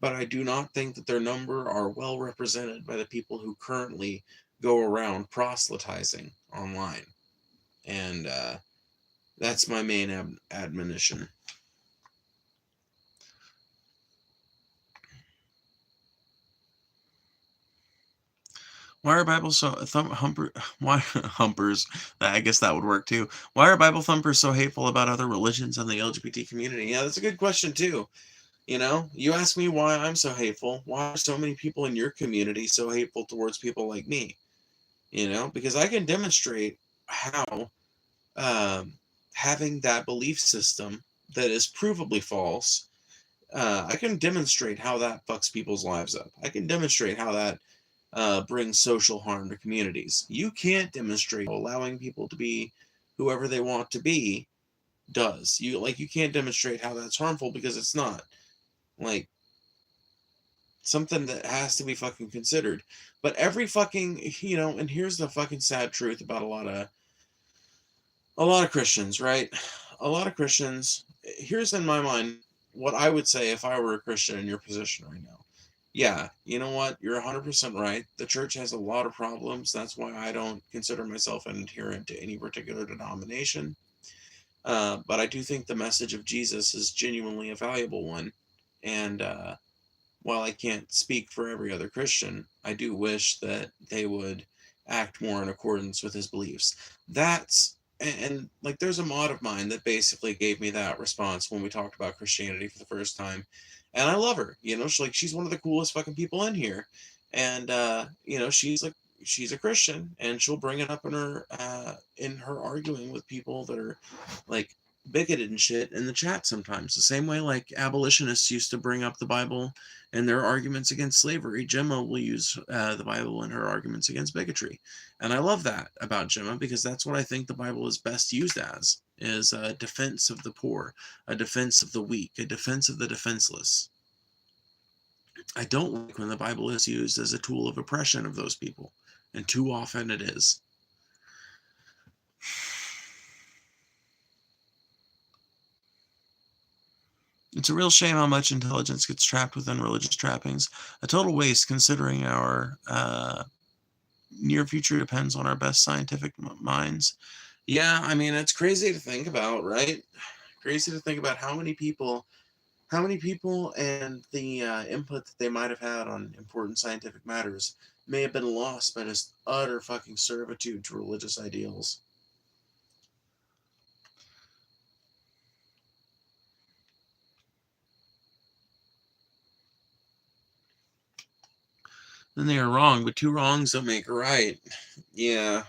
But I do not think that their number are well represented by the people who currently go around proselytizing online. And that's my main admonition. Why are Bible why humpers? I guess that would work too. Why are Bible thumpers so hateful about other religions and the LGBT community? Yeah, that's a good question too. You ask me why I'm so hateful. Why are so many people in your community so hateful towards people like me? Because I can demonstrate how having that belief system that is provably false, I can demonstrate how that fucks people's lives up. I can demonstrate how that brings social harm to communities. You can't demonstrate allowing people to be whoever they want to be does. You can't demonstrate how that's harmful because it's not. Like, something that has to be fucking considered. But every fucking, and here's the fucking sad truth about a lot of Christians, right? A lot of Christians, here's in my mind what I would say if I were a Christian in your position right now. Yeah, you know what? You're 100% right. The church has a lot of problems. That's why I don't consider myself an adherent to any particular denomination. But I do think the message of Jesus is genuinely a valuable one. And while I can't speak for every other Christian, I do wish that they would act more in accordance with his beliefs. And like, there's a mod of mine that basically gave me that response when we talked about Christianity for the first time. And I love her, she's one of the coolest fucking people in here. And, she's a Christian, and she'll bring it up in her arguing with people that are like bigoted and shit in the chat sometimes. The same way like abolitionists used to bring up the Bible in their arguments against slavery. Gemma will use the Bible in her arguments against bigotry. And I love that about Gemma because that's what I think the Bible is best used as, is a defense of the poor, a defense of the weak, a defense of the defenseless. I don't like when the Bible is used as a tool of oppression of those people, and too often it is. It's a real shame how much intelligence gets trapped within religious trappings. A total waste considering our near future depends on our best scientific minds. Yeah, I mean, it's crazy to think about, right? Crazy to think about how many people and the input that they might have had on important scientific matters may have been lost by just utter fucking servitude to religious ideals. Then they are wrong, but two wrongs don't make a right. Yeah.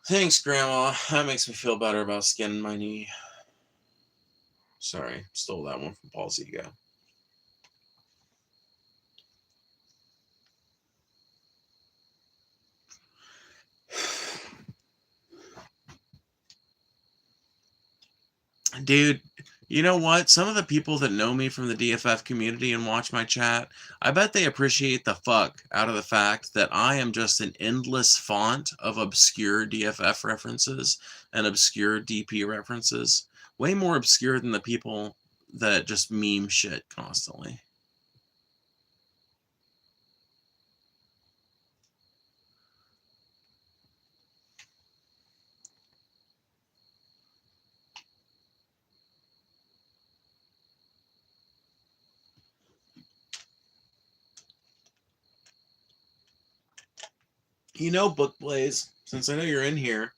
Thanks, Grandma. That makes me feel better about skinning my knee. Sorry, stole that one from Paul's ego. Dude, you know what? Some of the people that know me from the DFF community and watch my chat, I bet they appreciate the fuck out of the fact that I am just an endless font of obscure DFF references and obscure DP references. Way more obscure than the people that just meme shit constantly. You know, Book Blaze, since I know you're in here,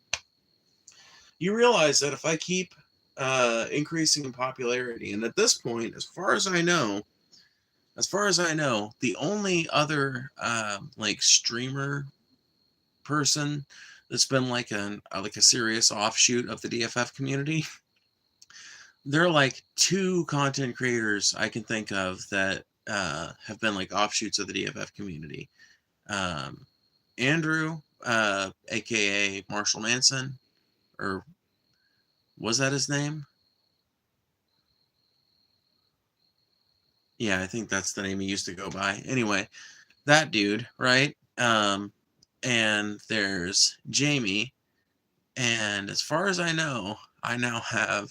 you realize that if I keep increasing in popularity, and at this point, as far as I know, the only other like streamer person that's been like a serious offshoot of the DFF community, there are like two content creators I can think of that have been like offshoots of the DFF community. Um, Andrew, aka Marshall Manson, or was that his name? Yeah, I think that's the name he used to go by. Anyway, that dude, right? And there's Jamie, and as far as I know, I now have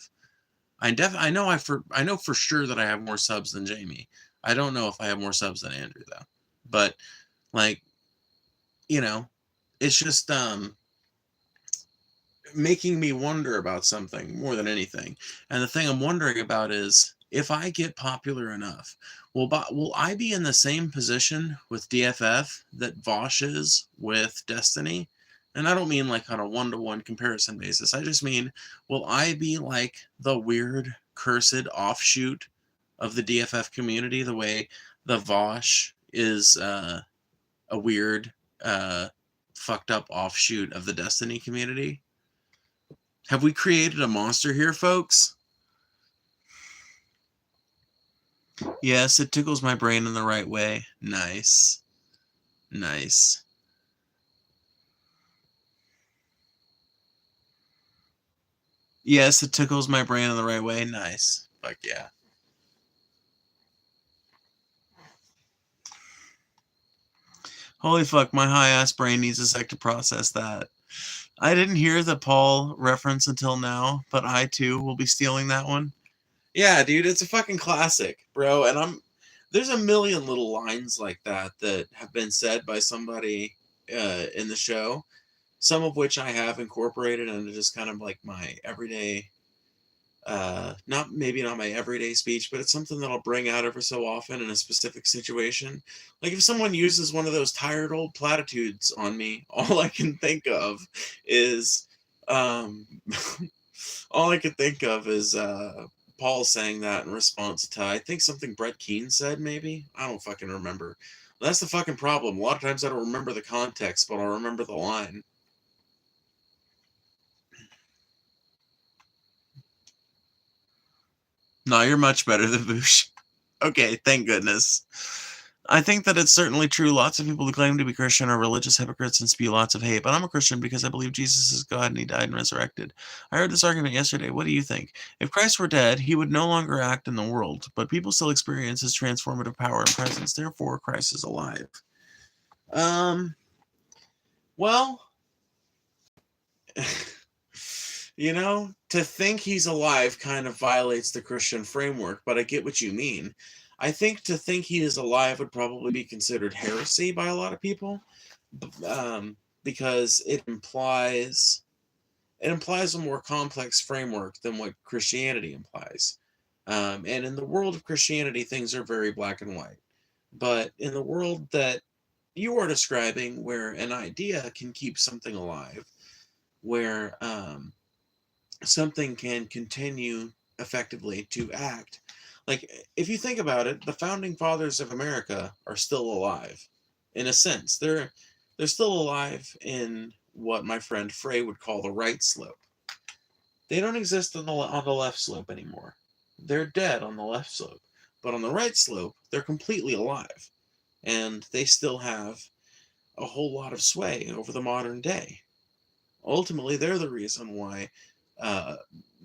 I know for sure that I have more subs than Jamie. I don't know if I have more subs than Andrew though. But like, you know, it's just making me wonder about something more than anything. And the thing I'm wondering about is if I get popular enough, will I be in the same position with DFF that Vosh is with Destiny? And I don't mean like on a one-to-one comparison basis. I just mean, will I be like the weird, cursed offshoot of the DFF community the way the Vosh is a weird, fucked up offshoot of the Destiny community? Have we created a monster here, folks? Yes, it tickles my brain in the right way. Nice. Nice. Yes, it tickles my brain in the right way. Nice. Fuck yeah. Holy fuck, my high ass brain needs a sec to process that. I didn't hear the Paul reference until now, but I too will be stealing that one. Yeah, dude, it's a fucking classic, bro. And there's a million little lines like that that have been said by somebody in the show, some of which I have incorporated into just kind of like my everyday, not my everyday speech, but it's something that I'll bring out every so often in a specific situation. Like if someone uses one of those tired old platitudes on me, all I can think of is, um, all I can think of is Paul saying that in response to I think something Brett Keane said. Maybe I don't fucking remember. That's the fucking problem. A lot of times I don't remember the context, but I'll remember the line. No, you're much better than Boosh. Okay, thank goodness. I think that it's certainly true. Lots of people who claim to be Christian are religious hypocrites and spew lots of hate, but I'm a Christian because I believe Jesus is God and he died and resurrected. I heard this argument yesterday. What do you think? If Christ were dead, he would no longer act in the world, but people still experience his transformative power and presence. Therefore, Christ is alive. Um, well, to think he's alive kind of violates the Christian framework, but I get what you mean. I think to think he is alive would probably be considered heresy by a lot of people, because it implies a more complex framework than what Christianity implies. And in the world of Christianity, things are very black and white. But in the world that you are describing, where an idea can keep something alive, where something can continue effectively to act. Like, if you think about it, the founding fathers of America are still alive. In a sense, they're still alive in what my friend Frey would call the right slope. They don't exist on the left slope anymore. They're dead on the left slope. But on the right slope, they're completely alive. And they still have a whole lot of sway over the modern day. Ultimately, they're the reason why uh,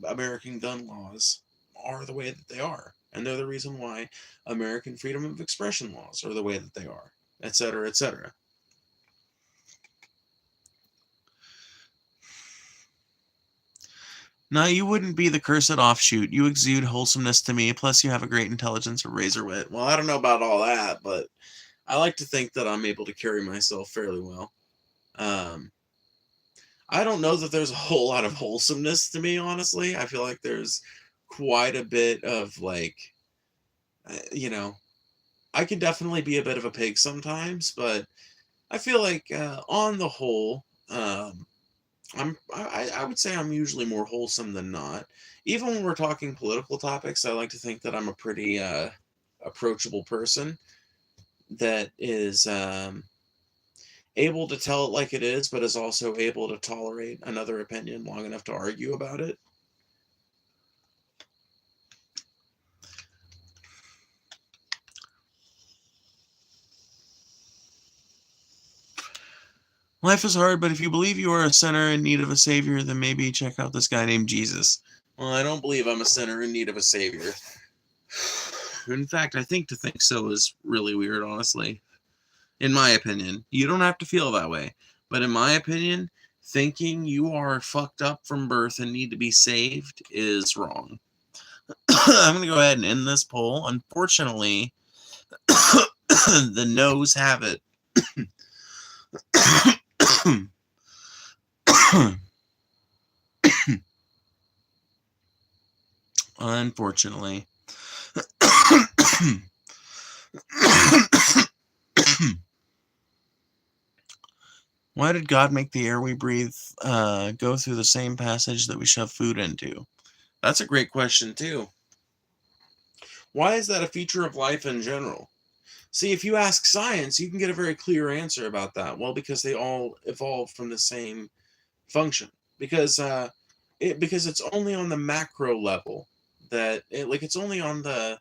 American gun laws are the way that they are. And they're the reason why American freedom of expression laws are the way that they are, etc., etc. No, you wouldn't be the cursed offshoot. You exude wholesomeness to me, plus you have a great intelligence of razor wit. Well, I don't know about all that, but I like to think that I'm able to carry myself fairly well. I don't know that there's a whole lot of wholesomeness to me, honestly. I feel like there's quite a bit of, like, you know, I can definitely be a bit of a pig sometimes, but I feel like on the whole, I would say I'm usually more wholesome than not. Even when we're talking political topics, I like to think that I'm a pretty approachable person that is able to tell it like it is, but is also able to tolerate another opinion long enough to argue about it. Life is hard, but if you believe you are a sinner in need of a savior, then maybe check out this guy named Jesus. Well, I don't believe I'm a sinner in need of a savior. In fact, I think to think so is really weird, honestly. In my opinion. You don't have to feel that way. But in my opinion, thinking you are fucked up from birth and need to be saved is wrong. I'm going to go ahead and end this poll. Unfortunately, the no's have it. Unfortunately. Why did God make the air we breathe go through the same passage that we shove food into? That's a great question, too. Why is that a feature of life in general? See, if you ask science, you can get a very clear answer about that. Well, because they all evolved from the same function. Because it's only on the macro level that it's only on the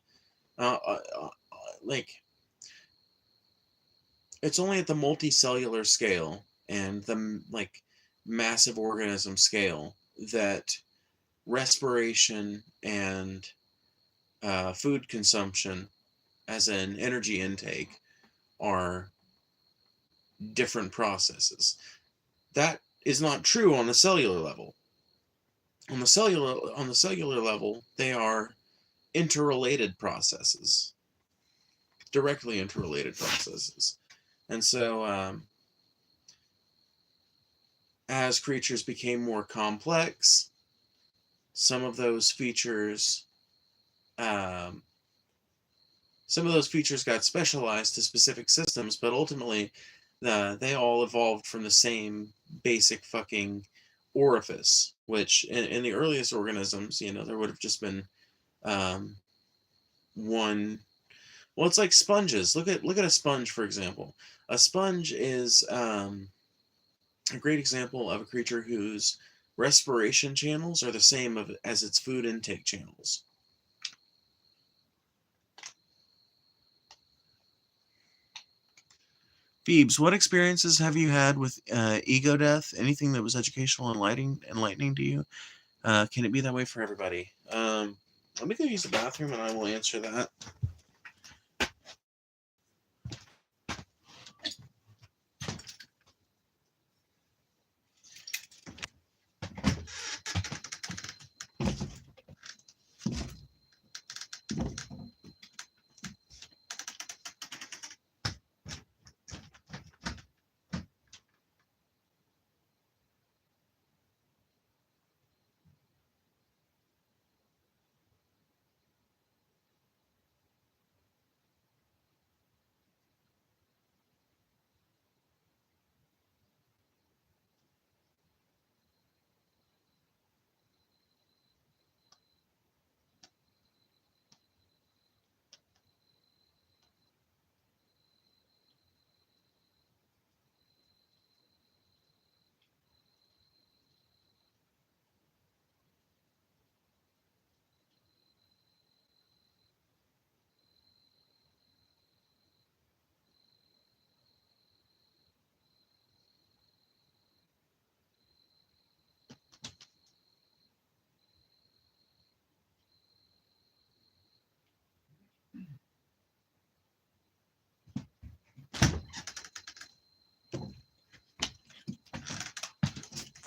uh, uh, uh, like it's only at the multicellular scale and the massive organism scale that respiration and food consumption, as in energy intake, are different processes. That is not true on the cellular level. On the cellular level, they are interrelated processes, directly interrelated processes. And so, as creatures became more complex, some of those features, um, got specialized to specific systems, but ultimately, they all evolved from the same basic fucking orifice. Which, in the earliest organisms, there would have just been one. Well, it's like sponges. Look at a sponge, for example. A sponge is a great example of a creature whose respiration channels are the same as its food intake channels. Phoebes, what experiences have you had with ego death? Anything that was educational and enlightening to you? Can it be that way for everybody? Let me go use the bathroom and I will answer that.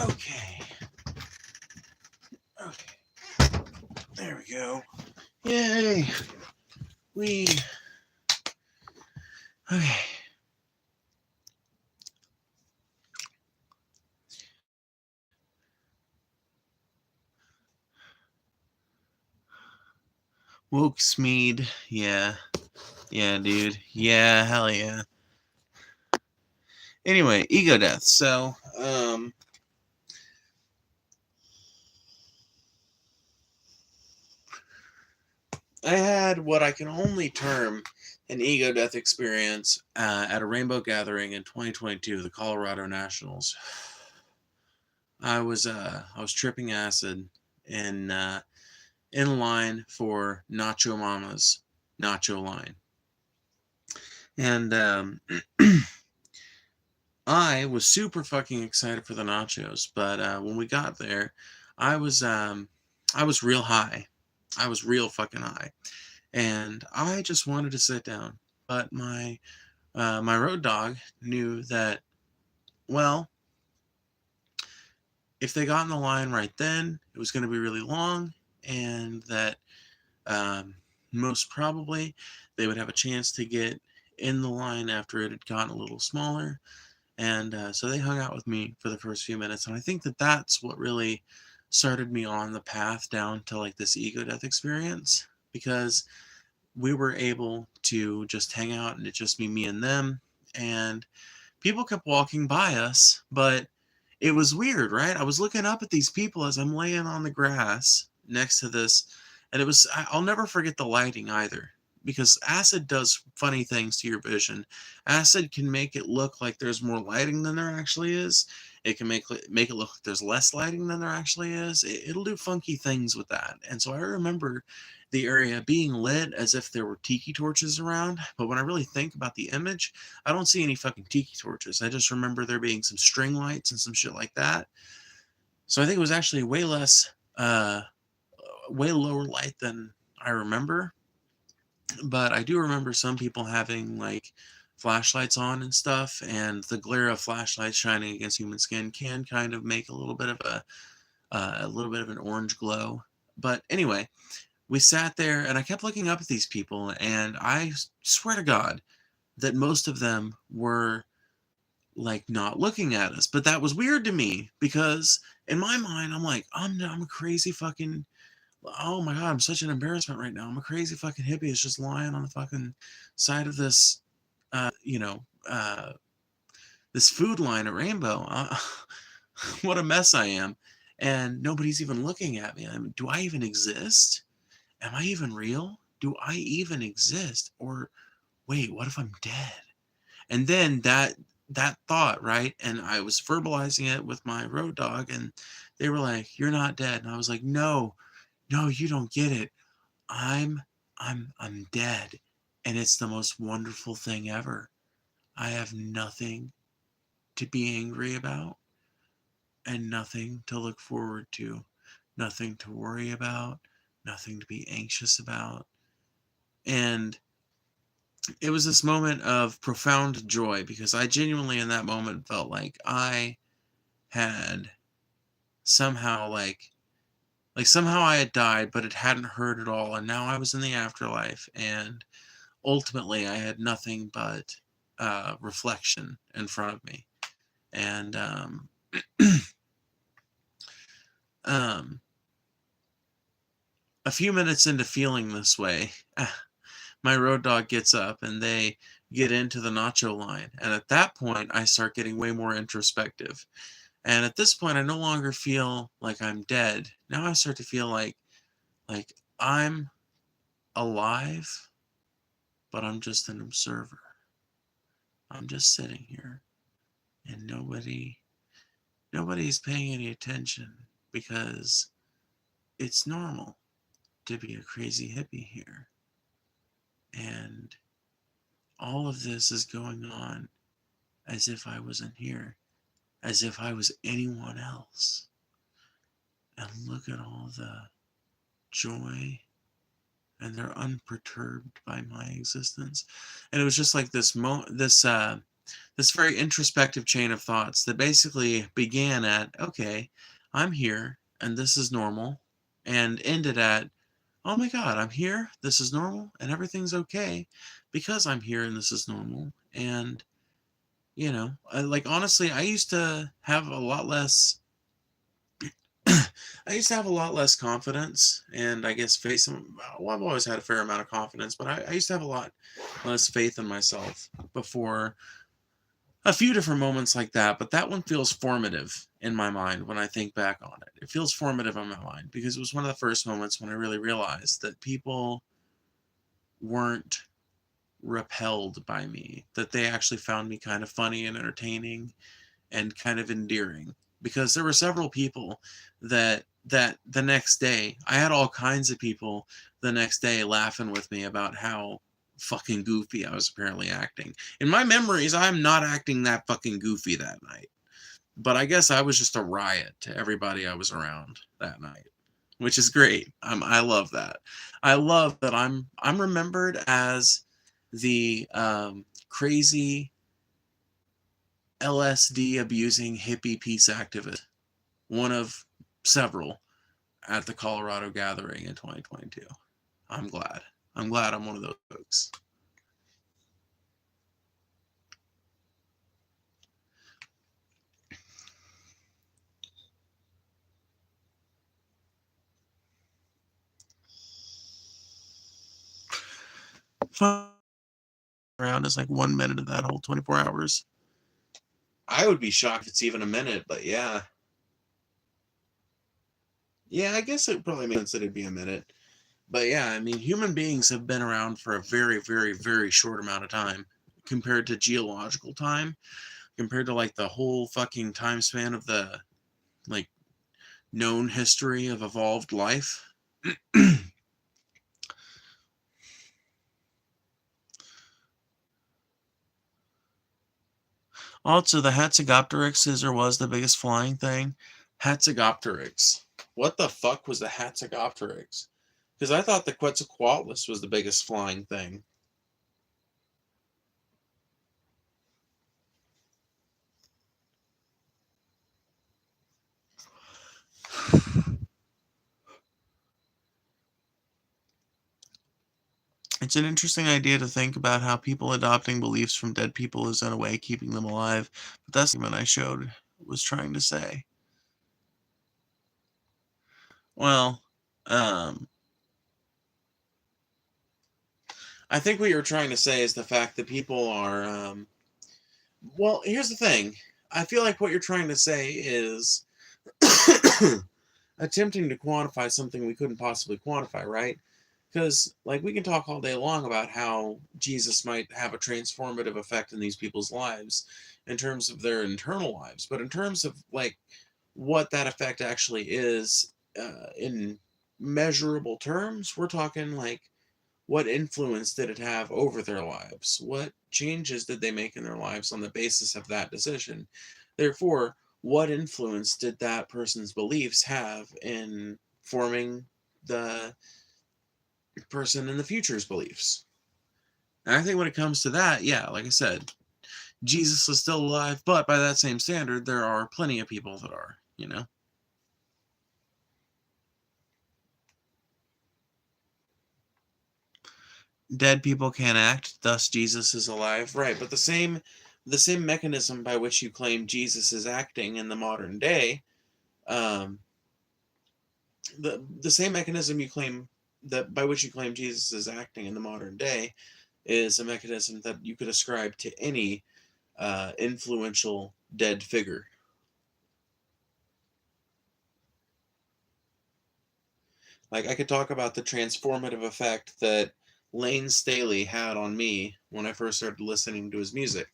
Okay. There we go. Yay. Okay. Woke Smeed. Yeah. Yeah, dude. Yeah, hell yeah. Anyway, ego death. So, I had what I can only term an ego death experience at a rainbow gathering in 2022, the Colorado Nationals. I was tripping acid in line for Nacho Mama's nacho line, and I was super fucking excited for the nachos. But when we got there, I was real high. I was real fucking high, and I just wanted to sit down. But my road dog knew that, well, if they got in the line right then, it was going to be really long, and that most probably they would have a chance to get in the line after it had gotten a little smaller. And so they hung out with me for the first few minutes. And I think that that's what really started me on the path down to like this ego death experience, because we were able to just hang out and it just be me and them. And people kept walking by us, but it was weird, right? I was looking up at these people as I'm laying on the grass next to this, and I'll never forget the lighting either, because acid does funny things to your vision. Acid can make it look like there's more lighting than there actually is. It can make it look like there's less lighting than there actually is. It'll do funky things with that. And so I remember the area being lit as if there were tiki torches around, but when I really think about the image, I don't see any fucking tiki torches. I just remember there being some string lights and some shit like that. So I think it was actually way lower light than I remember. But I do remember some people having like flashlights on and stuff, and the glare of flashlights shining against human skin can kind of make a little bit of an orange glow. But anyway, we sat there and I kept looking up at these people, and I swear to God that most of them were like not looking at us. But that was weird to me, because in my mind I'm like, I'm a crazy fucking, oh my God, I'm such an embarrassment right now. I'm a crazy fucking hippie that's just lying on the fucking side of this you know this food line at Rainbow. What a mess I am. And nobody's even looking at me. I mean, do I even exist? Am I even real? Do I even exist? Or wait, what if I'm dead? And then that thought, right? And I was verbalizing it with my road dog, and they were like, "You're not dead." And I was like, "No, you don't get it. I'm I'm dead, and it's the most wonderful thing ever. I have nothing to be angry about and nothing to look forward to, nothing to worry about, nothing to be anxious about." And it was this moment of profound joy, because I genuinely in that moment felt like I had somehow somehow I had died, but it hadn't hurt at all, and now I was in the afterlife, and ultimately I had nothing but reflection in front of me. And um, a few minutes into feeling this way, my road dog gets up and they get into the nacho line. And at that point, I start getting way more introspective. And at this point, I no longer feel like I'm dead. Now I start to feel like I'm alive, but I'm just an observer. I'm just sitting here, and nobody's paying any attention, because it's normal to be a crazy hippie here. And all of this is going on as if I wasn't here, as if I was anyone else. And look at all the joy, and they're unperturbed by my existence. And it was just like this this very introspective chain of thoughts that basically began at, okay, I'm here and this is normal, and ended at, oh my God, I'm here, this is normal, and everything's okay because I'm here and this is normal. And, like, honestly, I used to have a lot less. I used to have a lot less confidence, and I guess faith. Well, I've always had a fair amount of confidence, but I used to have a lot less faith in myself before a few different moments like that. But that one feels formative in my mind when I think back on it. It feels formative in my mind because it was one of the first moments when I really realized that people weren't repelled by me, that they actually found me kind of funny and entertaining and kind of endearing. Because there were several people that the next day, I had all kinds of people the next day laughing with me about how fucking goofy I was apparently acting. In my memories, I'm not acting that fucking goofy that night. But I guess I was just a riot to everybody I was around that night, which is great. I love that. I love that I'm remembered as the crazy LSD abusing hippie peace activist, one of several at the Colorado gathering in 2022. I'm glad. I'm glad I'm one of those folks. Around is like 1 minute of that whole 24 hours. I would be shocked if it's even a minute, but yeah. Yeah, I guess it probably makes sense that it'd be a minute. But yeah, I mean, human beings have been around for a very, very, very short amount of time compared to geological time, compared to like the whole fucking time span of the like known history of evolved life. Also, the Hatzegopteryx is or was the biggest flying thing. Hatzegopteryx. What the fuck was the Hatzegopteryx? Because I thought the Quetzalcoatlus was the biggest flying thing. It's an interesting idea to think about how people adopting beliefs from dead people is in a way keeping them alive. But that's the argument I showed was trying to say. Well, I think what you're trying to say is the fact that people are. Well, here's the thing. I feel like what you're trying to say is attempting to quantify something we couldn't possibly quantify, right? Because, like, we can talk all day long about how Jesus might have a transformative effect in these people's lives in terms of their internal lives, but in terms of, like, what that effect actually is in measurable terms, we're talking, like, what influence did it have over their lives? What changes did they make in their lives on the basis of that decision? Therefore, what influence did that person's beliefs have in forming the person in the future's beliefs? And I think when it comes to that, yeah, like I said, Jesus is still alive, but by that same standard, there are plenty of people that are, you know? Dead people can't act, thus Jesus is alive. Right, but the same mechanism by which you claim Jesus is acting in the modern day, um, the same mechanism you claim that by which you claim Jesus is acting in the modern day is a mechanism that you could ascribe to any influential dead figure. Like, I could talk about the transformative effect that Lane Staley had on me when I first started listening to his music.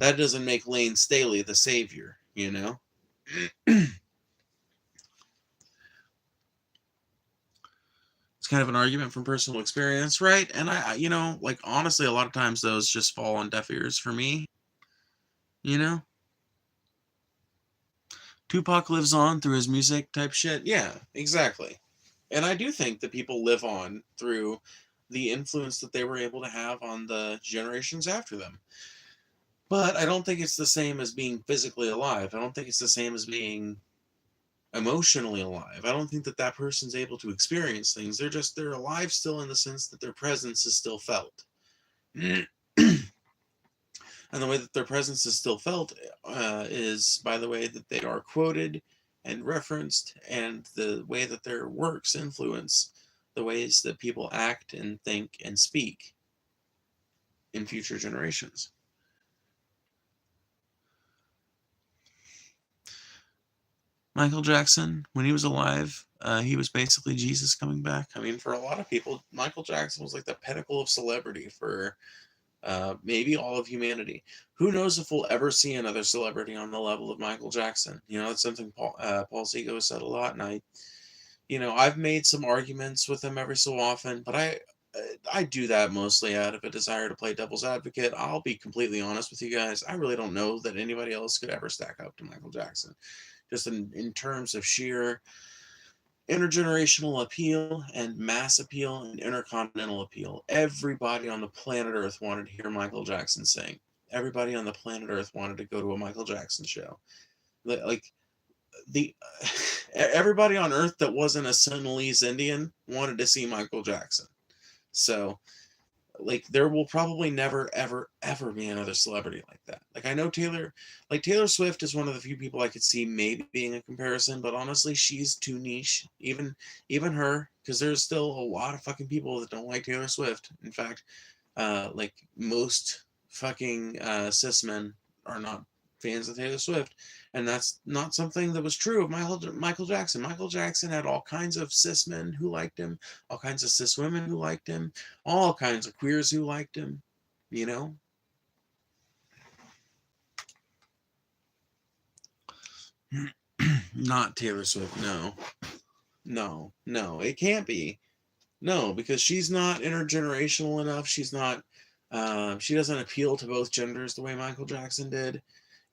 That doesn't make Lane Staley the savior, you know? It's kind of an argument from personal experience, right? And like, honestly, a lot of times those just fall on deaf ears for me, you know? Tupac lives on through his music type shit. Yeah, exactly. And I do think that people live on through the influence that they were able to have on the generations after them. But I don't think it's the same as being physically alive. I don't think it's the same as being emotionally alive. I don't think that that person's able to experience things. They're alive still in the sense that their presence is still felt. And the way that their presence is still felt is by the way that they are quoted and referenced, and the way that their works influence the ways that people act and think and speak in future generations. Michael Jackson, when he was alive, he was basically Jesus coming back. I mean, for a lot of people, Michael Jackson was like the pinnacle of celebrity for maybe all of humanity. Who knows if we'll ever see another celebrity on the level of Michael Jackson? You know, it's something Paul Seego has said a lot, and I've made some arguments with him every so often, but I do that mostly out of a desire to play devil's advocate. I'll be completely honest with you guys. I really don't know that anybody else could ever stack up to Michael Jackson, just in terms of sheer intergenerational appeal and mass appeal and intercontinental appeal. Everybody on the planet Earth wanted to hear Michael Jackson sing. Everybody on the planet Earth wanted to go to a Michael Jackson show. Like the everybody on Earth that wasn't a Sinhalese Indian wanted to see Michael Jackson. So like there will probably never ever be another celebrity like that. Like I know Taylor Swift is one of the few people I could see maybe being a comparison, but honestly she's too niche, even her, because there's still a lot of fucking people that don't like Taylor Swift. In fact, like most fucking cis men are not fans of Taylor Swift, and that's not something that was true of Michael Jackson. Michael Jackson had all kinds of cis men who liked him, all kinds of cis women who liked him, all kinds of queers who liked him, you know? Not Taylor Swift, no. No, it can't be. No, because she's not intergenerational enough. She's not, she doesn't appeal to both genders the way Michael Jackson did.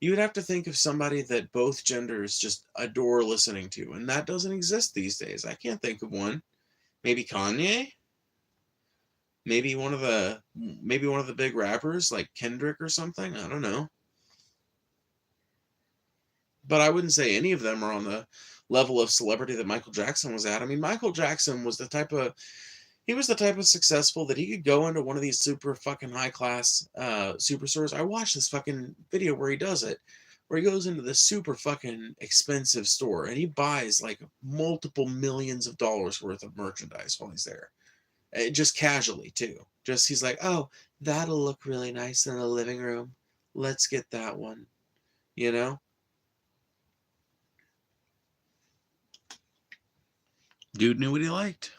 You would have to think of somebody that both genders just adore listening to, and that doesn't exist these days. I can't think of one. Maybe Kanye? Maybe one of the big rappers like Kendrick or something. I don't know. But I wouldn't say any of them are on the level of celebrity that Michael Jackson was at. I mean, Michael Jackson was the type of successful that he could go into one of these super fucking high class superstores. I watched this fucking video where he does it, where he goes into this super fucking expensive store and he buys like multiple millions of dollars worth of merchandise while he's there. Just casually too. Just he's like, oh, that'll look really nice in the living room. Let's get that one. You know? Dude knew what he liked.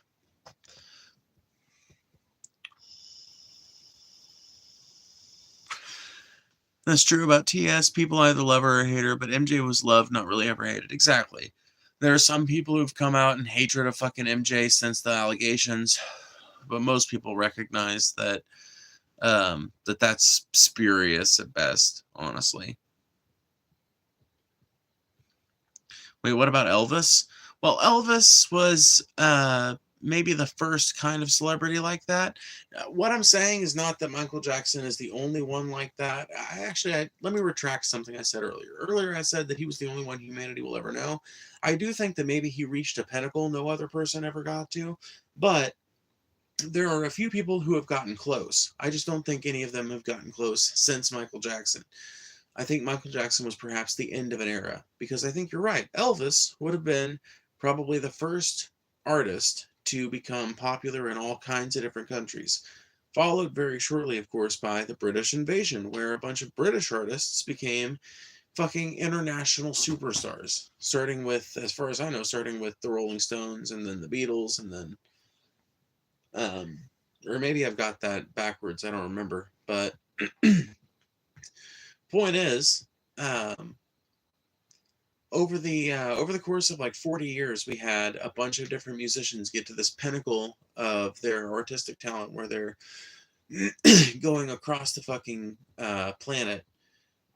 That's true about TS. People either love her or hate her, but MJ was loved, not really ever hated. Exactly. There are some people who've come out in hatred of fucking MJ since the allegations, but most people recognize that that's spurious at best, honestly. Wait, what about Elvis? Well, Elvis was maybe the first kind of celebrity like that. What I'm saying is not that Michael Jackson is the only one like that. Let me retract something I said earlier. Earlier, I said that he was the only one humanity will ever know. I do think that maybe he reached a pinnacle no other person ever got to, but there are a few people who have gotten close. I just don't think any of them have gotten close since Michael Jackson. I think Michael Jackson was perhaps the end of an era, because I think you're right. Elvis would have been probably the first artist to become popular in all kinds of different countries. Followed very shortly, of course, by the British invasion, where a bunch of British artists became fucking international superstars. Starting with, as far as I know, the Rolling Stones and then the Beatles and then, or maybe I've got that backwards. I don't remember. But point is, over the course of like 40 years, we had a bunch of different musicians get to this pinnacle of their artistic talent, where they're going across the fucking planet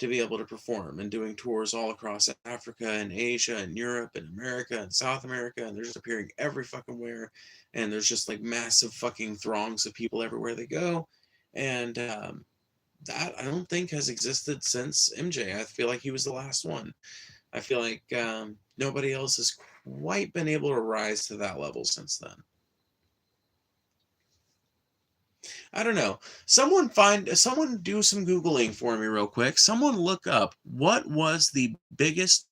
to be able to perform, and doing tours all across Africa and Asia and Europe and America and South America, and they're just appearing every fucking where, and there's just like massive fucking throngs of people everywhere they go, and that I don't think has existed since MJ. I feel like he was the last one. I feel like nobody else has quite been able to rise to that level since then. I don't know. Someone do some Googling for me real quick. Someone look up what was the biggest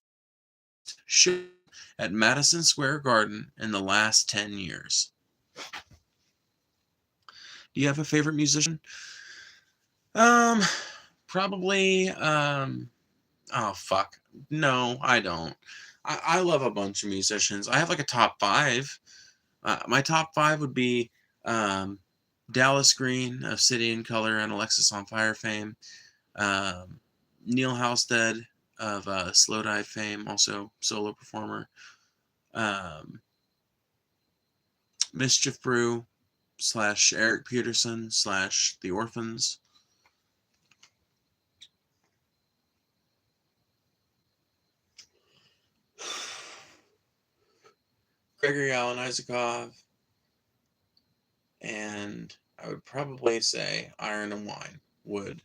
show at Madison Square Garden in the last 10 years. Do you have a favorite musician? Probably, oh, fuck. No, I don't. I love a bunch of musicians. I have like a top five. My top five would be Dallas Green of City and Color and Alexis on Fire fame. Neil Halstead of Slow Dive fame, also solo performer. Mischief Brew / Eric Peterson / The Orphans. Gregory Alan Isakov. And I would probably say Iron and Wine would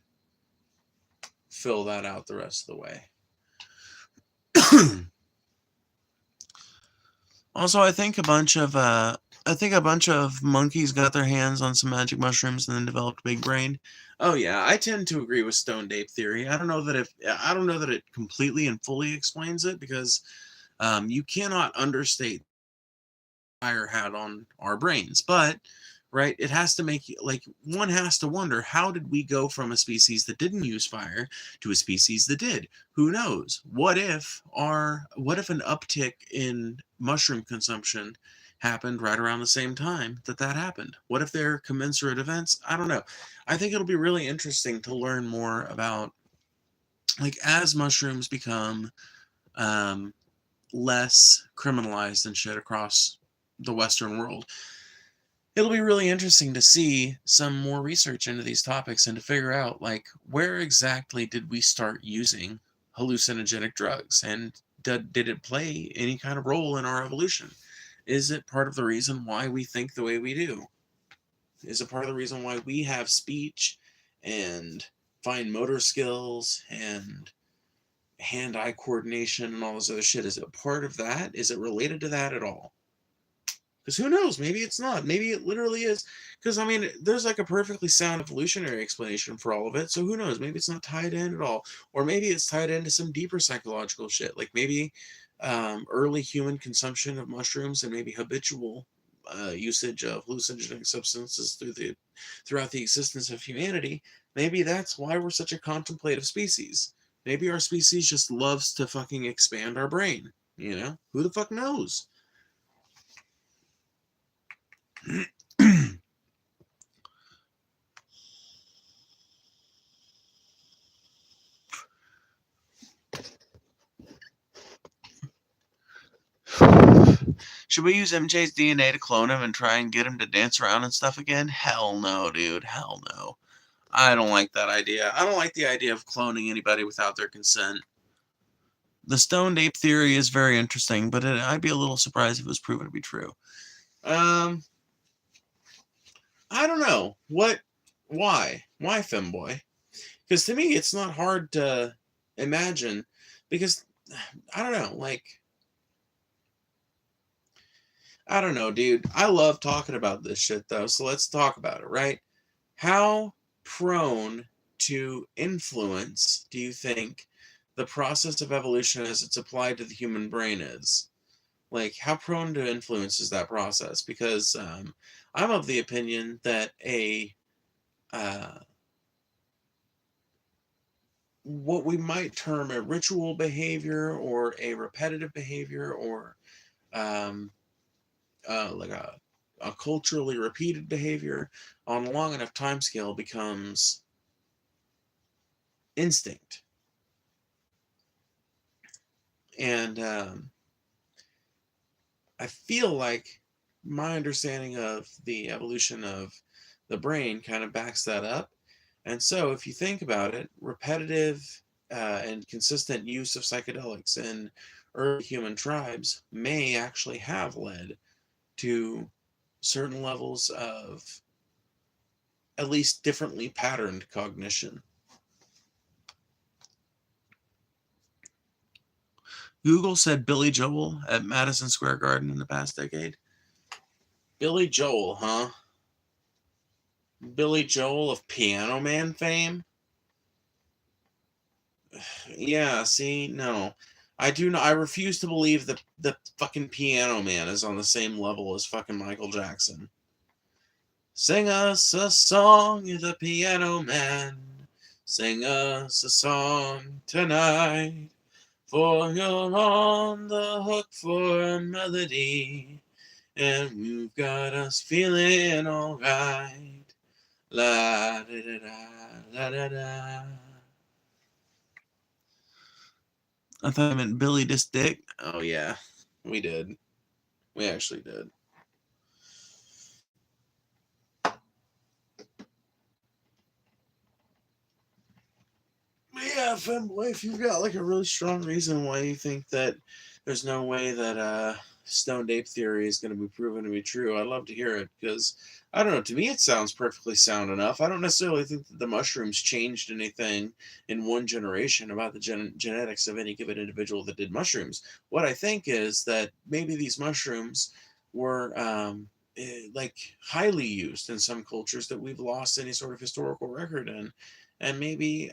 fill that out the rest of the way. Also, I think a bunch of monkeys got their hands on some magic mushrooms and then developed big brain. Oh yeah, I tend to agree with stoned ape theory. I don't know that it completely and fully explains it, because you cannot understate fire had on our brains, but right, it has to make, like, one has to wonder, how did we go from a species that didn't use fire to a species that did? Who knows? What if an uptick in mushroom consumption happened right around the same time that happened? What if they're commensurate events? I don't know. I think it'll be really interesting to learn more about, like, as mushrooms become less criminalized and shit across the Western world. It'll be really interesting to see some more research into these topics and to figure out, like, where exactly did we start using hallucinogenic drugs, and did it play any kind of role in our evolution? Is it part of the reason why we think the way we do? Is it part of the reason why we have speech and fine motor skills and hand-eye coordination and all this other shit? Is it part of that? Is it related to that at all? Because who knows? Maybe it's not. Maybe it literally is. Because, I mean, there's like a perfectly sound evolutionary explanation for all of it. So who knows? Maybe it's not tied in at all. Or maybe it's tied into some deeper psychological shit. Like maybe early human consumption of mushrooms and maybe habitual usage of hallucinogenic substances throughout the existence of humanity. Maybe that's why we're such a contemplative species. Maybe our species just loves to fucking expand our brain. You know? Who the fuck knows? Should we use MJ's DNA to clone him and try and get him to dance around and stuff again? Hell no, dude. Hell no. I don't like that idea. I don't like the idea of cloning anybody without their consent. The stoned ape theory is very interesting, but I'd be a little surprised if it was proven to be true. I don't know. Why? Why, femboy? Because to me, it's not hard to imagine. Because, I don't know, like, I don't know, dude. I love talking about this shit, though, so let's talk about it, right? How prone to influence do you think the process of evolution as it's applied to the human brain is? Like, how prone to influence is that process? Because I'm of the opinion that what we might term a ritual behavior or a repetitive behavior or like a culturally repeated behavior on a long enough time scale becomes instinct. And I feel like my understanding of the evolution of the brain kind of backs that up. And so if you think about it, repetitive and consistent use of psychedelics in early human tribes may actually have led to certain levels of at least differently patterned cognition. Google said Billy Joel at Madison Square Garden in the past decade. Billy Joel, huh? Billy Joel of Piano Man fame? Yeah, see, no. I do not. I refuse to believe that the fucking Piano Man is on the same level as fucking Michael Jackson. Sing us a song, the Piano Man. Sing us a song tonight. For you're on the hook for a melody. And you've got us feeling alright. La da da da la da da. I thought I meant Billy This Dick. Oh yeah, we did. We actually did. But yeah, femboy, if you've got like a really strong reason why you think that there's no way that stoned ape theory is going to be proven to be true, I'd love to hear it, because I don't know, to me it sounds perfectly sound enough. I don't necessarily think that the mushrooms changed anything in one generation about the genetics of any given individual that did mushrooms. What I think is that maybe these mushrooms were like highly used in some cultures that we've lost any sort of historical record in, and maybe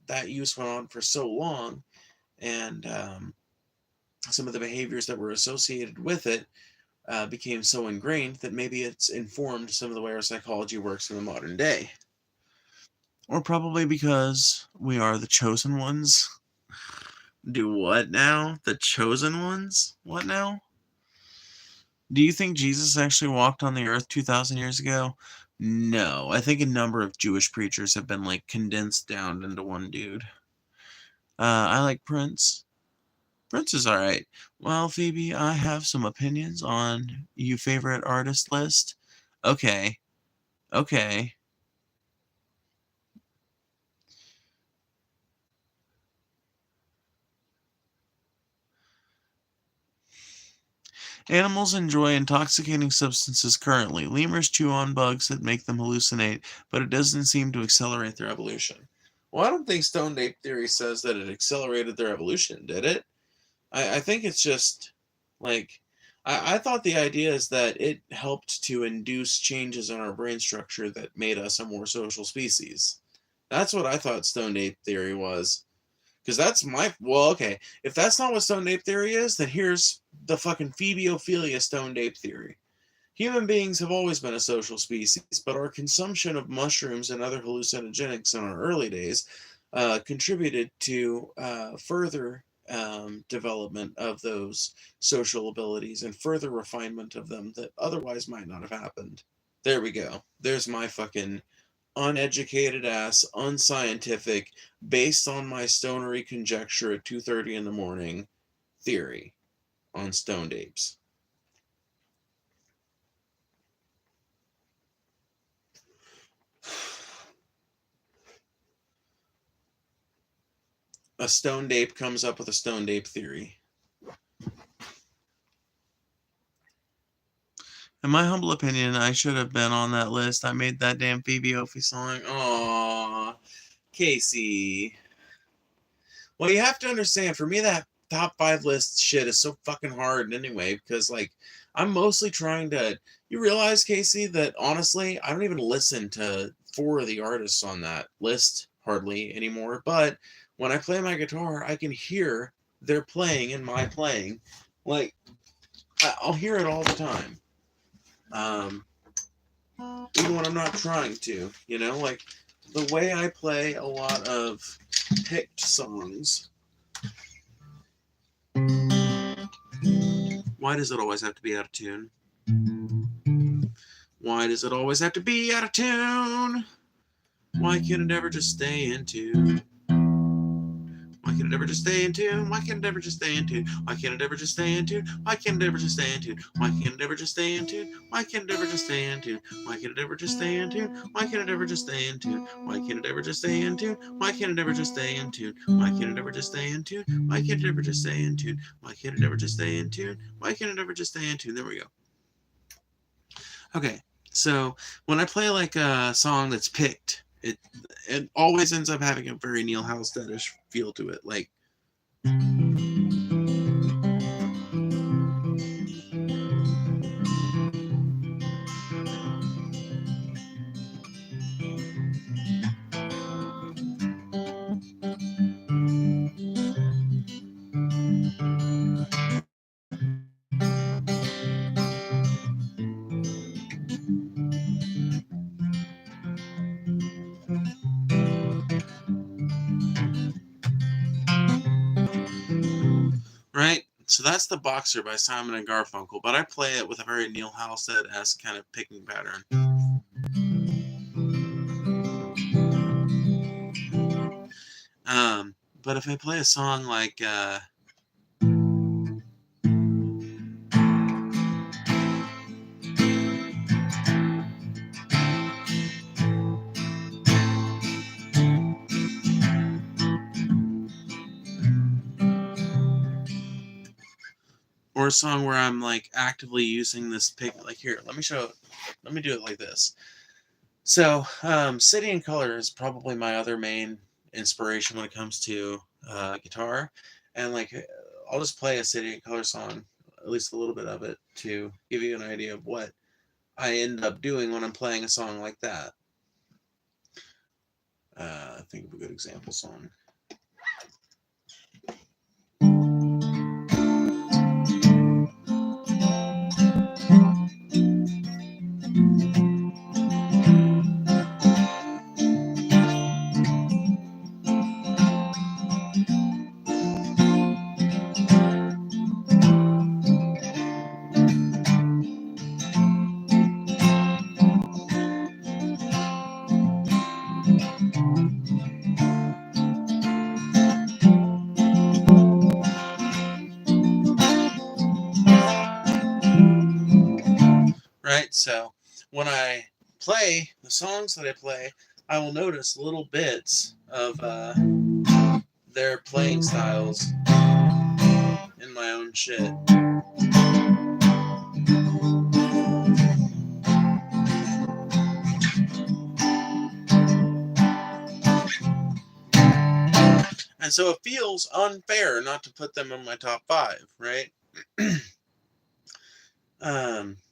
that use went on for so long, and some of the behaviors that were associated with it became so ingrained that maybe it's informed some of the way our psychology works in the modern day. Or probably because we are the chosen ones. Do what now? The chosen ones? What now? Do you think Jesus actually walked on the earth 2,000 years ago? No. I think a number of Jewish preachers have been like condensed down into one dude. I like Prince. Prince is alright. Well, Phoebe, I have some opinions on you favorite artist list. Okay. Okay. Animals enjoy intoxicating substances currently. Lemurs chew on bugs that make them hallucinate, but it doesn't seem to accelerate their evolution. Well, I don't think stoned ape theory says that it accelerated their evolution, did it? I think it's just like I thought the idea is that it helped to induce changes in our brain structure that made us a more social species. That's what I thought stoned ape theory was. Because that's my okay. If that's not what stoned ape theory is, then here's the fucking Phoebeophilia stoned ape theory. Human beings have always been a social species, but our consumption of mushrooms and other hallucinogenics in our early days contributed to further development of those social abilities and further refinement of them that otherwise might not have happened. There we go. There's my fucking uneducated ass, unscientific, based on my stonery conjecture at 2:30 in the morning theory on stoned apes. A stoned ape comes up with a stoned ape theory. In my humble opinion, I should have been on that list. I made that damn Phoebe Opie song. Aww, Casey. Well, you have to understand, for me, that top 5 list shit is so fucking hard anyway, because, like, I'm mostly trying to. You realize, Casey, that honestly, I don't even listen to 4 of the artists on that list hardly anymore, but when I play my guitar, I can hear their playing and my playing. Like, I'll hear it all the time. Even when I'm not trying to, you know, like the way I play a lot of picked songs. Why does it always have to be out of tune? Why does it always have to be out of tune? Why can't it ever just stay in tune? Why can't it ever just stay in tune? Why can't it ever just stay in tune? Why can't it ever just stay in tune? Why can't it ever just stay in tune? Why can't it ever just stay in tune? Why can't it ever just stay in tune? Why can't it ever just stay in tune? Why can't it ever just stay in tune? Why can't it ever just stay in tune? Why can't it ever just stay in tune? Why can't it ever just stay in tune? Why can't it ever just stay in tune? Why can't it ever just stay in tune? Why can't it ever just stay in tune? There we go. Okay, so when I play like a song that's picked, it always ends up having a very Neil Halsteadish feel to it. Like right? So that's the Boxer by Simon and Garfunkel, but I play it with a very Neil Halstead-esque kind of picking pattern. But if I play a song like or a song where I'm like actively using this pick, like here, let me do it like this. So, City and Color is probably my other main inspiration when it comes to guitar, and like I'll just play a City and Color song, at least a little bit of it, to give you an idea of what I end up doing when I'm playing a song like that. Think of a good example song. Right, so when I play the songs that I play, I will notice little bits of their playing styles in my own shit. And so it feels unfair not to put them in my top 5, right?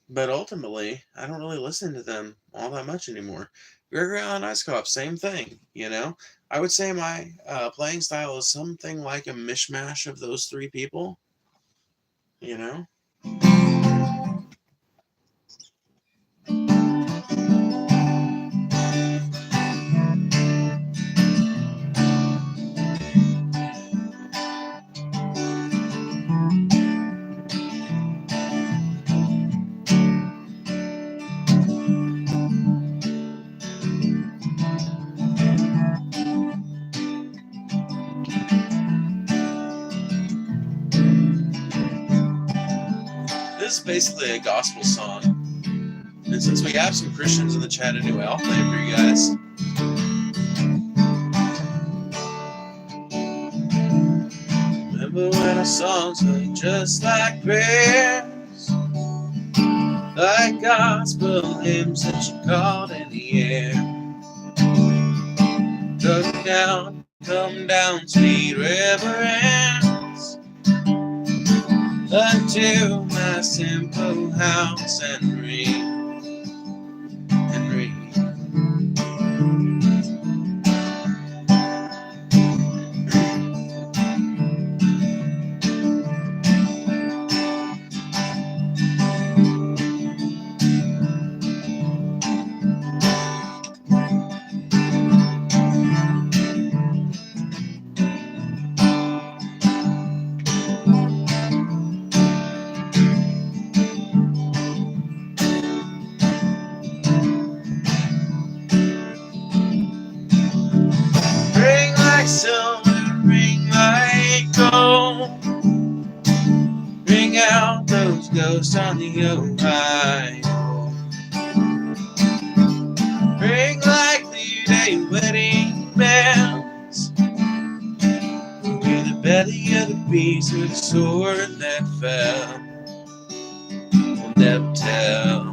But ultimately, I don't really listen to them all that much anymore. Gregory Alan Isakov, same thing, you know? I would say my playing style is something like a mishmash of those 3 people, you know? This is basically a gospel song. And since we have some Christians in the chat anyway, I'll play it for you guys. Remember when our songs were just like prayers, like gospel hymns that you called in the air. Come down, sweet reverence, unto my simple house and read. Silver, ring like gold, ring out those ghosts on the Ohio. Ring like the day wedding bells, with the belly of the beast with the sword that fell. We'll never tell.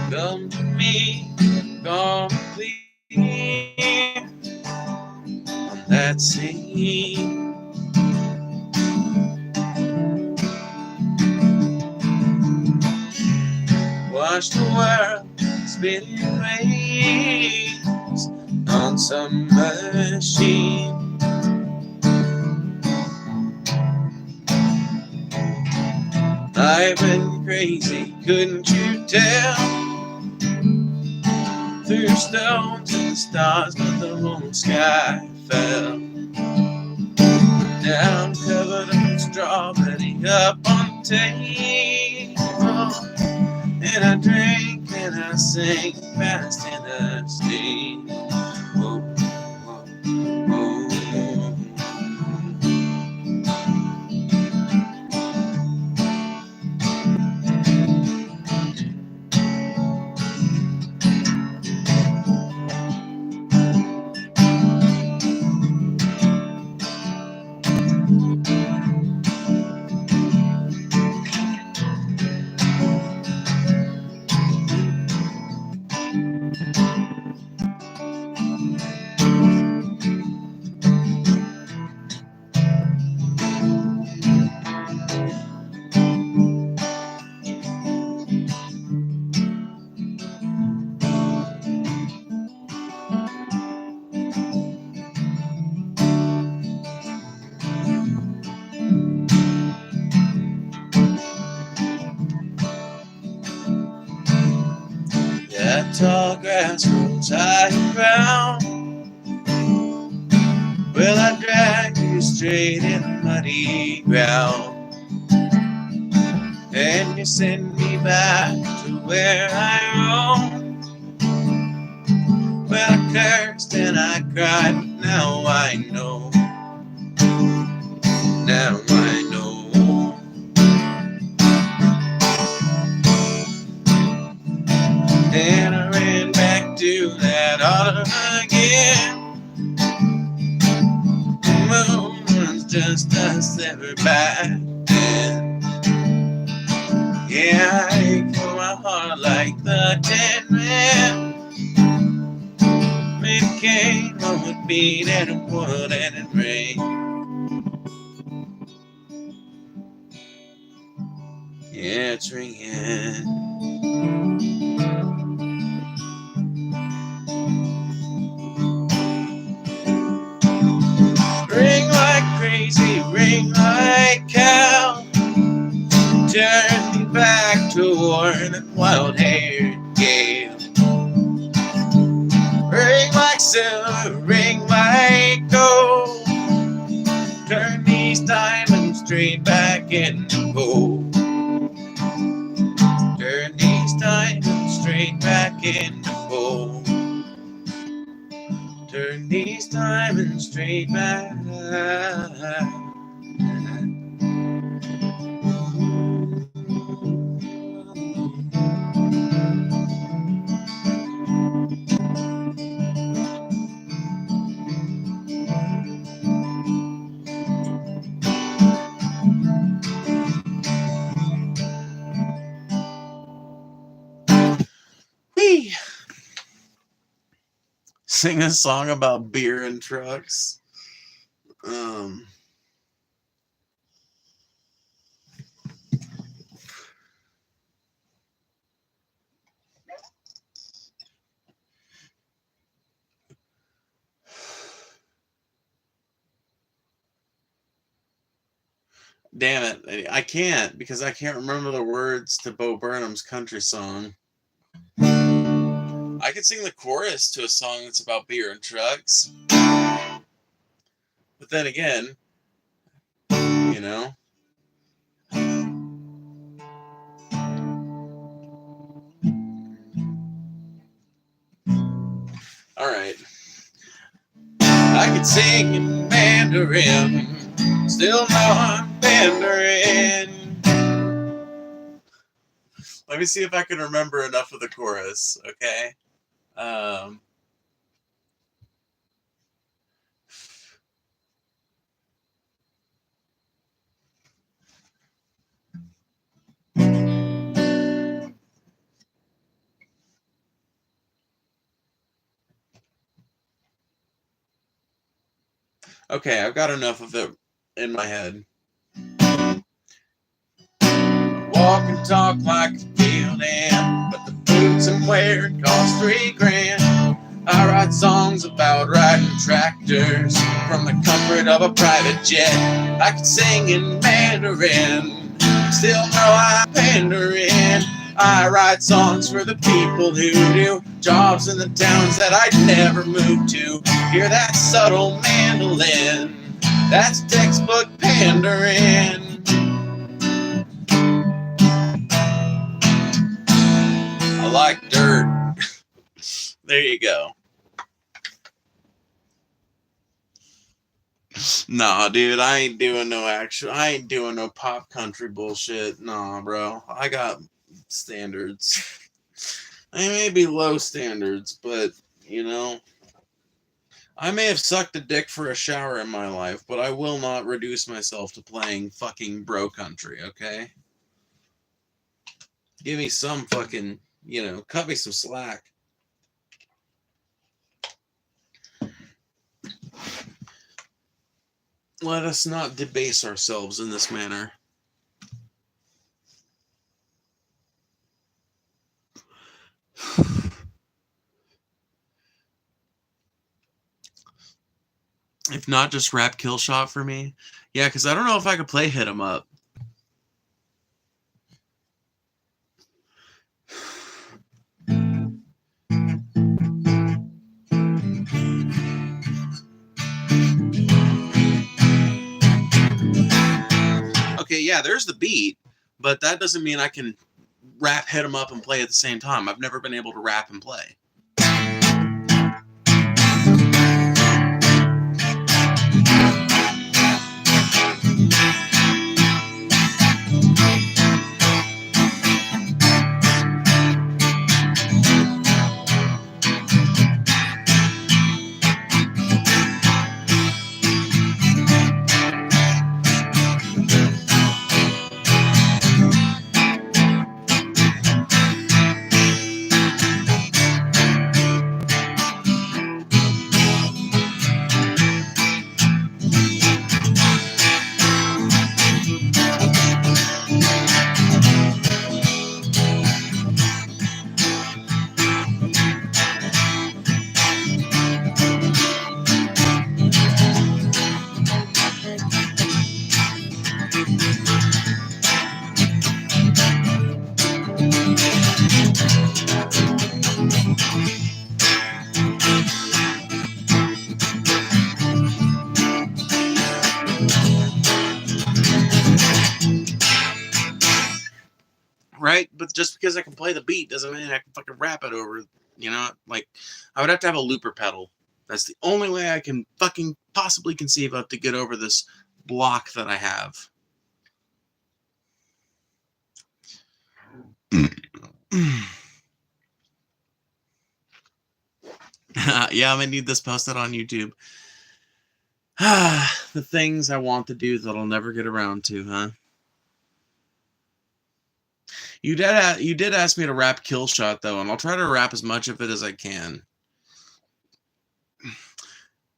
Come to me, come clear on that scene. Watch the world spinning waves on some machine. I've been crazy, couldn't you tell? threw stones at the stars, but the whole sky fell down, covered in strawberry up on the table. And I drank and I sang fast in the steam. Whoa, whoa, whoa. That tall grass grows high and round. Well, I drag you straight in the muddy ground, and you send me back to where I roam. Well, I cursed and I cried, but now I know. Now I know. And I ran back to that autumn again. The moon was just us ever back then. Yeah, I ache for my heart like the dead man. It came on with beat and it would and it rained. Yeah, it's ringing. Ring like crazy, ring like hell. Turn me back toward that wild-haired gale. Ring like silver, ring like gold. Turn these diamonds straight back into gold. Turn these diamonds straight back into gold. Turn these diamonds straight back. Whee! Sing a song about beer and trucks. Damn it, I can't, because I can't remember the words to Bo Burnham's country song. I could sing the chorus to a song that's about beer and trucks. But then again, you know. Alright. I could sing in Mandarin, still not Mandarin. Let me see if I can remember enough of the chorus, okay? Okay, I've got enough of it in my head. Walk and talk like a field hand, but the boots I'm wearing cost $3,000. I write songs about riding tractors from the comfort of a private jet. I could sing in Mandarin, still know I'm pandering. I write songs for the people who do jobs in the towns that I'd never move to. Hear that subtle mandolin? That's textbook pandering. I like dirt. There you go. Nah, dude, I ain't doing no pop country bullshit. Nah, bro. I got standards. I may be low standards, but, you know, I may have sucked a dick for a shower in my life, but I will not reduce myself to playing fucking bro country, okay? Give me some fucking, cut me some slack. Let us not debase ourselves in this manner. If not, just rap kill shot for me. Yeah, because I don't know if I could play hit 'em up. Okay, yeah, there's the beat, but that doesn't mean I can rap hit 'em up and play at the same time. I've never been able to rap and play. Right? But just because I can play the beat doesn't mean I can fucking rap it over, Like, I would have to have a looper pedal. That's the only way I can fucking possibly conceive of to get over this block that I have. Yeah, I'm gonna need this posted on YouTube. The things I want to do that I'll never get around to, huh? You did ask me to rap Kill Shot, though, and I'll try to rap as much of it as I can.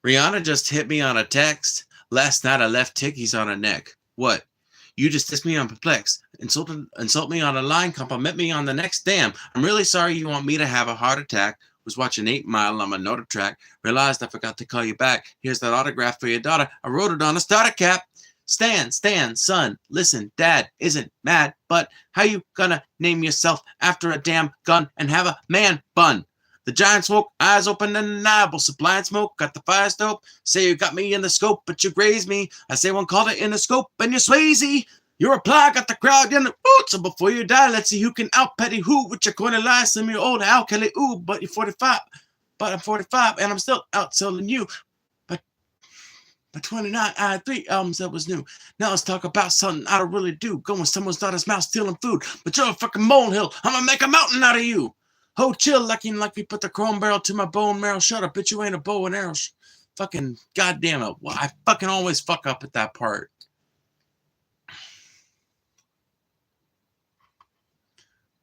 Rihanna just hit me on a text. Last night I left tickies on her neck. What? You just dissed me on perplex. Insult me on a line, compliment me on the next. Damn, I'm really sorry you want me to have a heart attack. Was watching 8 Mile on my note track. Realized I forgot to call you back. Here's that autograph for your daughter. I wrote it on a starter cap. Stan, son, listen, Dad isn't mad, but how you gonna name yourself after a damn gun and have a man bun? The giant smoke, eyes open and undeniable, supplying smoke, got the fire stoked. Say you got me in the scope, but you grazed me. I say one called it in the scope, and you're Swayze. Your reply got the crowd in the roots, so before you die, let's see who can out-petty who with your corny lies. Send me your old Al Kelly, ooh, but you're 45. But I'm 45, and I'm still outselling you. By 29, I had 3 albums that was new. Now let's talk about something I don't really do. Go when someone's daughter's mouth stealing food. But you're a fucking molehill. I'm gonna make a mountain out of you. Ho, chill, like we put the chrome barrel to my bone marrow. Shut up, bitch, you ain't a bow and arrow. Fucking goddamn it. Well, I fucking always fuck up at that part.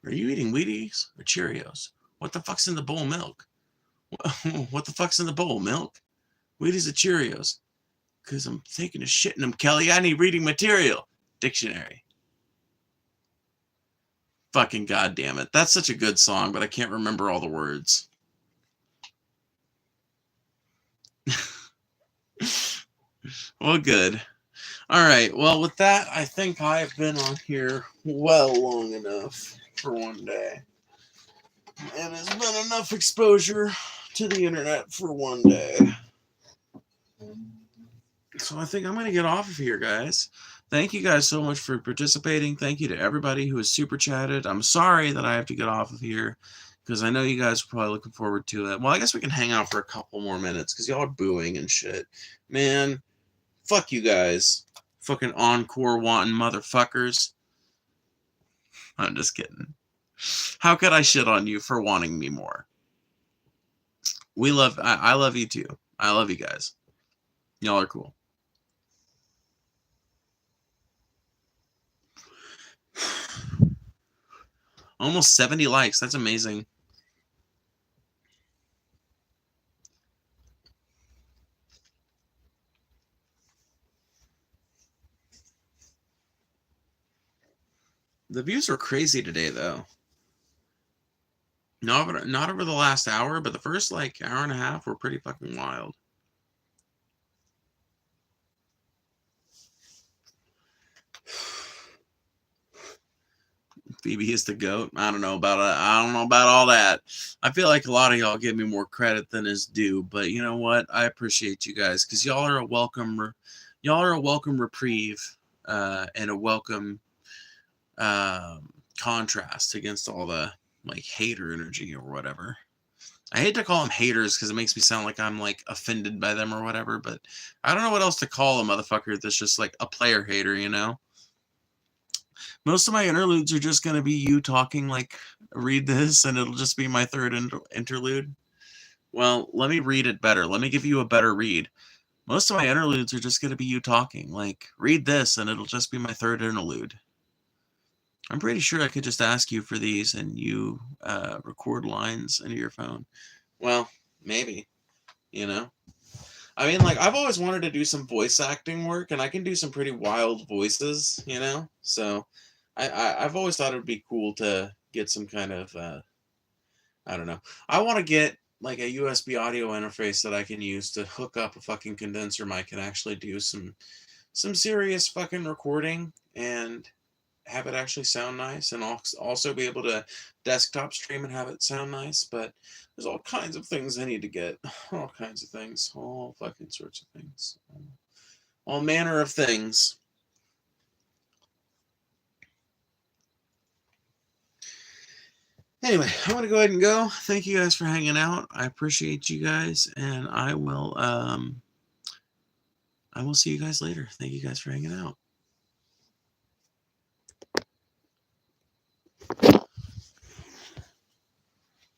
Are you eating Wheaties or Cheerios? What the fuck's in the bowl of milk? What the fuck's in the bowl? Milk? Wheaties or Cheerios? Because I'm taking a shit in them, Kelly. I need reading material. Dictionary. Fucking goddamn it. That's such a good song, but I can't remember all the words. Well, good. All right. Well, with that, I think I've been on here well long enough. for one day. And it's been enough exposure to the internet for one day. So I think I'm going to get off of here, guys. Thank you guys so much for participating. Thank you to everybody who has super chatted. I'm sorry that I have to get off of here because I know you guys are probably looking forward to it. Well, I guess we can hang out for a couple more minutes because y'all are booing and shit. Man, fuck you guys. Fucking encore wanting motherfuckers. I'm just kidding. How could I shit on you for wanting me more? I love you too. I love you guys. Y'all are cool. Almost 70 likes. That's amazing. The views were crazy today, though. Not over the last hour, but the first, like, hour and a half were pretty fucking wild. Phoebe is the GOAT. I don't know about all that. I feel like a lot of y'all give me more credit than is due, but you know what? I appreciate you guys because y'all are a welcome reprieve and a welcome contrast against all the like hater energy or whatever. I hate to call them haters because it makes me sound like I'm like offended by them or whatever, but I don't know what else to call a motherfucker that's just like a player hater, you know? Most of my interludes are just going to be you talking like, read this, and it'll just be my third interlude. Well, let me read it better. Let me give you a better read. Most of my interludes are just going to be you talking, like, read this, and it'll just be my third interlude. I'm pretty sure I could just ask you for these, and you record lines into your phone. Well, maybe, you know? I mean, like, I've always wanted to do some voice acting work, and I can do some pretty wild voices, you know? So I've always thought it would be cool to get some kind of, I don't know. I want to get, like, a USB audio interface that I can use to hook up a fucking condenser mic and actually do some serious fucking recording and have it actually sound nice, and also be able to desktop stream and have it sound nice. But there's all kinds of things I need to get. All kinds of things. All fucking sorts of things. All manner of things. Anyway, I'm going to go ahead and go. Thank you guys for hanging out. I appreciate you guys, and I will see you guys later. Thank you guys for hanging out.